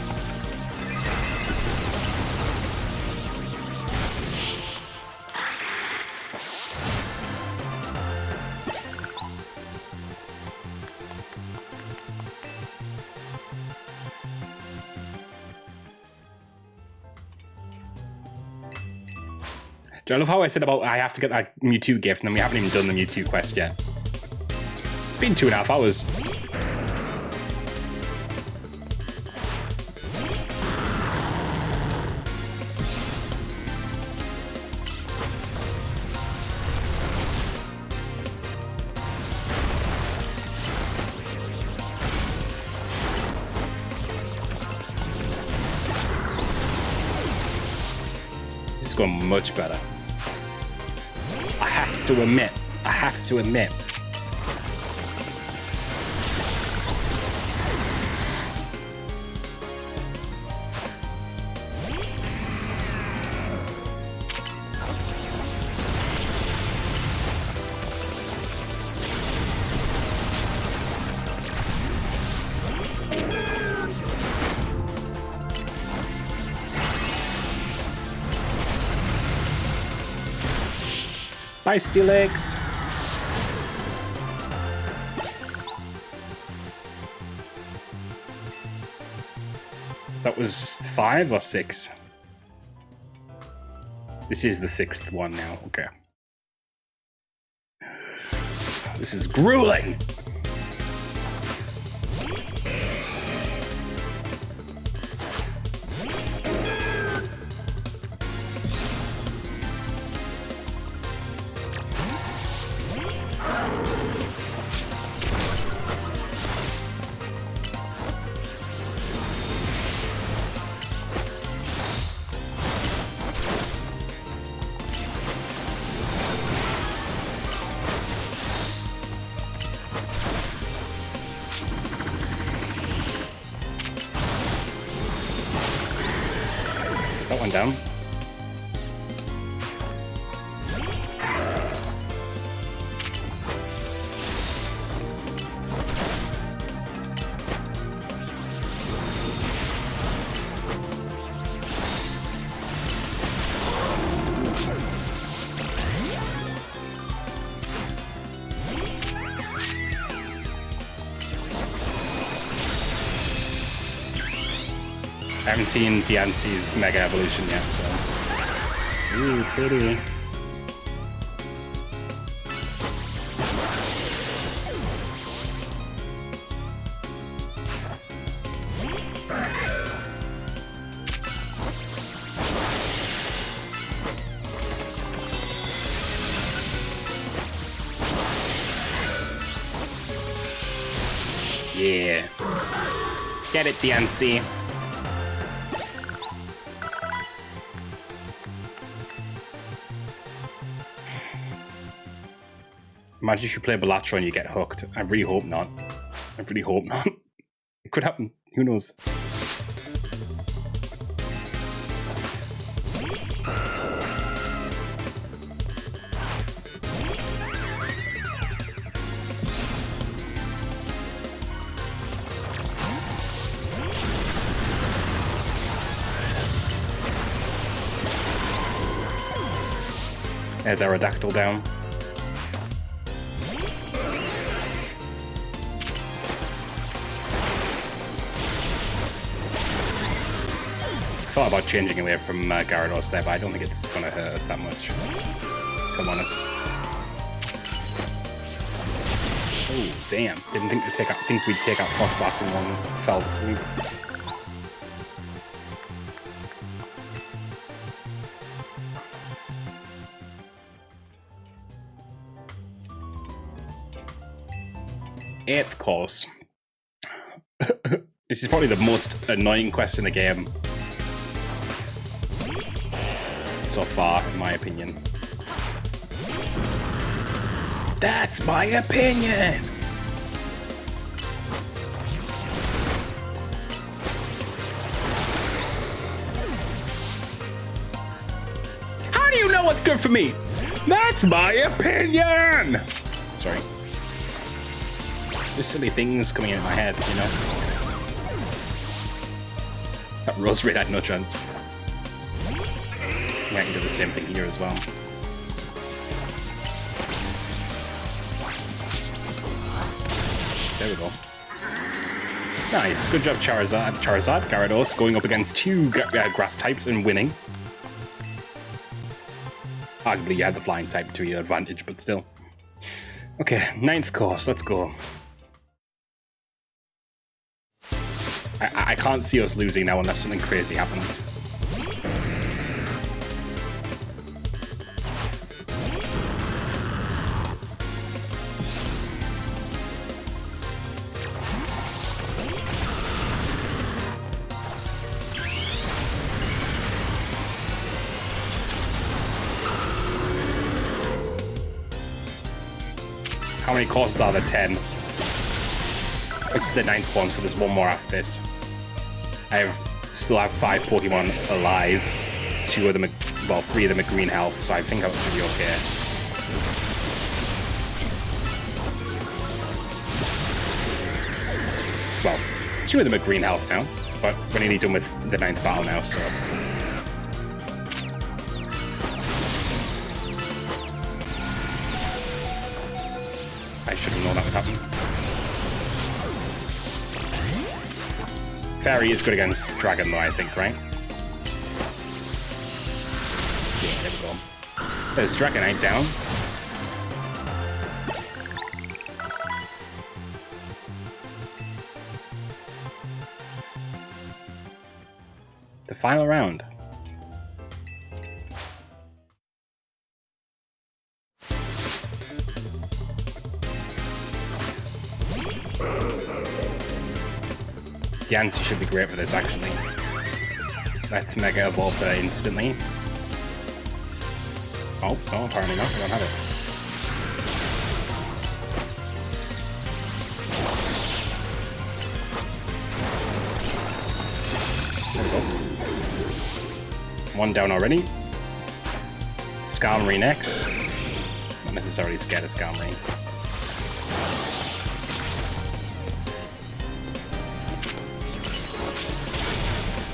Do I love how I said about I have to get that Mewtwo gift and then we haven't even done the Mewtwo quest yet? It's been 2.5 hours. This is going much better. I have to admit. Bye, Steelix. That was 5 or 6? This is the 6th one now. Okay. This is grueling. That one down. I haven't seen Diance's Mega Evolution yet, so. Ooh, pretty. Yeah. Get it, Diance. Imagine if you play Balatro and you get hooked. I really hope not. I really hope not. It could happen. Who knows? There's Aerodactyl down. Thought about changing away from Gyarados there, but I don't think it's going to hurt us that much, if I'm honest. Oh, Zam. Didn't think we'd take out Frostlass in one fell swoop. Eighth course. This is probably the most annoying quest in the game so far, in my opinion. That's my opinion! How do you know what's good for me? That's my opinion! Sorry. Just silly things coming into my head, you know? That Rose Raid had no chance. Yeah, I can do the same thing here as well. There we go. Nice, good job Charizard, Gyarados, going up against two grass types and winning. Arguably you had the flying type to your advantage, but still. Okay, ninth course, let's go. I can't see us losing now unless something crazy happens. How many courses are there? 10. This is the 9th one, so there's one more after this. I still have 5 Pokemon alive. 2 of them, well, 3 of them are green health, so I think I should be okay. Well, 2 of them are green health now, but we're nearly done with the 9th battle now, so. I should have known that would happen. Fairy is good against Dragon though, I think, right? Yeah, there we go. There's Dragonite down. The final round. Diancie should be great for this, actually. Let's Mega Evolve her instantly. Oh, no, apparently not. I don't have it. There we go. One down already. Skarmory next. Not necessarily scared of Skarmory.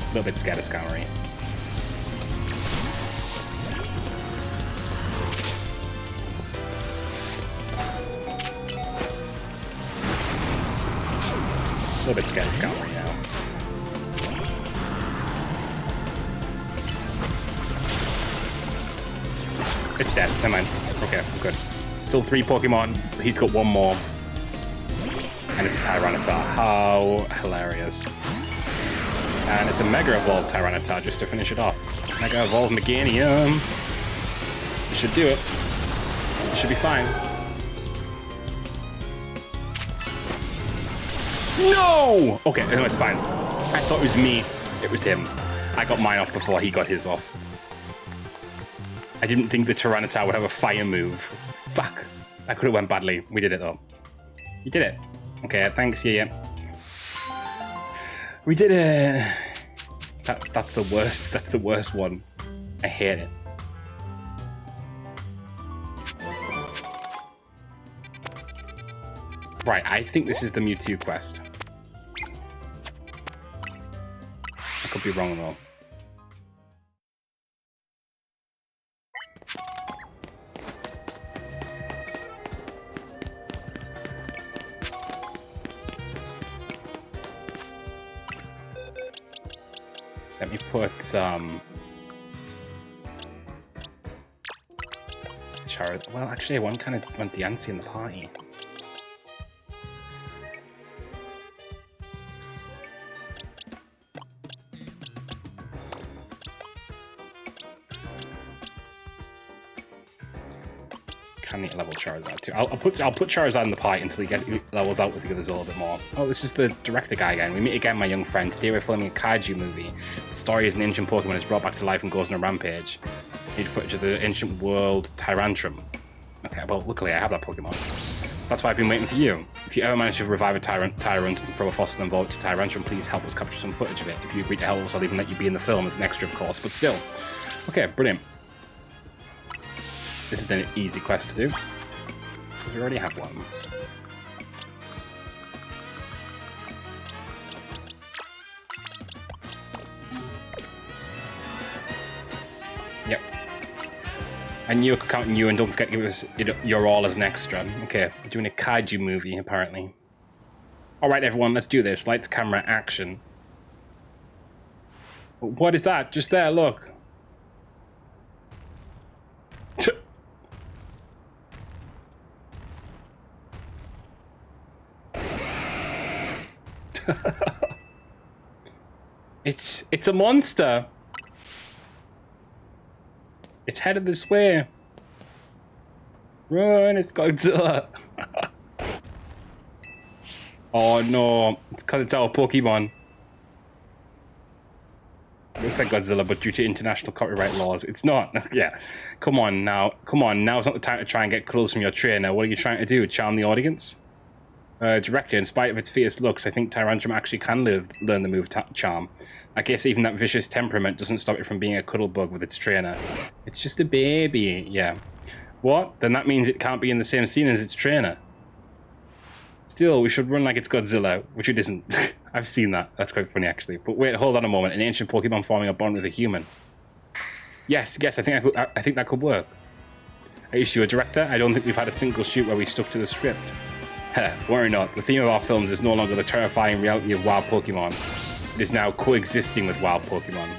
A little bit scared of Skarmory. A little bit scared of Skarmory now. It's dead. Never mind. Okay, good. Still 3 Pokemon. He's got 1 more. And it's a Tyranitar. How hilarious. And it's a Mega Evolved Tyranitar just to finish it off. Mega Evolved Meganium. It should do it. It should be fine. No! Okay, no, it's fine. I thought it was me. It was him. I got mine off before he got his off. I didn't think the Tyranitar would have a fire move. Fuck. That could have went badly. We did it though. You did it. Okay, thanks. Yeah. We did it. That's the worst. That's the worst one. I hate it. Right, I think this is the Mewtwo quest. I could be wrong though. Let me put Charizard. Well, actually, I want Diancie in the party. Can need to level Charizard too. I'll put Charizard in the party until he levels out with the others a little bit more. Oh, this is the director guy again. We meet again, my young friend. Today we're filming a kaiju movie. The story is an ancient Pokemon is brought back to life and goes on a rampage. Need footage of the ancient world Tyrantrum. Okay, well, luckily I have that Pokemon. So that's why I've been waiting for you. If you ever manage to revive a Tyrant and throw a fossil and evolve it to Tyrantrum, please help us capture some footage of it. If you agree to help us, I'll even let you be in the film as an extra, of course, but still. Okay, brilliant. This is an easy quest to do. Because we already have one. Yep. I knew I could count on you, and don't forget to give us your all as an extra. Okay, we're doing a kaiju movie, apparently. Alright, everyone, let's do this. Lights, camera, action. What is that? Just there, look. It's a monster. It's headed this way. Run, it's Godzilla. Oh no, it's because it's our Pokemon. It looks like Godzilla, but due to international copyright laws, it's not. Yeah, come on now. Come on, now's not the time to try and get cuddles from your trainer. What are you trying to do? Charm the audience? Director, in spite of its fierce looks, I think Tyrantrum actually can learn the move Charm. I guess even that vicious temperament doesn't stop it from being a cuddle bug with its trainer. It's just a baby, yeah. What? Then that means it can't be in the same scene as its trainer. Still, we should run like it's Godzilla, which it isn't. I've seen that. That's quite funny, actually. But wait, hold on a moment. An ancient Pokemon forming a bond with a human. Yes, I think that could work. Are you sure, Director? I don't think we've had a single shoot where we stuck to the script. Worry not. The theme of our films is no longer the terrifying reality of wild Pokemon. It is now coexisting with wild Pokemon.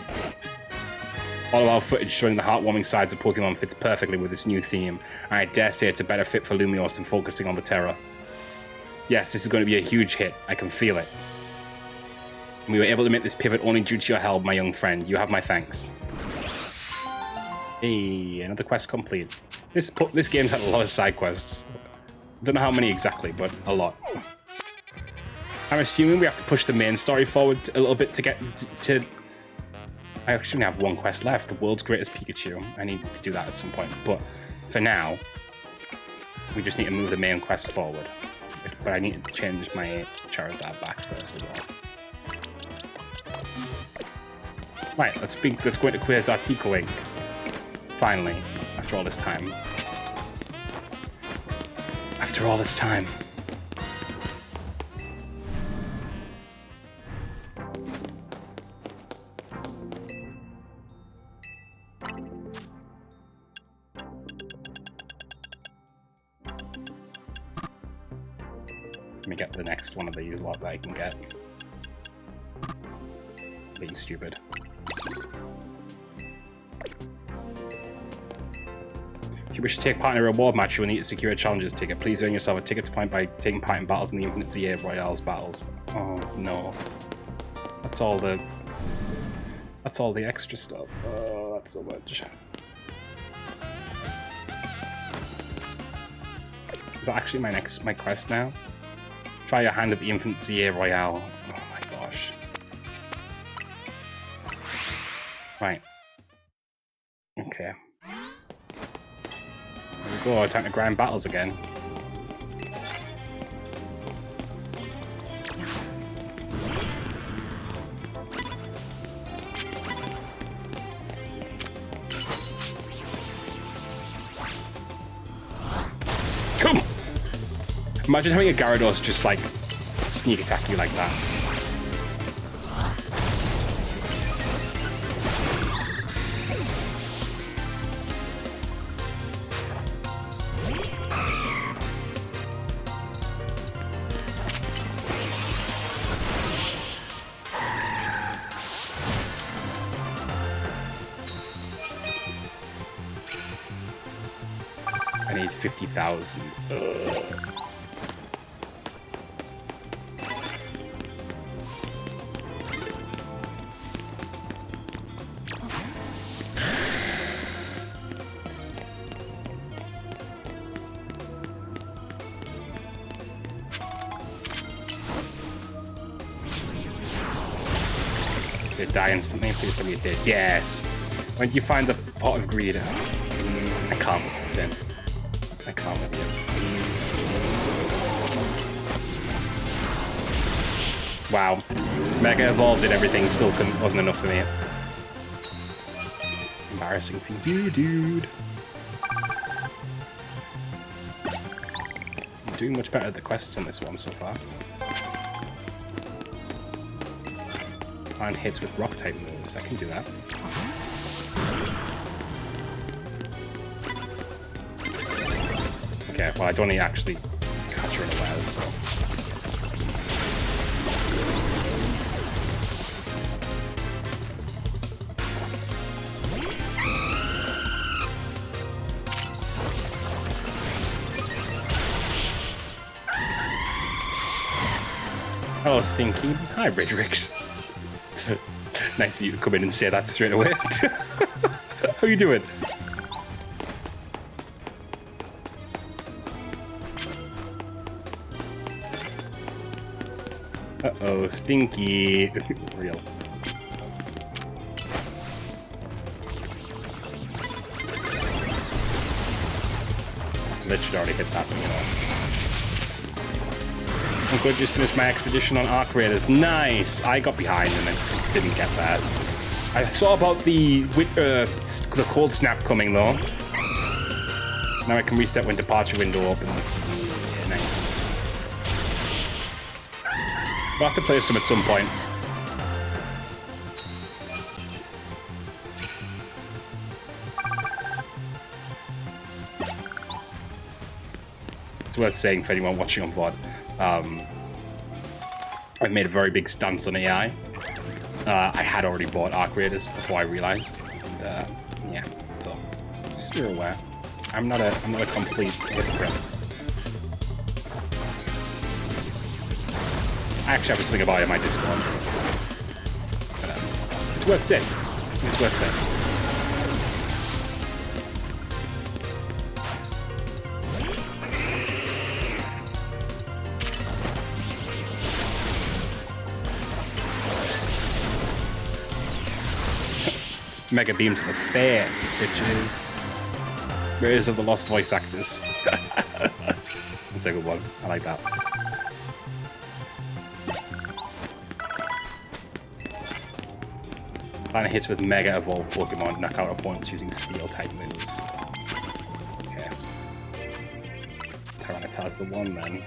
All of our footage showing the heartwarming sides of Pokemon fits perfectly with this new theme, and I dare say it's a better fit for Lumiose than focusing on the terror. Yes, this is going to be a huge hit. I can feel it. And we were able to make this pivot only due to your help, my young friend. You have my thanks. Hey, another quest complete. This game's had a lot of side quests. Don't know how many exactly, but a lot. I'm assuming we have to push the main story forward a little bit to get to... I actually only have one quest left, the world's greatest Pikachu. I need to do that at some point, but for now, we just need to move the main quest forward. But I need to change my Charizard back first as well. Right, let's go into Quasar Tico Inc. Finally, after all this time. After all this time. Let me get the next one of these lot that I can get. Being stupid. you wish to take part in a reward match, you will need to secure a challenger's ticket. Please earn yourself a tickets point by taking part in battles in the Infinite ZA Royales battles. Oh no. That's all the extra stuff. Oh, that's so much. Is that actually my quest now? Try your hand at the Infinite ZA Royale. Oh my gosh. Right. Okay. There we go, time to grind battles again. Come! Imagine having a Gyarados just like sneak attack you like that. I need 50,000. They die instantly. Please tell me it did. Yes. When did you find the pot of greed? I can't with Finn. I can't with you. Wow. Mega Evolved did everything, still wasn't enough for me. Embarrassing for you, dude. I'm doing much better at the quests on this one so far. Find hits with rock type moves. I can do that. Okay, well I don't need to actually catch her unawares, so. Hello, Stinky. Hi, Ridrix. Nice of you to come in and say that straight away. How you doing? Uh-oh, Stinky. Real. Literally already hit that, you know. I'm good, just finished my expedition on Arc Raiders. Nice! I got behind and I didn't get that. I saw about the cold snap coming though. Now I can reset when departure window opens. Yeah, nice. We'll have to play some at some point. It's worth saying for anyone watching on VOD. I've made a very big stance on AI. I had already bought Arc Raiders before I realized, and yeah. So just so you're aware, I'm not a complete hypocrite. I actually have something about it in my Discord, but it's worth saying. It's worth saying. Mega beam to the face, bitches. Raiders of the Lost voice actors. That's a good one. I like that. Planet hits with Mega Evolved Pokemon, knock out opponents using Steel type moves. Okay. Tyranitar's the one then.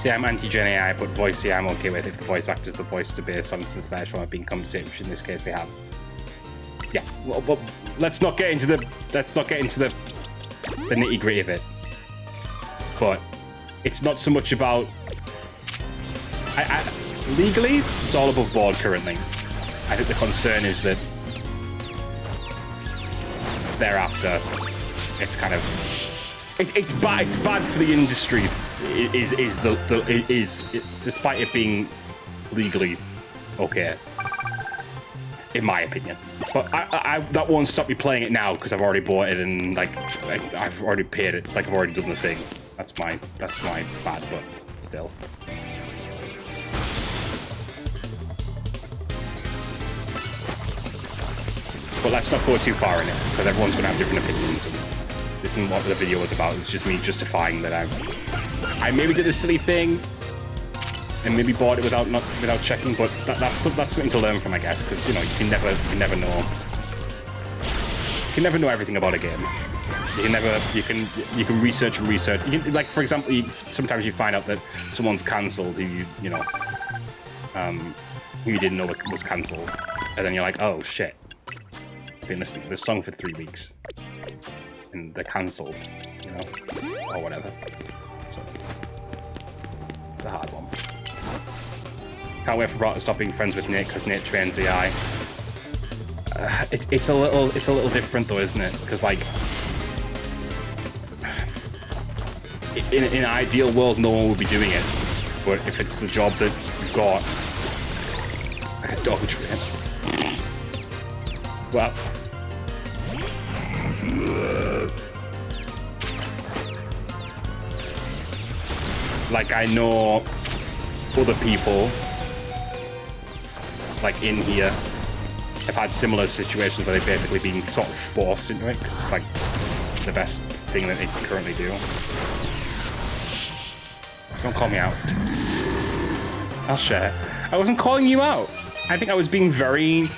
See, I'm anti-Gen AI, but voice AI I'm okay with if the voice actors, the voices are based on since they're trying to be in conversation, which in this case they have. Yeah, well, let's not get into the nitty-gritty of it. But it's not so much about legally, it's all above board currently. I think the concern is that thereafter, it's kind of it's bad for the industry. Despite it being legally okay, in my opinion. But that won't stop me playing it now because I've already bought it and like I've already paid it. Like I've already done the thing. That's my bad, but still. But let's not go too far in it because everyone's going to have different opinions. And this isn't what the video was about. It's just me justifying that I maybe did a silly thing and maybe bought it without checking. But that's something to learn from, I guess, because you know you can never know everything about a game. You can research and research. Like for example, sometimes you find out that someone's cancelled who you didn't know was cancelled, and then you're like, oh shit. Been listening to this song for 3 weeks and they're cancelled, you know, or whatever. So it's a hard one. Can't wait for Brock to stop being friends with Nate because Nate trains AI. It's a little different though, isn't it? Because like in an ideal world, no one would be doing it. But if it's the job that you've got, like a dog train. Well, like I know other people like in here have had similar situations where they've basically been sort of forced into it because it's like the best thing that they can currently do. Don't call me out. I'll share. I wasn't calling you out. I think I was being very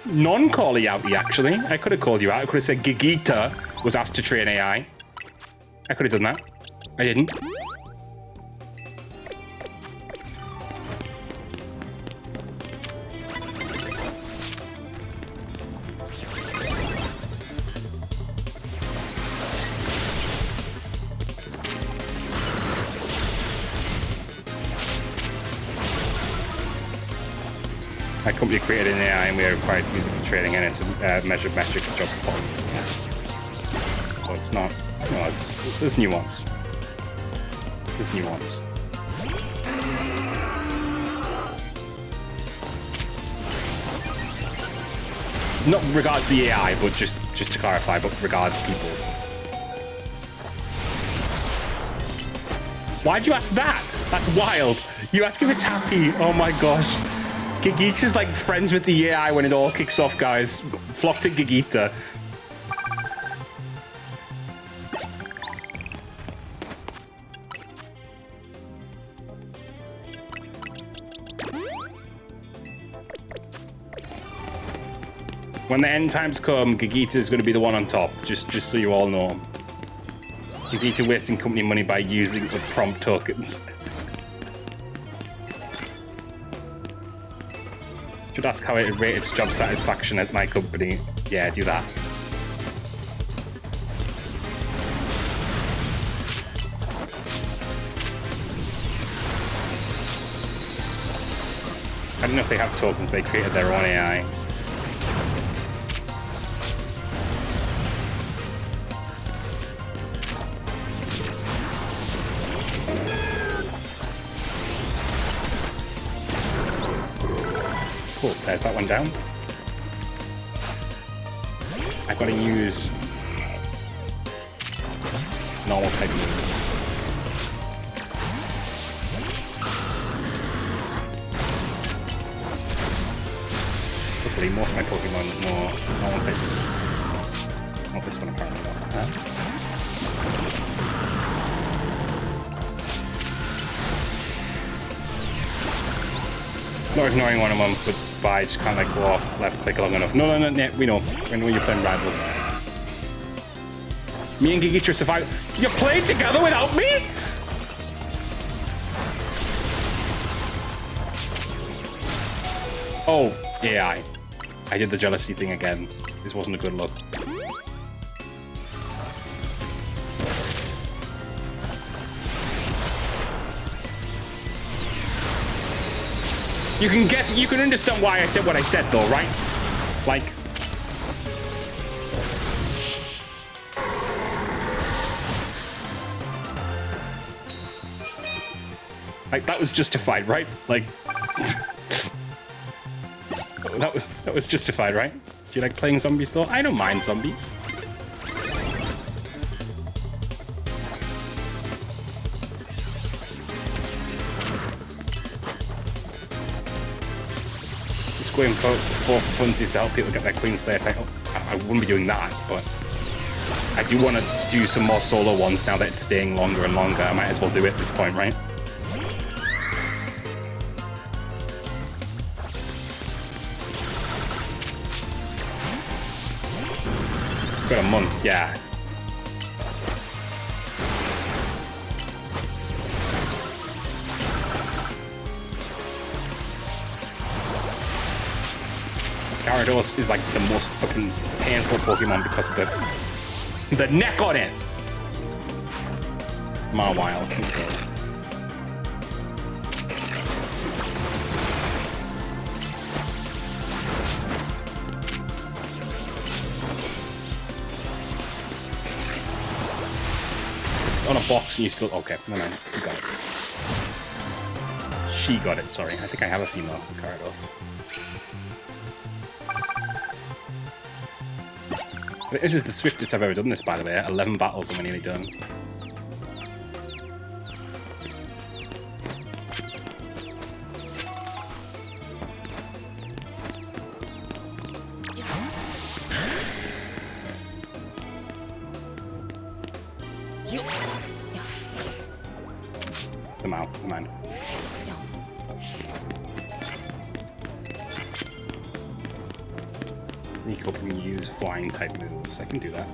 non-cally outy, actually. I could have called you out. I could have said Gigita was asked to train AI. I could have done that. I didn't. My company created an AI and we are required to use it for training and to measure metric job performance. Yeah. So it's not, no, there's nuance. There's nuance. Not regards the AI, but just to clarify, but regards people. Why'd you ask that? That's wild. You ask if it's happy. Oh my gosh. Gigita's like friends with the AI when it all kicks off, guys. Flock to Gigita. When the end times come, Gigita is going to be the one on top, just so you all know. Gigita wasting company money by using the prompt tokens. Should ask how it rates job satisfaction at my company. Yeah, do that. I don't know if they have tokens, they created their own AI. Cool, there's that one down. I've got to use normal type moves. Luckily, most of my Pokemon know normal type moves. Not this one, apparently not. Not ignoring one of them, but I just can't like go off left click long enough. No, we know. When you're playing rivals. Me and Gigitra survive. You're playing together without me? Oh, AI. I did the jealousy thing again. This wasn't a good look. You can understand why I said what I said though, right? Like, that was justified, right? Like, that was justified, right? Do you like playing zombies though? I don't mind zombies. Just going for funsies to help people get their Queen Slayer title. I wouldn't be doing that, but I do want to do some more solo ones now that it's staying longer and longer. I might as well do it at this point, right? Got a month, yeah. Gyarados is like the most fucking painful Pokemon because of the neck on it. Mawile control. On a box and you still... Okay, no, you got it. She got it, sorry. I think I have a female Gyarados. This is the swiftest I've ever done this, by the way. 11 battles and we're nearly done. Come out, come on. Sneak up and use flying type moves. I can do that.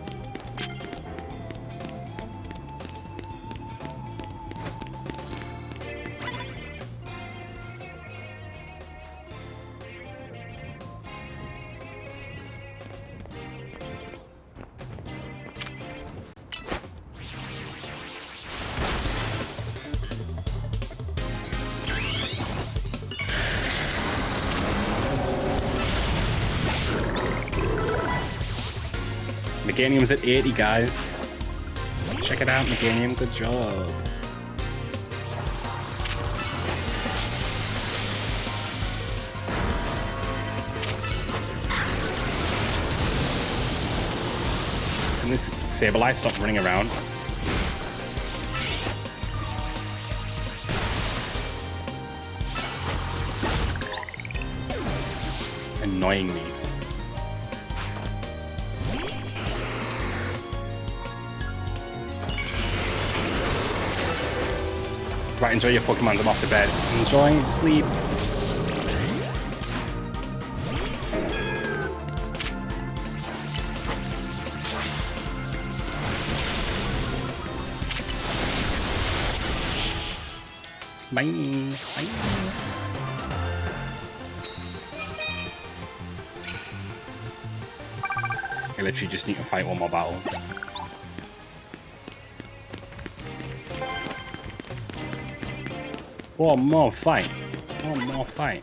Meganium's at 80, guys. Check it out, Meganium. Good job. Can this Sableye stop running around? Annoying me. Right, enjoy your Pokemon. I'm off to bed. Enjoying sleep. Bye. Bye. I literally just need to fight one more battle. One more fight. One more fight.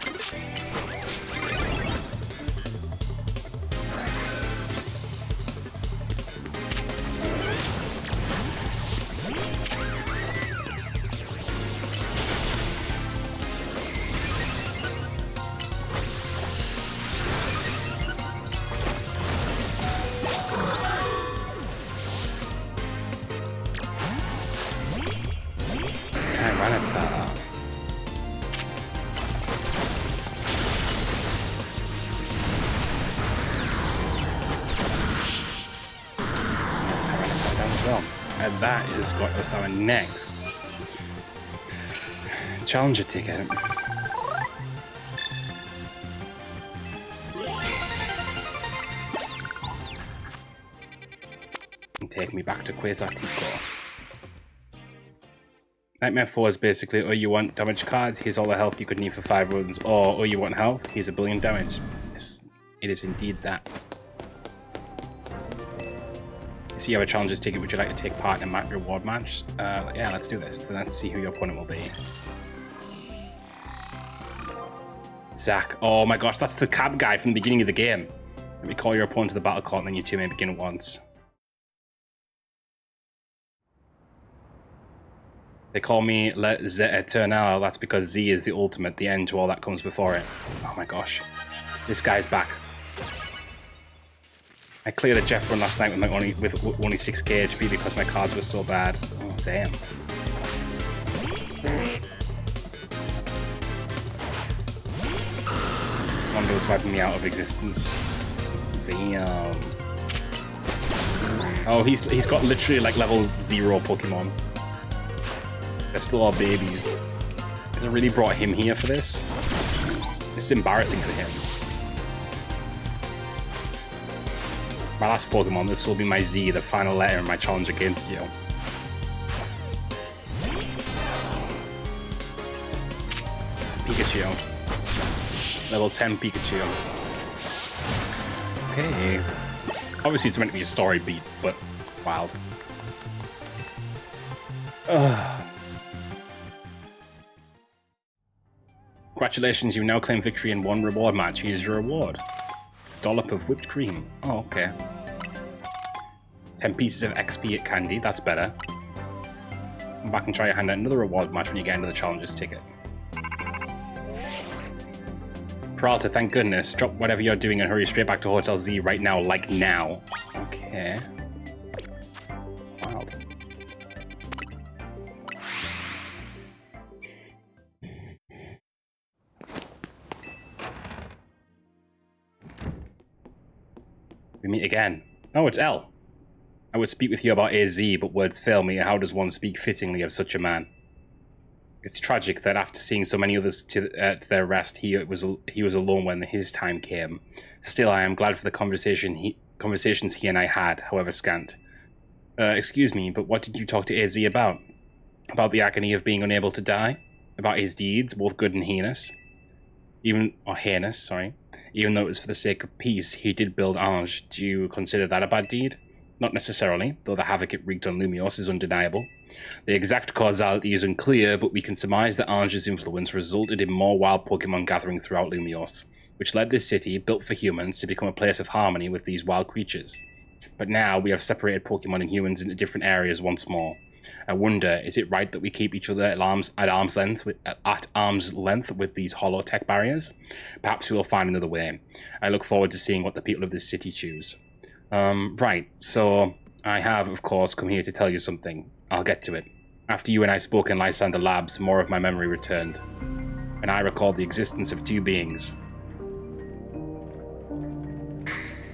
Tyranitar. And that is got us our next challenger ticket. And take me back to Quasar Tico. Nightmare 4 is basically, oh, you want damage cards? Here's all the health you could need for 5 runs. Or, oh, you want health? Here's a billion damage. Yes, it is indeed that. So you have a challenges ticket. Would you like to take part in a reward match? Yeah, let's do this. Then let's see who your opponent will be. Zach. Oh my gosh, that's the cab guy from the beginning of the game. Let me call your opponent to the battle court, and then you two may begin at once. They call me Le Z Eternal. That's because Z is the ultimate, the end to all that comes before it. Oh my gosh. This guy's back. I cleared a Jeff run last night with only 6k HP because my cards were so bad. Oh, damn. Mondo's wiping me out of existence. Damn. Oh, he's got literally like level 0 Pokemon. They're still all babies. They really brought him here for this. This is embarrassing for him. My last Pokemon, this will be my Z, the final letter in my challenge against you. Pikachu. Level 10 Pikachu. Okay. Obviously it's meant to be a story beat, but wild. Congratulations, you now claim victory in 1 reward match. Here's your reward. Dollop of whipped cream. Oh, okay. 10 pieces of XP candy. That's better. Come back and try your hand at another reward match when you get into the challenges ticket. Peralta, thank goodness. Drop whatever you're doing and hurry straight back to Hotel Z right now, like now. Okay. Wild. We meet again. Oh, it's L. I would speak with you about AZ, but words fail me. How does one speak fittingly of such a man? It's tragic that after seeing so many others to their rest, he was alone when his time came. Still, I am glad for the conversations he and I had, however scant. Excuse me, but what did you talk to AZ about? About the agony of being unable to die? About his deeds, both good and heinous? Heinous, sorry. Even though it was for the sake of peace, he did build Ange. Do you consider that a bad deed? Not necessarily, though the havoc it wreaked on Lumios is undeniable. The exact causality is unclear, but we can surmise that Ange's influence resulted in more wild Pokemon gathering throughout Lumios, which led this city, built for humans, to become a place of harmony with these wild creatures. But now we have separated Pokemon and humans into different areas once more. I wonder, is it right that we keep each other at arm's length with these hollow-tech barriers? Perhaps we will find another way. I look forward to seeing what the people of this city choose. Right, so I have, of course, come here to tell you something. I'll get to it. After you and I spoke in Lysander Labs, more of my memory returned, and I recalled the existence of 2 beings.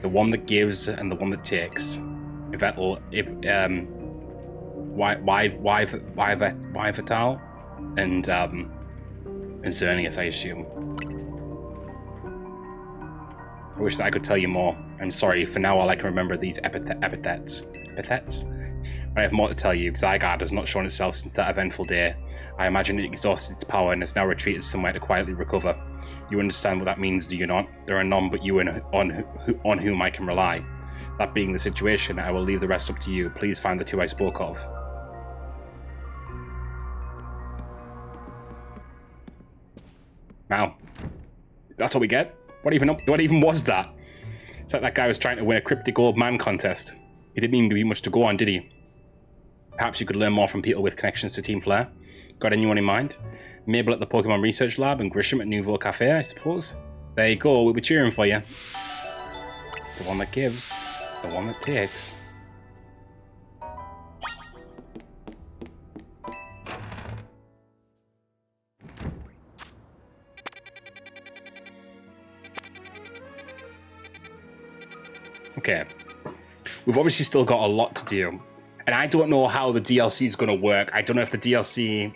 The one that gives and the one that takes. Vital and Xerneas, I assume. I wish that I could tell you more. I'm sorry, for now all I can remember are these epithets. Epithets? But I have more to tell you. Zygarde has not shown itself since that eventful day. I imagine it exhausted its power and has now retreated somewhere to quietly recover. You understand what that means, do you not? There are none but you on whom I can rely. That being the situation, I will leave the rest up to you. Please find the 2 I spoke of. Wow. That's what we get? What even was that? It's like that guy was trying to win a cryptic old man contest. He didn't even do much to go on, did he? Perhaps you could learn more from people with connections to Team Flare. Got anyone in mind? Mabel at the Pokemon Research Lab and Grisham at Nouveau Cafe, I suppose? There you go, we'll be cheering for you. The one that gives, the one that takes. Okay, we've obviously still got a lot to do, and I don't know how the DLC is going to work. I don't know if the DLC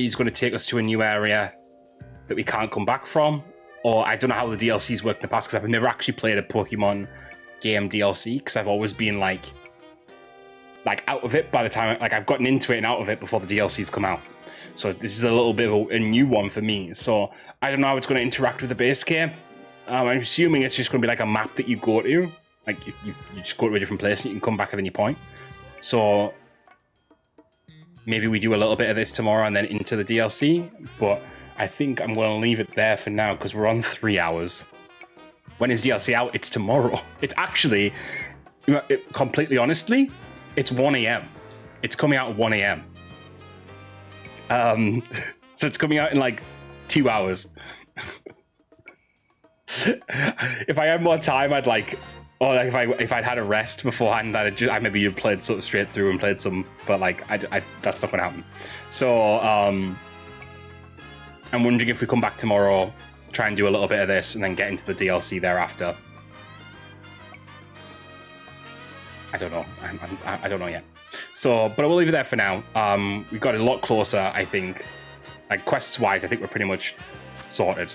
is going to take us to a new area that we can't come back from, or I don't know how the DLCs work in the past, because I've never actually played a Pokemon game DLC, because I've always been like like out of it by the time like I've gotten into it and out of it before the DLCs come out. So this is a little bit of a new one for me. So I don't know how it's going to interact with the base game. I'm assuming it's just going to be like a map that you go to. Like you just go to a different place and you can come back at any point. So maybe we do a little bit of this tomorrow and then into the DLC. But I think I'm going to leave it there for now because we're on 3 hours. When is DLC out? It's tomorrow. It's actually, completely honestly, it's 1 a.m. It's coming out at 1 a.m. So it's coming out in like 2 hours. If I had more time, I'd like, or like if I'd had a rest beforehand, I maybe you'd played sort of straight through and played some, but like that's not gonna happen. So I'm wondering if we come back tomorrow, try and do a little bit of this, and then get into the DLC thereafter. I don't know. I don't know yet. So, but I will leave it there for now. We've got a lot closer, I think. Like quests-wise, I think we're pretty much sorted.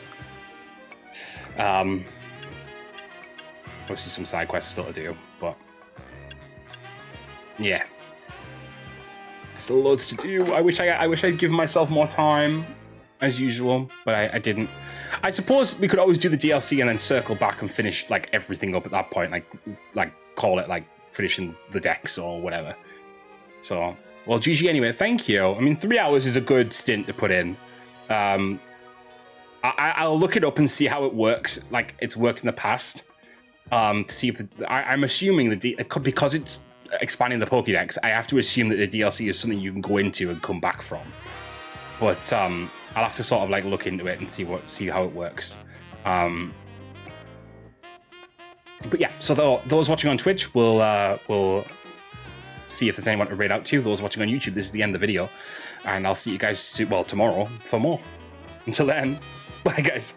Obviously some side quests still to do, but yeah, still loads to do. I wish I'd given myself more time, as usual, but I didn't. I suppose we could always do the DLC and then circle back and finish like everything up at that point, like call it like finishing the decks or whatever. So, well, GG anyway. Thank you. I mean, 3 hours is a good stint to put in. I'll look it up and see how it works, like it's worked in the past. To see if I'm assuming because it's expanding the Pokédex, I have to assume that the DLC is something you can go into and come back from. But I'll have to sort of like look into it and see how it works. But yeah, so those watching on Twitch will see if there's anyone to raid out to. Those watching on YouTube, this is the end of the video, and I'll see you guys tomorrow for more. Until then, bye guys.